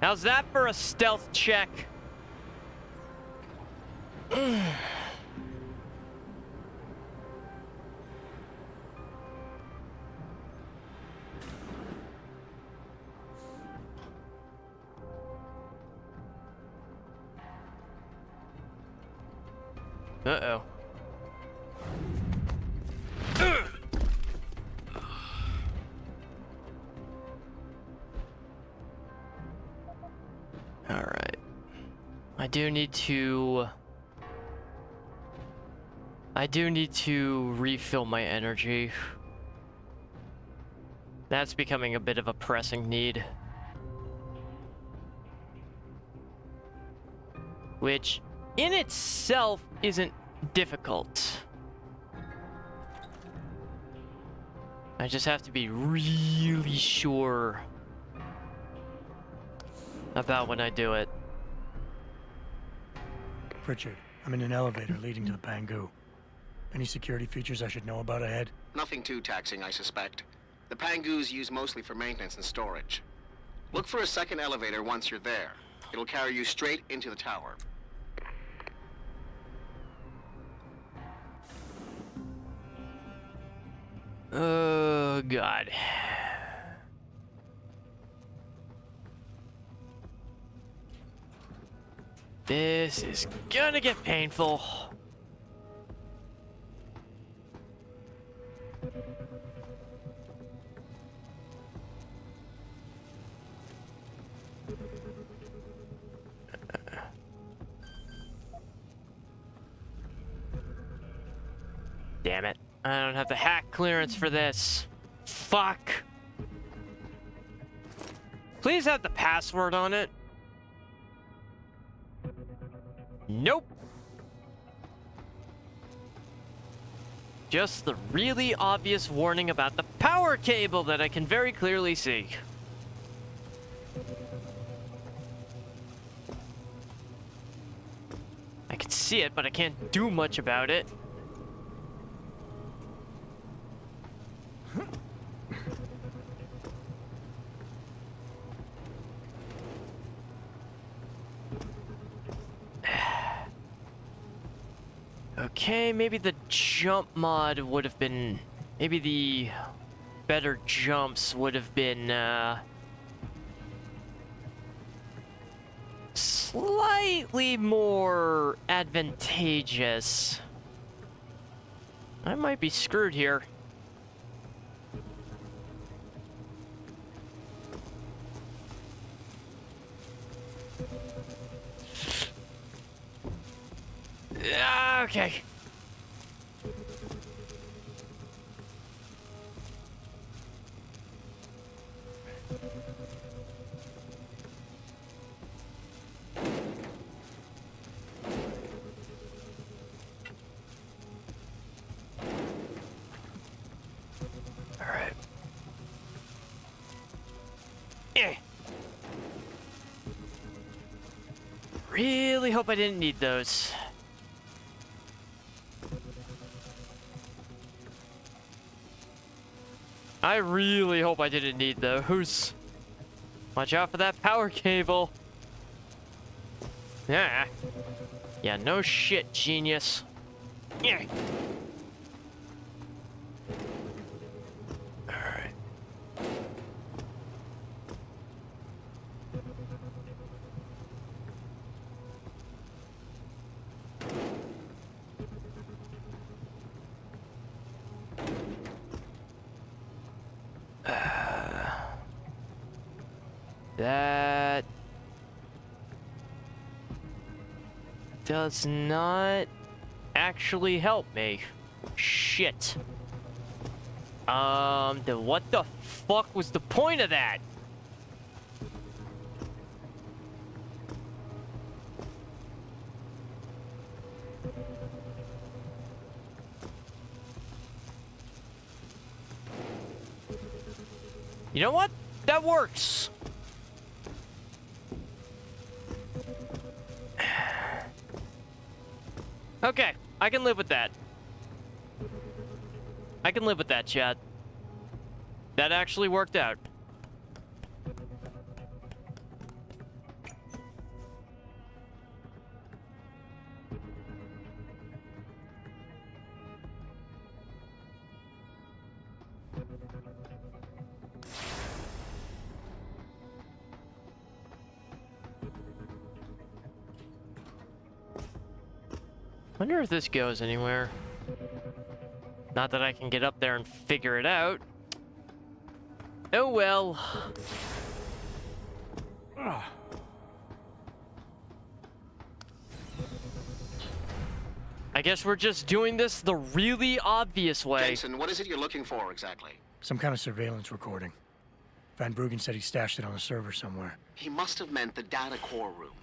How's that for a stealth check? Uh-oh. Alright. I do need to refill my energy. That's becoming a bit of a pressing need. Which, in itself, isn't difficult. I just have to be really sure about when I do it. Richard, I'm in an elevator leading to the Pangu. Any security features I should know about ahead? Nothing too taxing, I suspect. The Pangus use mostly for maintenance and storage. Look for a second elevator once you're there. It'll carry you straight into the tower. Oh, God. This is gonna get painful. Damn it. I don't have the hack clearance for this. Fuck. Please have the password on it. Nope. Just the really obvious warning about the power cable that I can very clearly see. I can see it, but I can't do much about it. Okay, maybe the jump mod would have been... Maybe the better jumps would have been, slightly more advantageous. I might be screwed here. Okay. All right. Really hope I didn't need those. I really hope I didn't need those. Watch out for that power cable. Yeah. Yeah, no shit, genius. Yeah. Alright. That does not actually help me. Shit. Then what the fuck was the point of that? You know what? That works. Okay, I can live with that. I can live with that, chat. That actually worked out. Wonder if this goes anywhere. Not that I can get up there and figure it out. Oh well. I guess we're just doing this the really obvious way. Jensen, what is it you're looking for exactly? Some kind of surveillance recording. Van Bruggen said he stashed it on a server somewhere. He must have meant the data core room.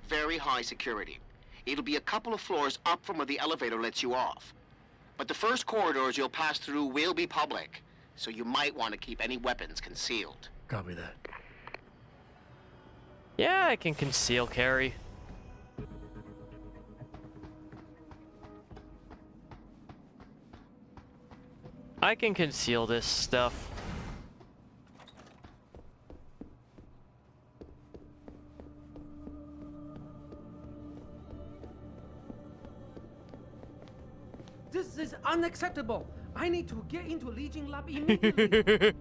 Very high security. It'll be a couple of floors up from where the elevator lets you off. But the first corridors you'll pass through will be public, so you might want to keep any weapons concealed. Copy that. Yeah, I can conceal carry. I can conceal this stuff. unacceptable. I need to get into Legion lab immediately.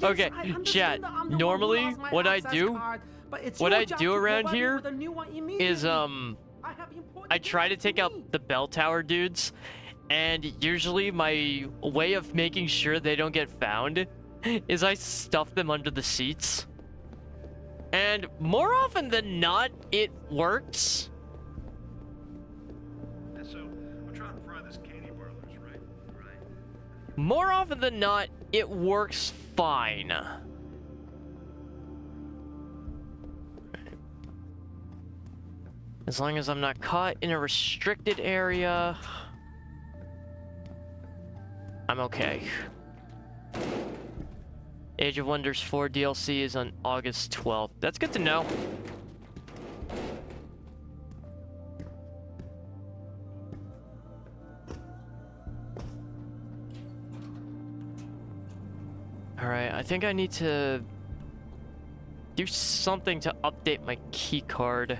Okay, I understand chat. that I'm the one who Normally, lost my what I access do, card, but it's what your I job do to around provide me here with a new one is immediately. I try to take out the bell tower dudes, and usually my way of making sure they don't get found is I stuff them under the seats. And more often than not, it works. So we're trying to fry this candy parlors, right? More often than not, it works fine. As long as I'm not caught in a restricted area, I'm okay. Age of Wonders 4 DLC is on August 12th. That's good to know. Alright, I think I need to do something to update my key card.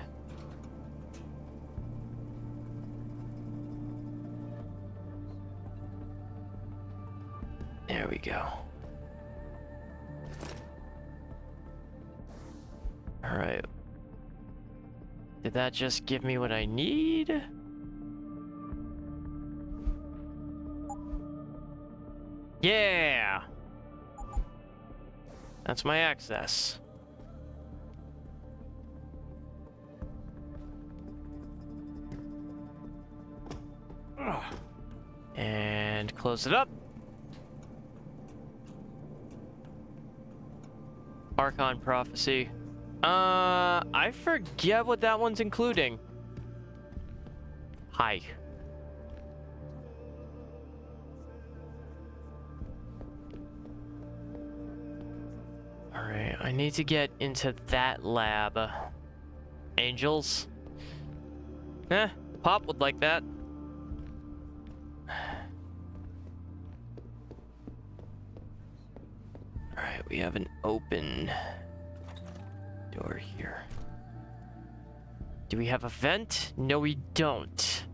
There we go. Alright. Did that just give me what I need? Yeah! That's my access. And close it up. Archon Prophecy. I forget what that one's including. Hi. Alright, I need to get into that lab. Angels? Pop would like that. Alright, we have an open door here. Do we have a vent? No, we don't.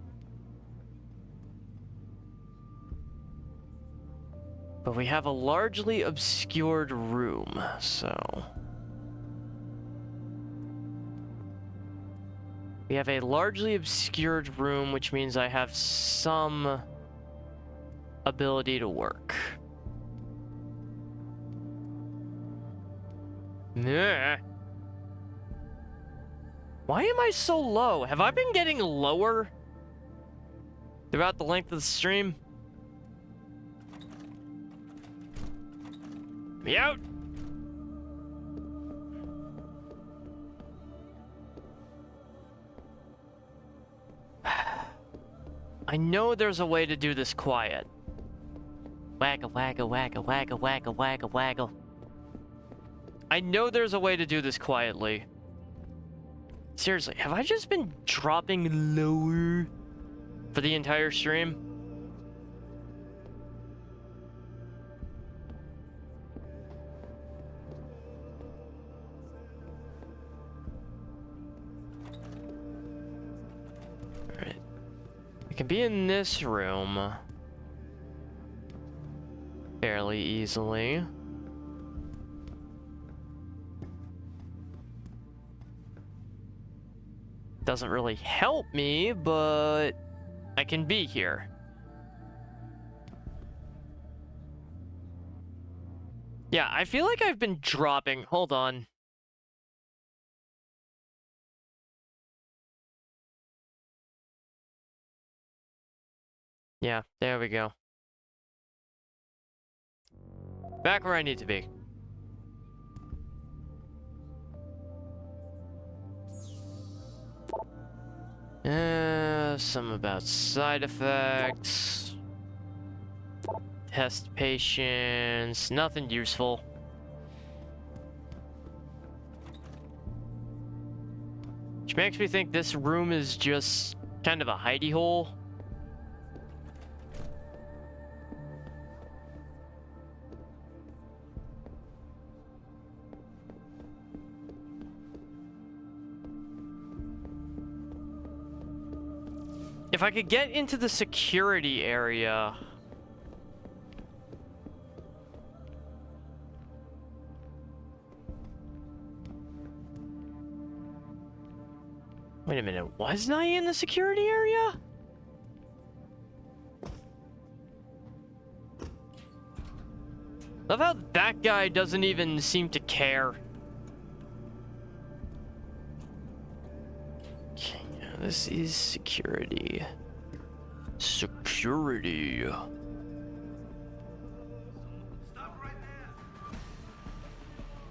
But we have a largely obscured room, so... We have a largely obscured room, which means I have some ability to work. Nah. Why am I so low? Have I been getting lower throughout the length of the stream? Me out. I know there's a way to do this quiet. Waggle, waggle, waggle, waggle, waggle, waggle, waggle. I know there's a way to do this quietly. Seriously, have I just been dropping lower for the entire stream? Alright. I can be in this room fairly easily. Doesn't really help me, but I can be here. Yeah, I feel like I've been dropping. Hold on. Yeah, there we go. Back where I need to be. Some about side effects. Test patients. Nothing useful. Which makes me think this room is just kind of a hidey hole. If I could get into the security area, Wait a minute, wasn't I in the security area? Love how that guy doesn't even seem to care. Okay, this is security. Security.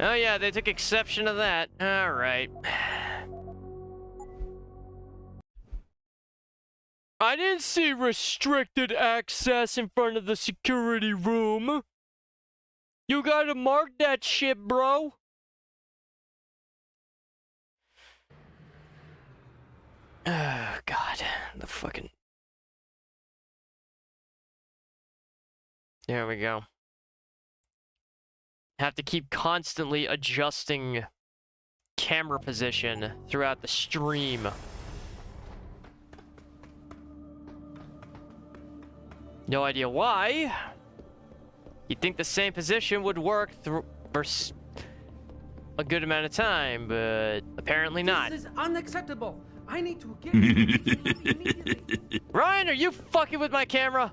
Oh yeah, they took exception to that. All right. I didn't see restricted access in front of the security room. You gotta mark that shit, bro. Oh, God. The fucking... There we go. Have to keep constantly adjusting camera position throughout the stream. No idea why. You'd think the same position would work for a good amount of time, but apparently not. This is unacceptable. I need to get immediately. Ryan, are you fucking with my camera?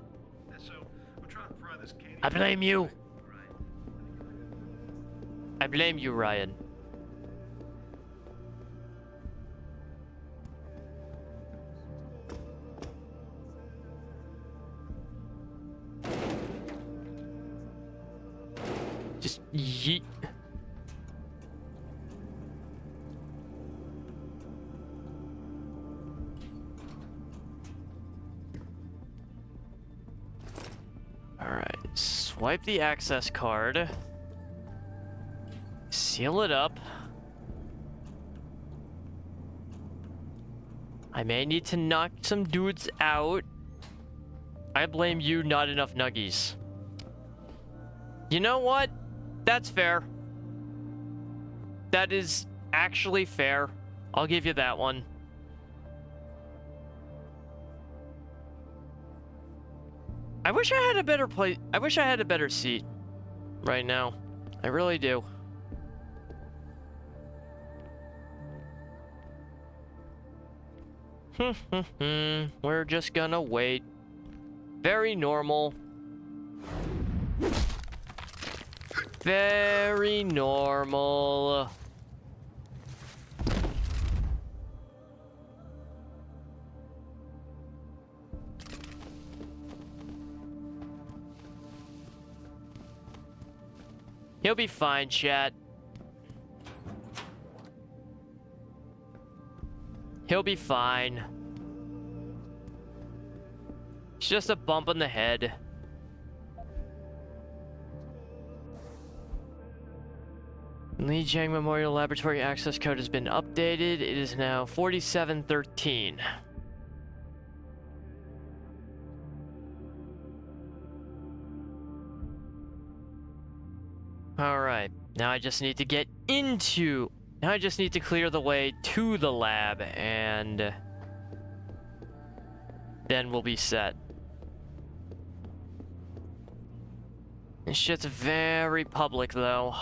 I blame you. I blame you, Ryan. Just yeet. Alright, swipe the access card. Seal it up. I may need to knock some dudes out. I blame you, not enough nuggies. You know what? That's fair. That is actually fair. I'll give you that one. I wish I had a better place. I wish I had a better seat right now. I really do. We're just gonna wait. Very normal. Very normal. He'll be fine, chat. He'll be fine. It's just a bump on the head. Li Jiang Memorial Laboratory access code has been updated. It is now 4713. Alright, now I just need to get into... Now I just need to clear the way to the lab, and... then we'll be set. This shit's very public, though.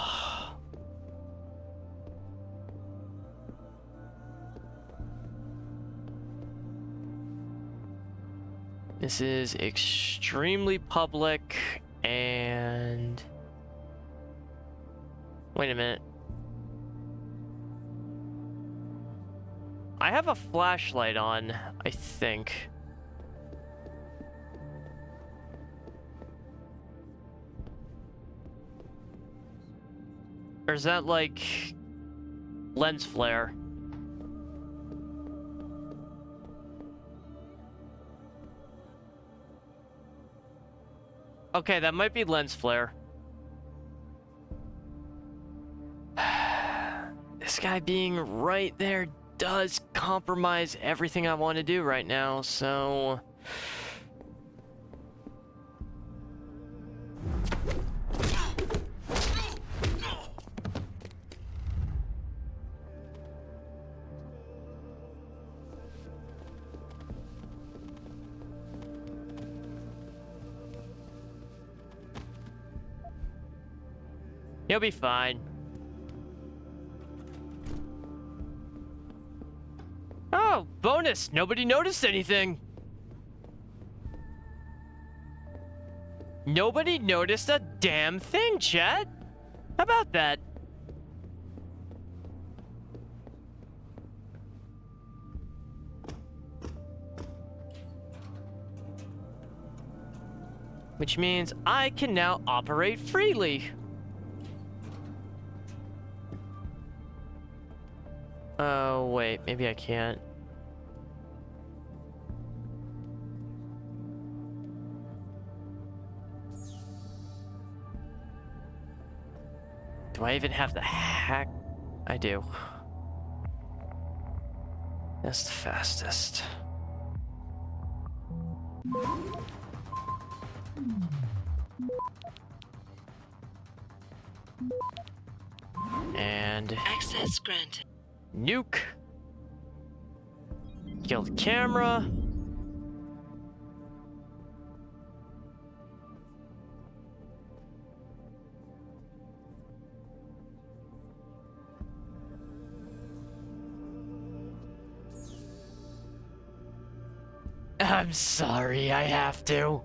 This is extremely public, and... Wait a minute. I have a flashlight on, I think. Or is that like lens flare? Okay, that might be lens flare. This guy being right there does compromise everything I want to do right now, so... He'll be fine. Oh, Oh, bonus! Nobody noticed anything. Nobody noticed a damn thing, chat. How about that? Which means I can now operate freely. Oh, wait, maybe I can't. Do I even have the hack? I do. That's the fastest. And Access granted. Nuke. Kill the camera. I'm sorry, I have to.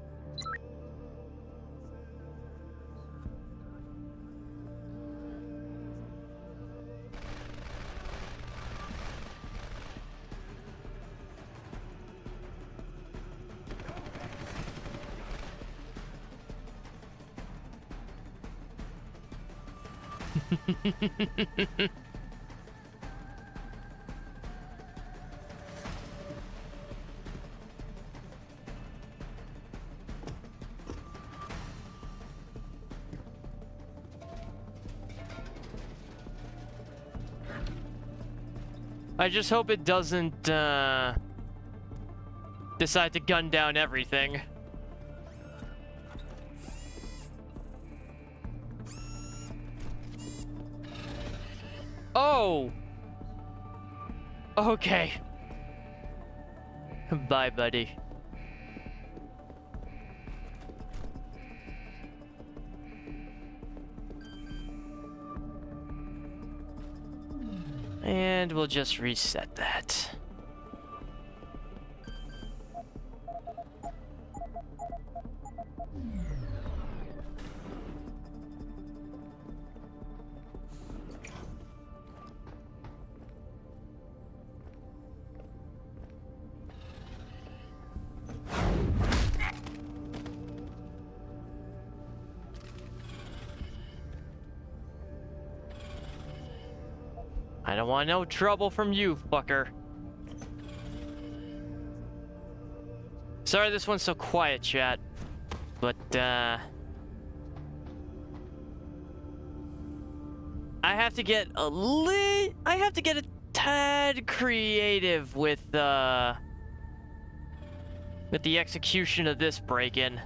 I just hope it doesn't decide to gun down everything. Oh! Okay. Bye, buddy. And we'll just reset that. I don't want no trouble from you, fucker. Sorry this one's so quiet, chat. But, I have to get I have to get a tad creative with the execution of this break-in.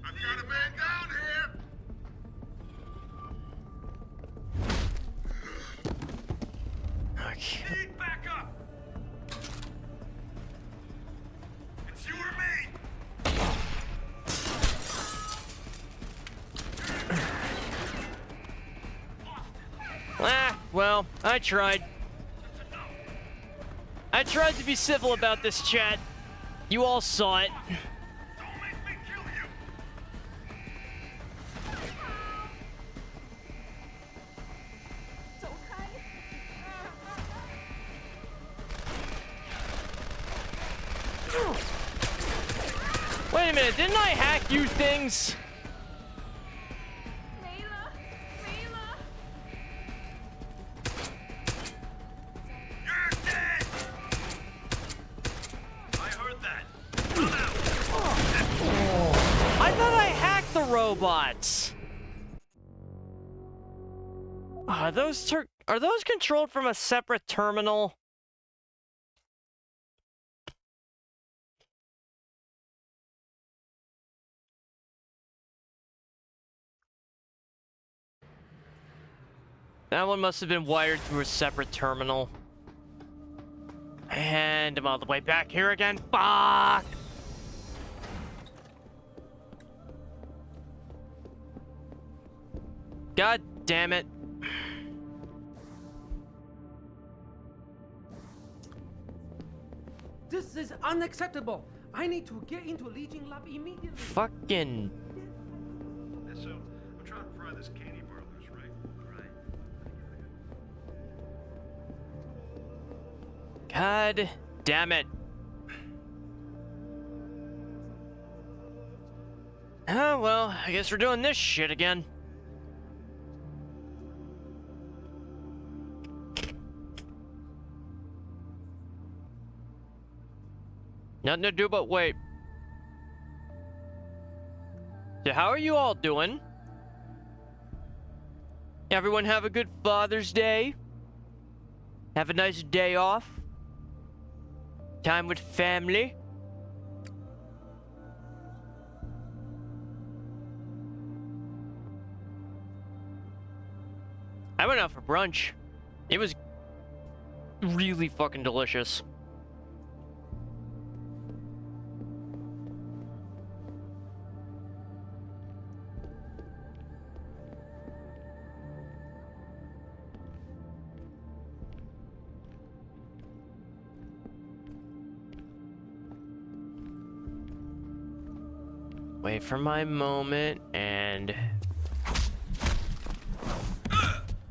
I've got a man down here! Okay. Need backup! It's you or me! Ah, well, I tried. I tried to be civil about this, chat. You all saw it. Don't make me kill you! Wait a minute, didn't I hack you things? I thought I hacked the robots. Are those controlled from a separate terminal? That one must have been wired through a separate terminal. And I'm all the way back here again. Fuck! God damn it. This is unacceptable. I need to get into Legion Lab immediately. Fucking. So, I'm trying to fry this candy parlors, right? God damn it. Oh, well, I guess we're doing this shit again. Nothing to do but wait. So how are you all doing? Everyone have a good Father's Day? Have a nice day off? Time with family? I went out for brunch. It was really fucking delicious. Wait for my moment and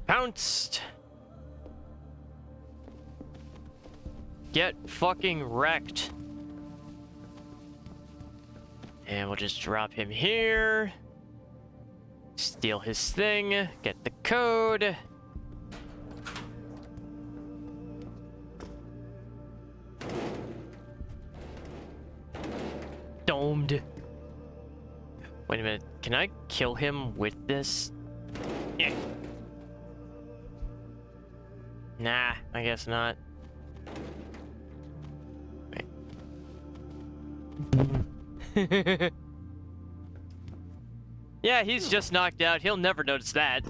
pounced. Get fucking wrecked. And we'll just drop him here. Steal his thing. Get the code. Domed. Wait a minute. Can I kill him with this? Yeah. Nah, I guess not. Wait. Yeah, he's just knocked out. He'll never notice that.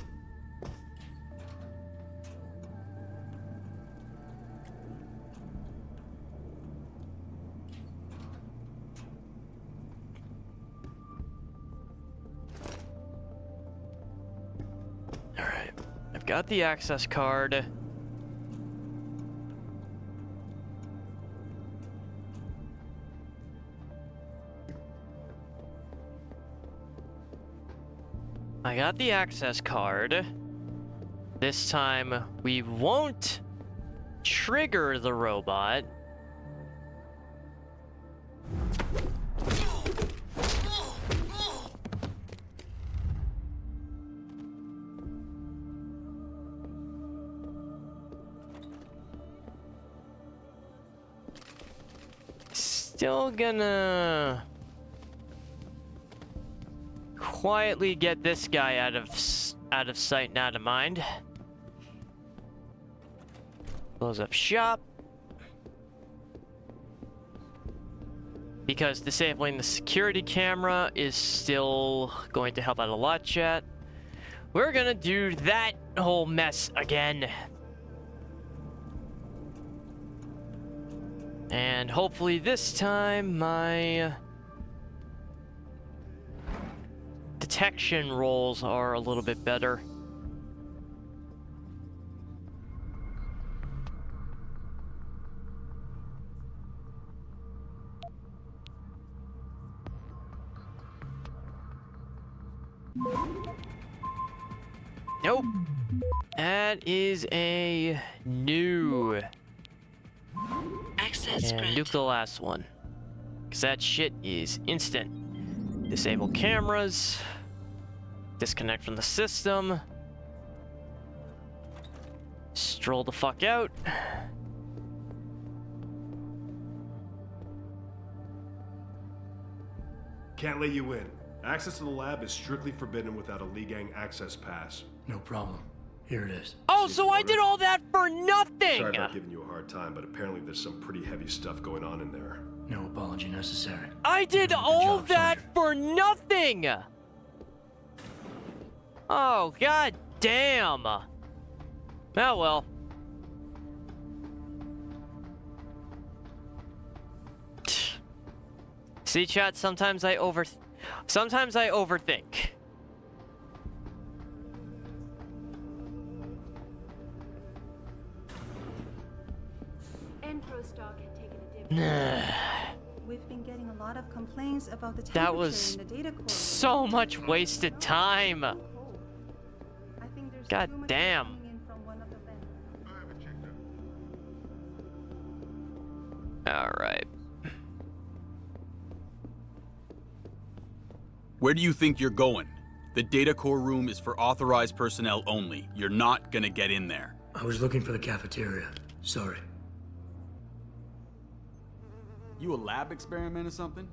Alright. I've got the access card. I got the access card. This time, we won't trigger the robot. Still gonna quietly get this guy out of sight and out of mind. Close up shop. Because disabling the security camera is still going to help out a lot, chat. We're gonna do that whole mess again. And hopefully this time my detection rolls are a little bit better. Nope. That is a new. Access And granted. nuke the last one. Because that shit is instant. Disable cameras. Disconnect from the system. Stroll the fuck out. Can't let you in. Access to the lab is strictly forbidden without a Lee Gang access pass. No problem. Here it is. Oh, so I did all that for nothing! Sorry about giving you a hard time, but apparently there's some pretty heavy stuff going on in there. No apology necessary. I did all that for nothing! Oh, god damn. Oh well. See, chat, sometimes I overthink. Enpro stock had taken a dip We've been getting a lot of complaints about the That temperature was in the data core. so much wasted time. I think there's God too much damn. coming in from one of the vents. All right. Where do you think you're going? The data core room is for authorized personnel only. You're not gonna get in there. I was looking for the cafeteria. Sorry. You a lab experiment or something?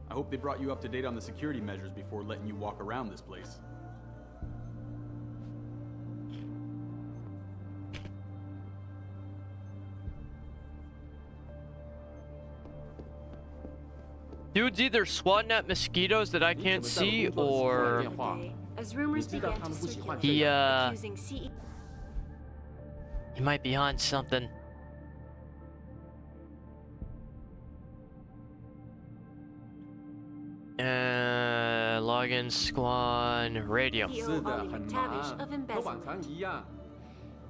I hope they brought you up to date on the security measures before letting you walk around this place. Dude's either swatting at mosquitoes that I can't see, or As rumors began to circulate, he accusing CE he might be on something. Login squad radio. McTavish of embezzlement.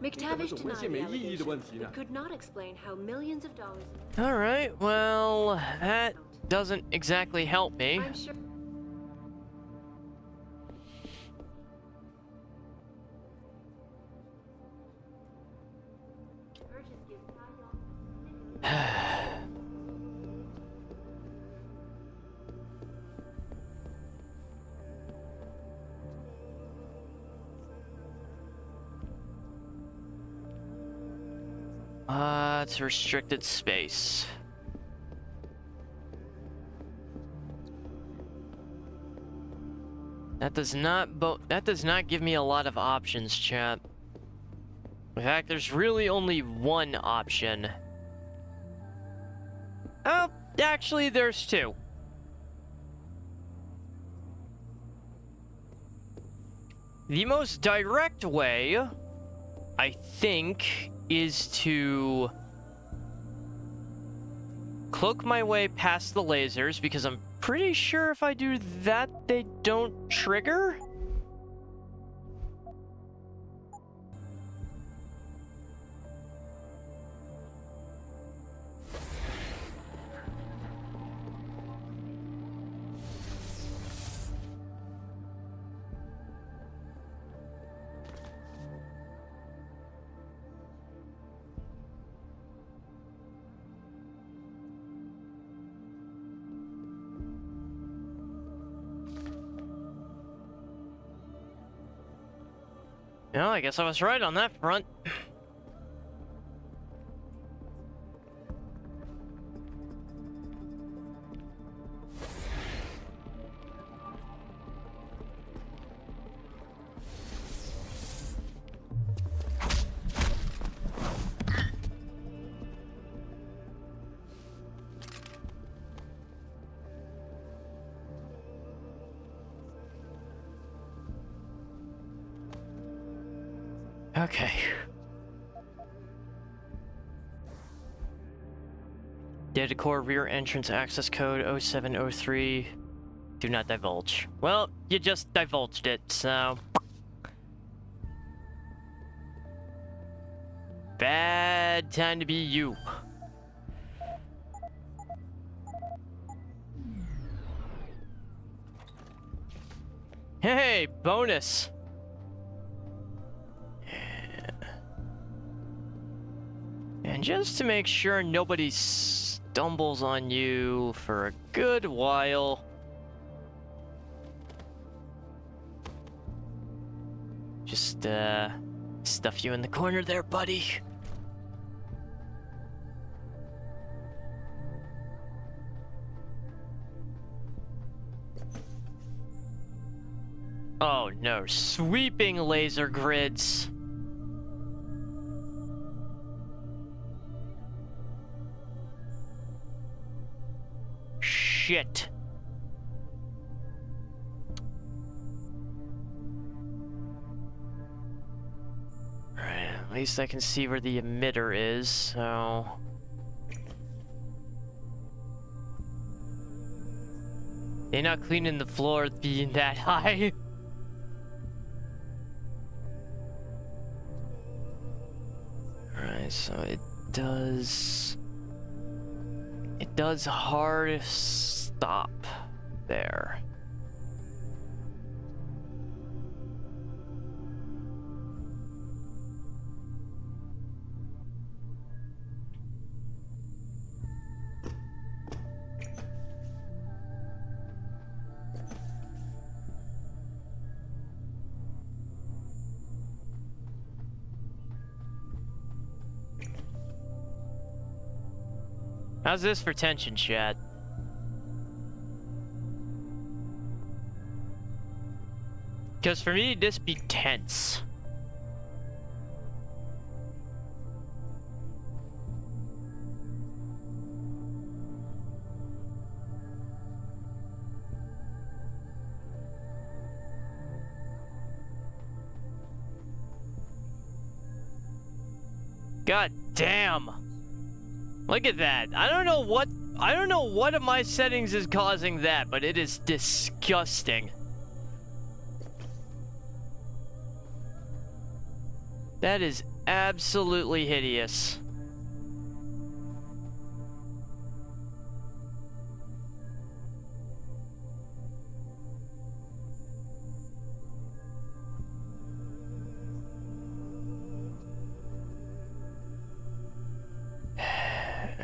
McTavish denied the allegations, but could not explain how millions of dollars. All right, well, that doesn't exactly help me. I'm sure. It's restricted space. That does not give me a lot of options, chat. In fact, there's really only one option. Oh, actually, there's two. The most direct way, I think, is to cloak my way past the lasers, because I'm pretty sure if I do that, they don't trigger. Well, I guess I was right on that front. Okay. Data core rear entrance access code 0703. Do not divulge. Well, you just divulged it, so. Bad time to be you. Hey, bonus. And just to make sure nobody stumbles on you for a good while, just stuff you in the corner there, buddy. Oh no, sweeping laser grids. Shit. Alright, at least I can see where the emitter is, so. They're not cleaning the floor being that high. Alright, so it does. It does hard stop there. How's this for tension, chat? Because for me, this be tense. God damn. Look at that. I don't know what of my settings is causing that, but it is disgusting. That is absolutely hideous.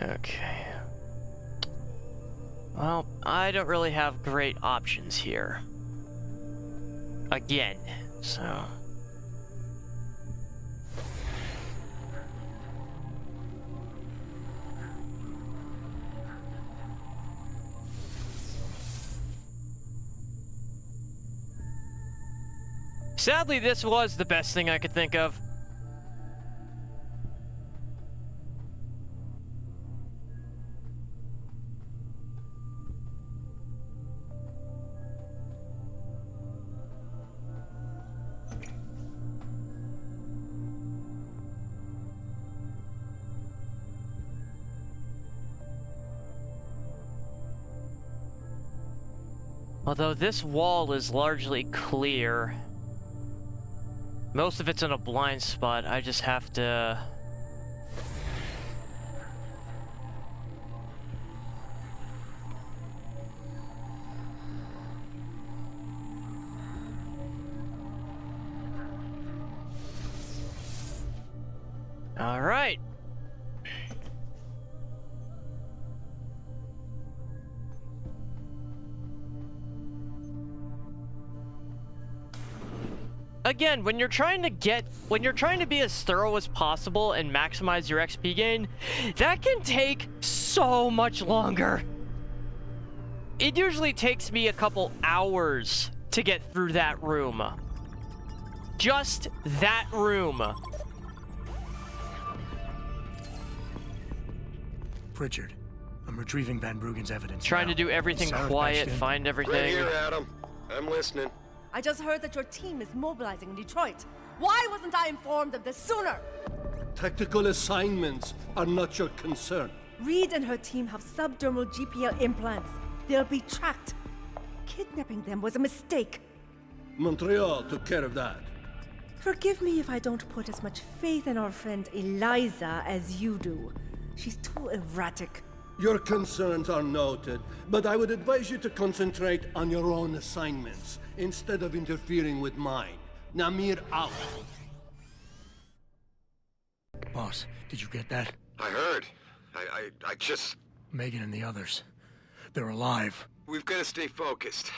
Okay. Well, I don't really have great options here. Again, so... Sadly, this was the best thing I could think of. Although this wall is largely clear, most of it's in a blind spot. I just have to... All right. Again, when you're trying to be as thorough as possible and maximize your XP gain, that can take so much longer. It usually takes me a couple hours to get through that room. Just that room. Pritchard, I'm retrieving Van Bruggen's evidence. Trying to do everything quiet, find everything. Right here, Adam. I'm listening. I just heard that your team is mobilizing in Detroit. Why wasn't I informed of this sooner? Tactical assignments are not your concern. Reed and her team have subdermal GPL implants. They'll be tracked. Kidnapping them was a mistake. Montreal took care of that. Forgive me if I don't put as much faith in our friend Eliza as you do. She's too erratic. Your concerns are noted, but I would advise you to concentrate on your own assignments instead of interfering with mine. Namir out. Boss, did you get that? I heard. I just... Megan and the others. They're alive. We've got to stay focused.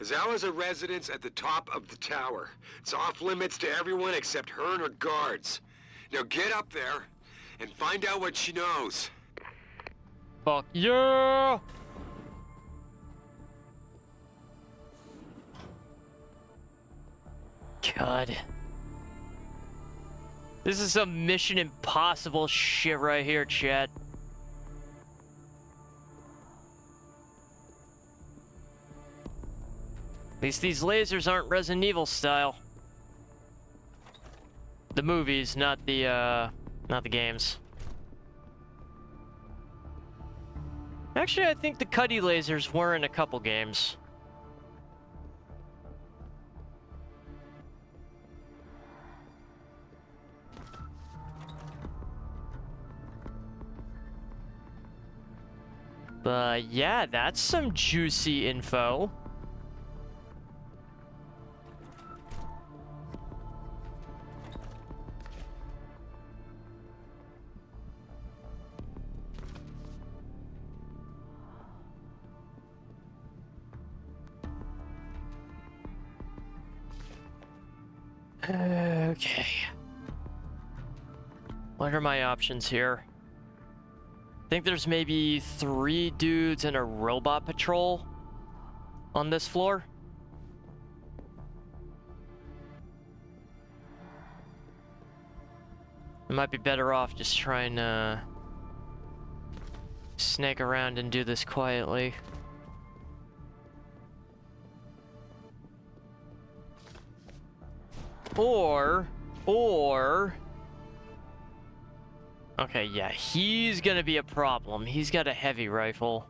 Azawa's a residence at the top of the tower. It's off limits to everyone except her and her guards. Now get up there and find out what she knows. Fuck yeah! God. This is some Mission Impossible shit right here, chat. At least these lasers aren't Resident Evil style. The movies, not the games. Actually, I think the Cuddy lasers were in a couple games. But yeah, that's some juicy info. Okay. What are my options here? I think there's maybe 3 dudes and a robot patrol on this floor. I might be better off just trying to snake around and do this quietly. Or... Okay, yeah, he's gonna be a problem. He's got a heavy rifle.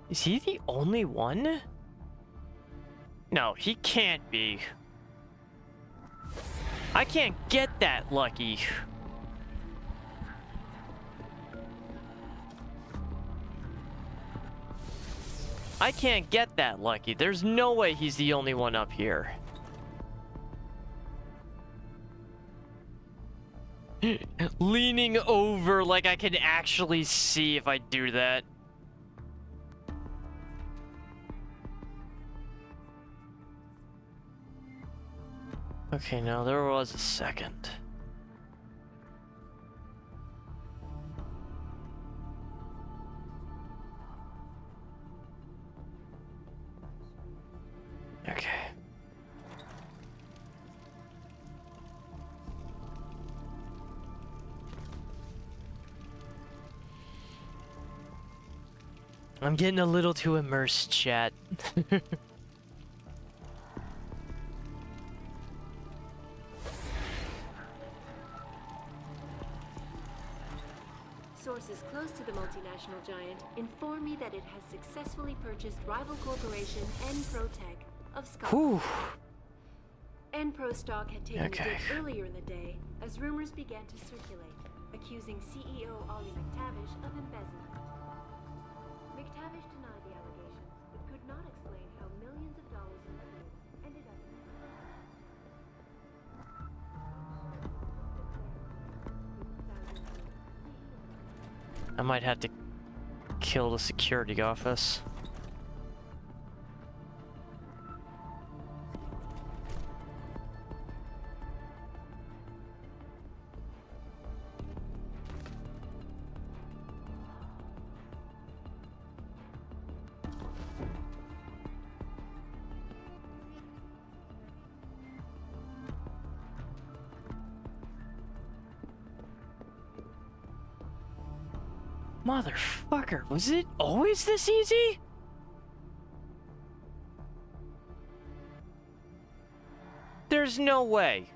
Is he the only one? No, he can't be. I can't get that lucky. I can't get that lucky. There's no way he's the only one up here. Leaning over like I can actually see if I do that. Okay, now there was a second. Okay. I'm getting a little too immersed, chat. Sources close to the multinational giant inform me that it has successfully purchased rival corporation Enprotech of Scotland. Enpro stock had taken a dip earlier in the day as rumors began to circulate, accusing CEO Ollie McTavish of embezzlement. McTavish denied the allegations, but could not explain how millions of dollars in revenue ended up in his I might have to kill the security office. Motherfucker, was it always this easy? There's no way.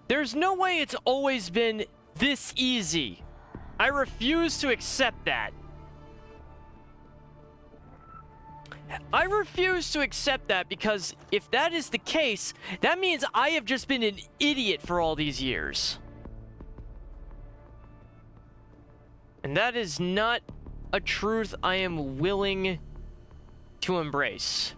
There's no way it's always been this easy. I refuse to accept that. I refuse to accept that, because if that is the case, that means I have just been an idiot for all these years. And that is not a truth I am willing to embrace.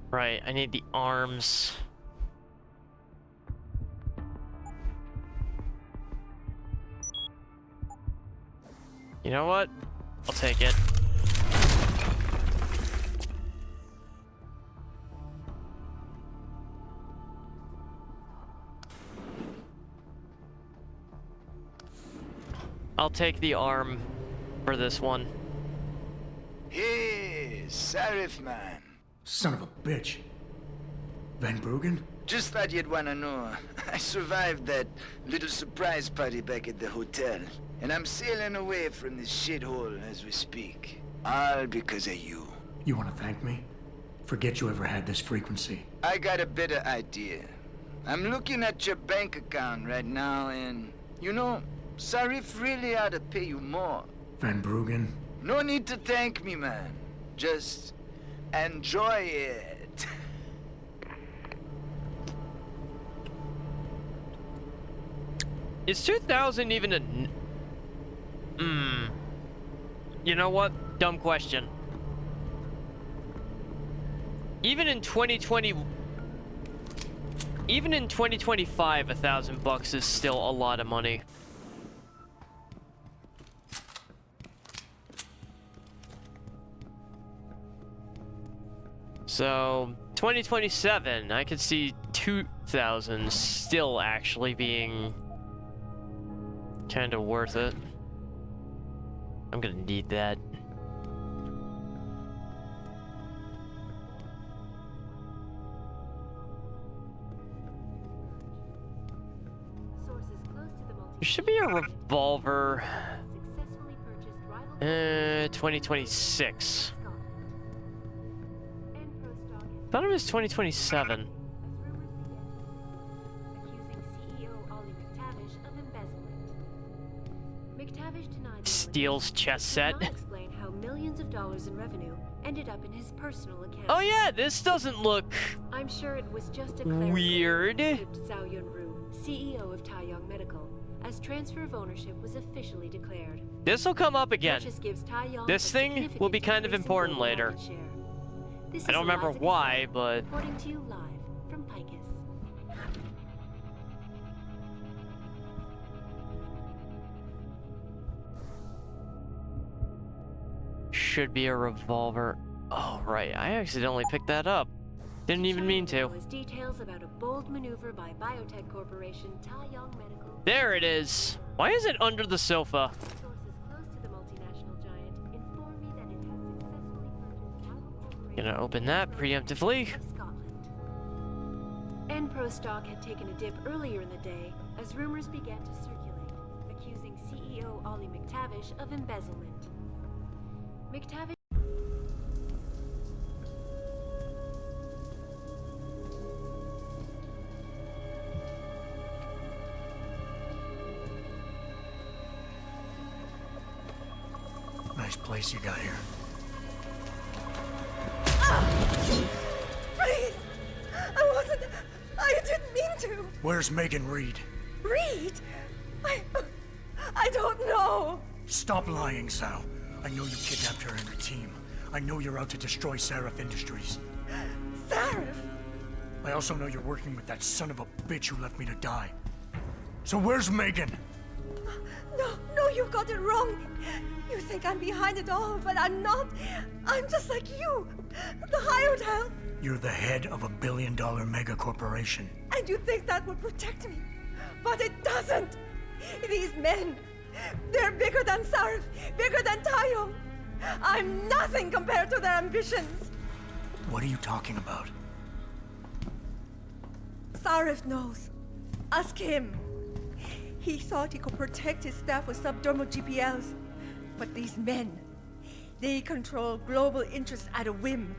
Right, I need the arms. You know what? I'll take it. I'll take the arm for this one. Hey, Sarif man. Son of a bitch. Van Bruggen? Just thought you'd wanna know. I survived that little surprise party back at the hotel, and I'm sailing away from this shithole as we speak. All because of you. You wanna thank me? Forget you ever had this frequency. I got a better idea. I'm looking at your bank account right now, and, you know, Sarif really ought to pay you more. Van Bruggen? No need to thank me, man. Just enjoy it. Is 2000 even a... You know what? Dumb question. Even in 2020... Even in 2025, $1,000 is still a lot of money. So, 2027, I could see 2,000 still actually being kind of worth it. I'm gonna need that. There should be a revolver. 2026. Thought it was 2027. Steele's chess set. Explain how millions of dollars in revenue ended up in his personal account. Oh yeah, this doesn't look I'm sure it was just a weird. Zhao Yunru, CEO of Taiyang Medical, as transfer of ownership was officially declared. This will come up again. Purchase gives Taiyang This a thing will be kind of significant important increase in later. market share. This I don't is remember Eliza why, Casal, but reporting to you live from Picus. should be a revolver. Oh right, I accidentally picked that up. Didn't even mean to. Details about a bold maneuver by biotech corporation Taiyang Medical. There it is. Why is it under the sofa? Sources close to the multinational giant inform me that it has successfully purchased Gonna open that preemptively. Enpro stock had taken a dip earlier in the day as rumors began to circulate, accusing CEO Ollie McTavish of embezzlement. McTavish. Nice place you got here. Please! I didn't mean to! Where's Megan Reed? Reed? I don't know! Stop lying, Sal. I know you kidnapped her and her team. I know you're out to destroy Sarif Industries. Sarif? I also know you're working with that son of a bitch who left me to die. So where's Megan? No, you got it wrong. You think I'm behind it all, but I'm not. I'm just like you. The high hotel. You're the head of a billion-dollar mega corporation. And you think that would protect me. But it doesn't. These men, they're bigger than Sarif, bigger than Tayo. I'm nothing compared to their ambitions. What are you talking about? Sarif knows. Ask him. He thought he could protect his staff with subdermal GPLs. But these men, they control global interests at a whim.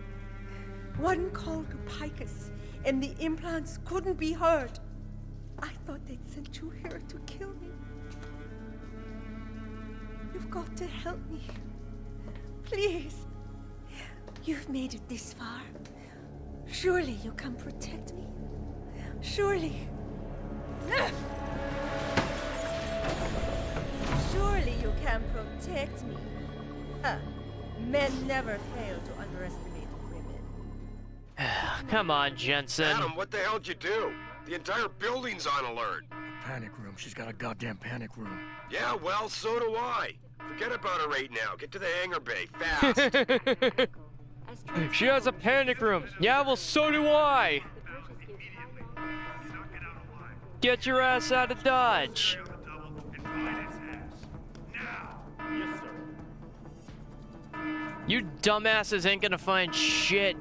One call to Picus, and the implants couldn't be heard. I thought they'd sent you here to kill me. You've got to help me. Please. You've made it this far. Surely you can protect me. Surely. Surely you can protect me. Men never fail to underestimate women. Come on, Jensen. Adam, what the hell'd you do? The entire building's on alert. Panic room. She's got a goddamn panic room. Yeah, well, so do I. Forget about her right now. Get to the hangar bay, fast. She has a panic room. Yeah, well, so do I. Get your ass out of Dodge. You dumbasses ain't gonna find shit.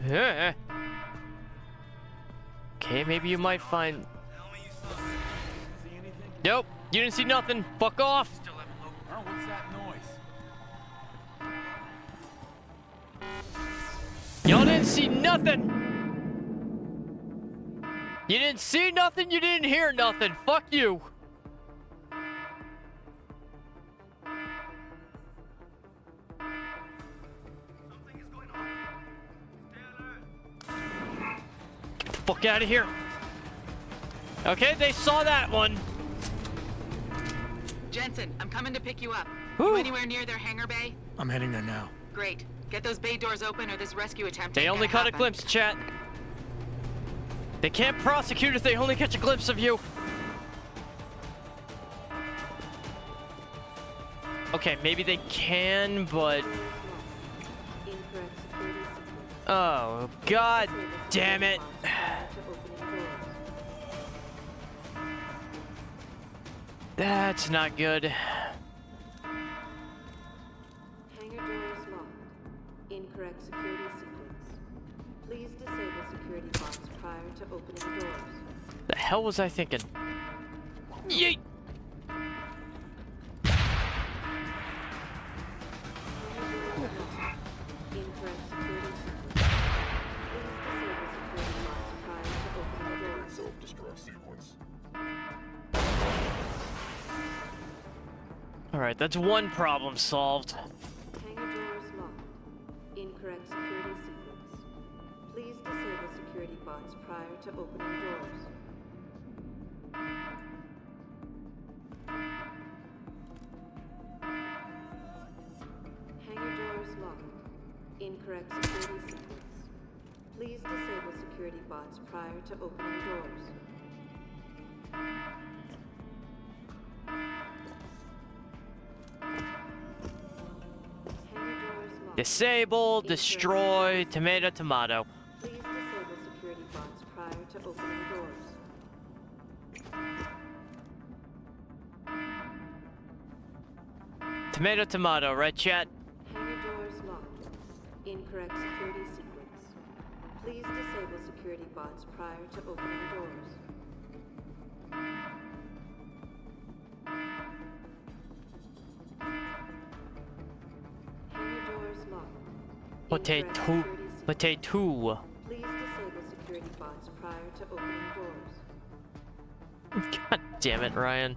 Yeah. Okay, maybe you might find... Nope, you didn't see nothing. Fuck off. What's that noise? Y'all didn't see nothing. You didn't see nothing, you didn't hear nothing. Fuck you. Get the fuck out of here. Okay, they saw that one. Jensen, I'm coming to pick you up. Whew. You anywhere near their hangar bay? I'm heading there now. Great. Get those bay doors open or this rescue attempt They ain't only gonna caught a happen. glimpse, chat. They can't prosecute if they only catch a glimpse of you. Okay, maybe they can, but... Oh, god damn it. That's not good. Hangar doors locked. Incorrect security sequence. Please disable security box prior to opening doors. The hell was I thinking? Yeet! Incorrect security sequence. Please disable security box prior to opening doors. Self-destruct sequence. Alright, that's one problem solved. Hangar doors locked. Incorrect security sequence. Please disable security bots prior to opening doors. Hangar doors locked. Incorrect security sequence. Please disable security bots prior to opening doors. Hangar doors locked. Disable, destroy, tomato, tomato. Please disable security bots prior to opening doors. Tomato, tomato, right, chat? Hangar doors locked. Incorrect security sequence. Please disable security bots prior to opening doors. Hangar doors locked. Potato, potato. Please disable security bots prior to opening doors. God damn it, Ryan.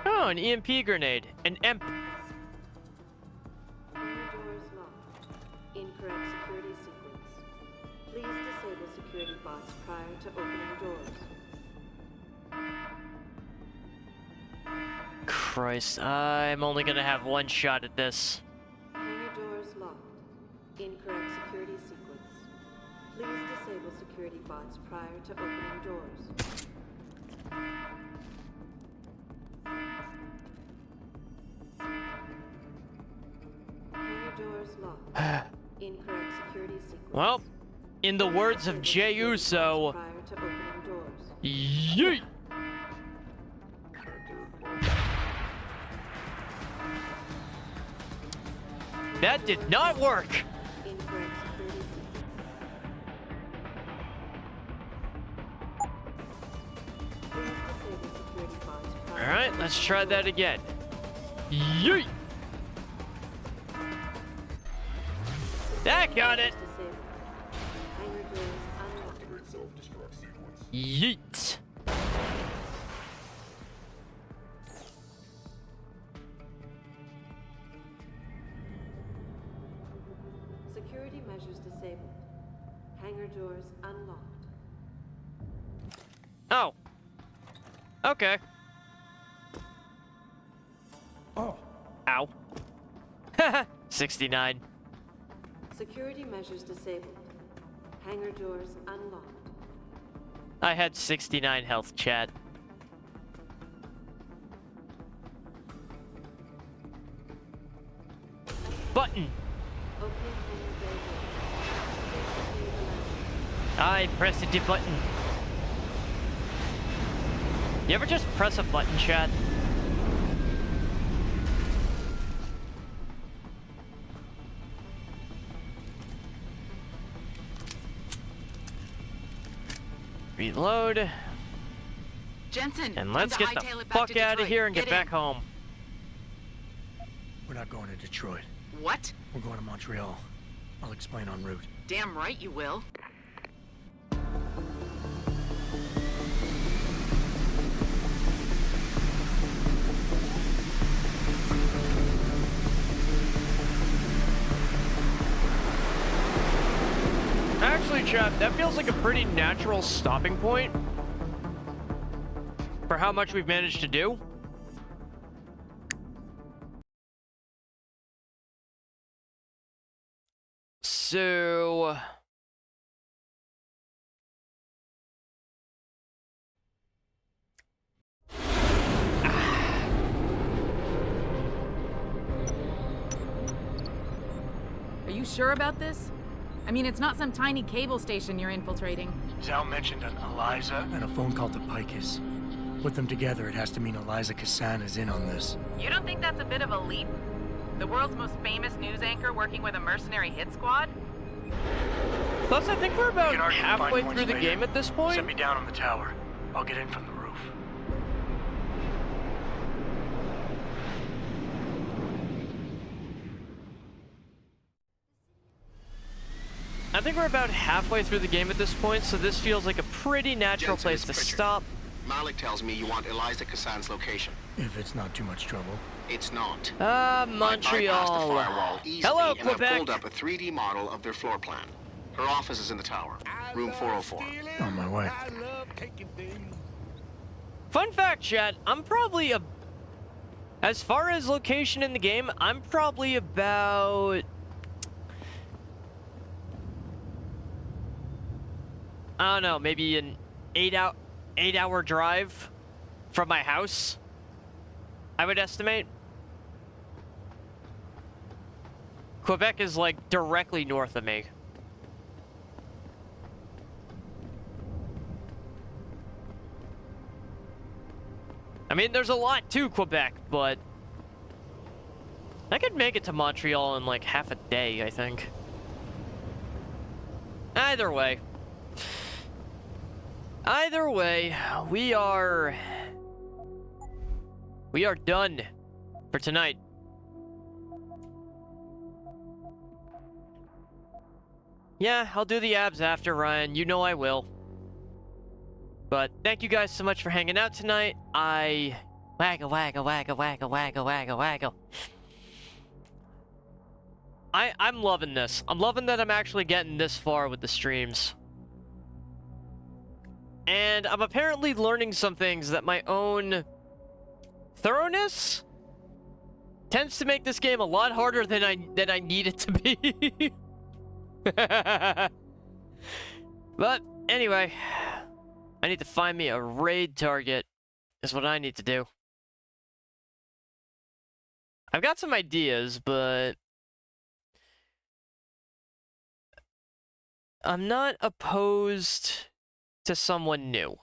Oh, an EMP grenade. An EMP. Hangar doors locked. Incorrect security sequence. Please disable security bots prior to opening doors. Christ, I'm only gonna have one shot at this. Hangar doors locked. Incorrect security sequence. Please disable security bots prior to opening doors. Hangar doors locked. Incorrect security sequence. Well, in the words of Jey Uso, Prior to opening doors. yeet! That did not work! Incorrect security sequence. Please disable security bots prior Alright, let's try that again. Yeet! That got it! disabled. Hangar doors unlocked. Self-destruct sequence. Yeet! Security measures disabled. Hangar doors unlocked. Oh. Okay. Oh. Ow. 69. Security measures disabled. Hangar doors unlocked. I had 69 health, chat. Button. I pressed the button. You ever just press a button, chat? Reload. Jensen, And let's time get to the hightail it back fuck to out of Detroit. here and get in. back home. We're not going to Detroit. What? We're going to Montreal. I'll explain en route. Damn right you will. Actually, chat, that feels like a pretty natural stopping point for how much we've managed to do. So... Are you sure about this? I mean, it's not some tiny cable station you're infiltrating. Zal mentioned an Eliza and a phone call to Picus. Put them together, it has to mean Eliza Kassan is in on this. You don't think that's a bit of a leap? The world's most famous news anchor working with a mercenary hit squad? Plus, I think we're about We can argue halfway fine points through the later. game at this point. Set me down on the tower. I'll get in from the roof. I think we're about halfway through the game at this point, so this feels like a pretty natural Jensen, place it's to Pritchard. stop. Malik tells me you want Eliza Kassan's location. If it's not too much trouble. It's not. Ah, I bypassed the Montreal. firewall easily, Hello, and I've Quebec. pulled up a 3D model of their floor plan. Her office is in the tower, room 404. On my way. Fun fact, chat, I'm probably as far as location in the game, I'm probably about... I don't know, maybe an 8-hour drive from my house, I would estimate. Quebec is like directly north of me. I mean, there's a lot to Quebec, but I could make it to Montreal in like half a day, I think. Either way, we are done for tonight. Yeah, I'll do the abs after, Ryan. You know I will. But thank you guys so much for hanging out tonight. Waggle, waggle, waggle, waggle, waggle, waggle, waggle. I'm loving this. I'm loving that I'm actually getting this far with the streams. And I'm apparently learning some things that my own thoroughness tends to make this game a lot harder than I need it to be. But anyway, I need to find me a raid target is what I need to do. I've got some ideas, but I'm not opposed to someone new.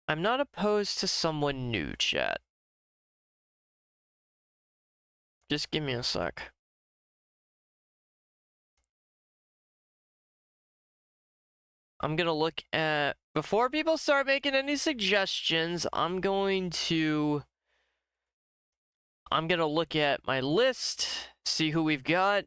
I'm not opposed to someone new, chat. Just give me a sec. I'm gonna look at... Before people start making any suggestions, I'm gonna look at my list, see who we've got.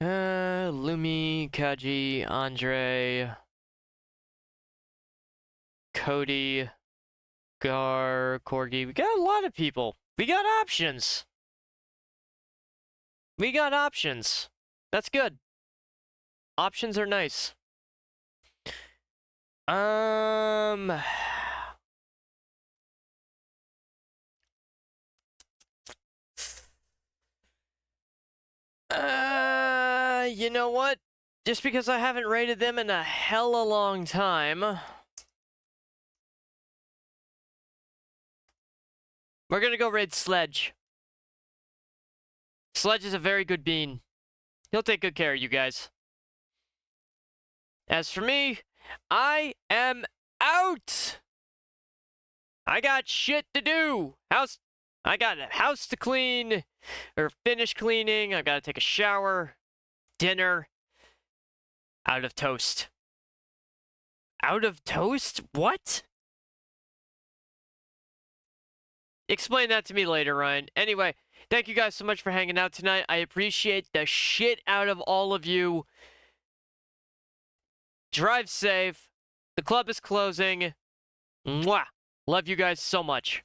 Lumi, Kaji, Andre, Cody, Gar, Corgi. We got a lot of people. We got options. We got options. That's good. Options are nice. You know what? Just because I haven't raided them in a hella long time, we're gonna go raid Sledge. Sledge is a very good bean. He'll take good care of you guys. As for me, I am out! I got shit to do! I got a house to clean, or finish cleaning, I gotta take a shower, dinner. Out of toast. Out of toast? What? Explain that to me later, Ryan. Anyway, thank you guys so much for hanging out tonight. I appreciate the shit out of all of you. Drive safe. The club is closing. Mwah. Love you guys so much.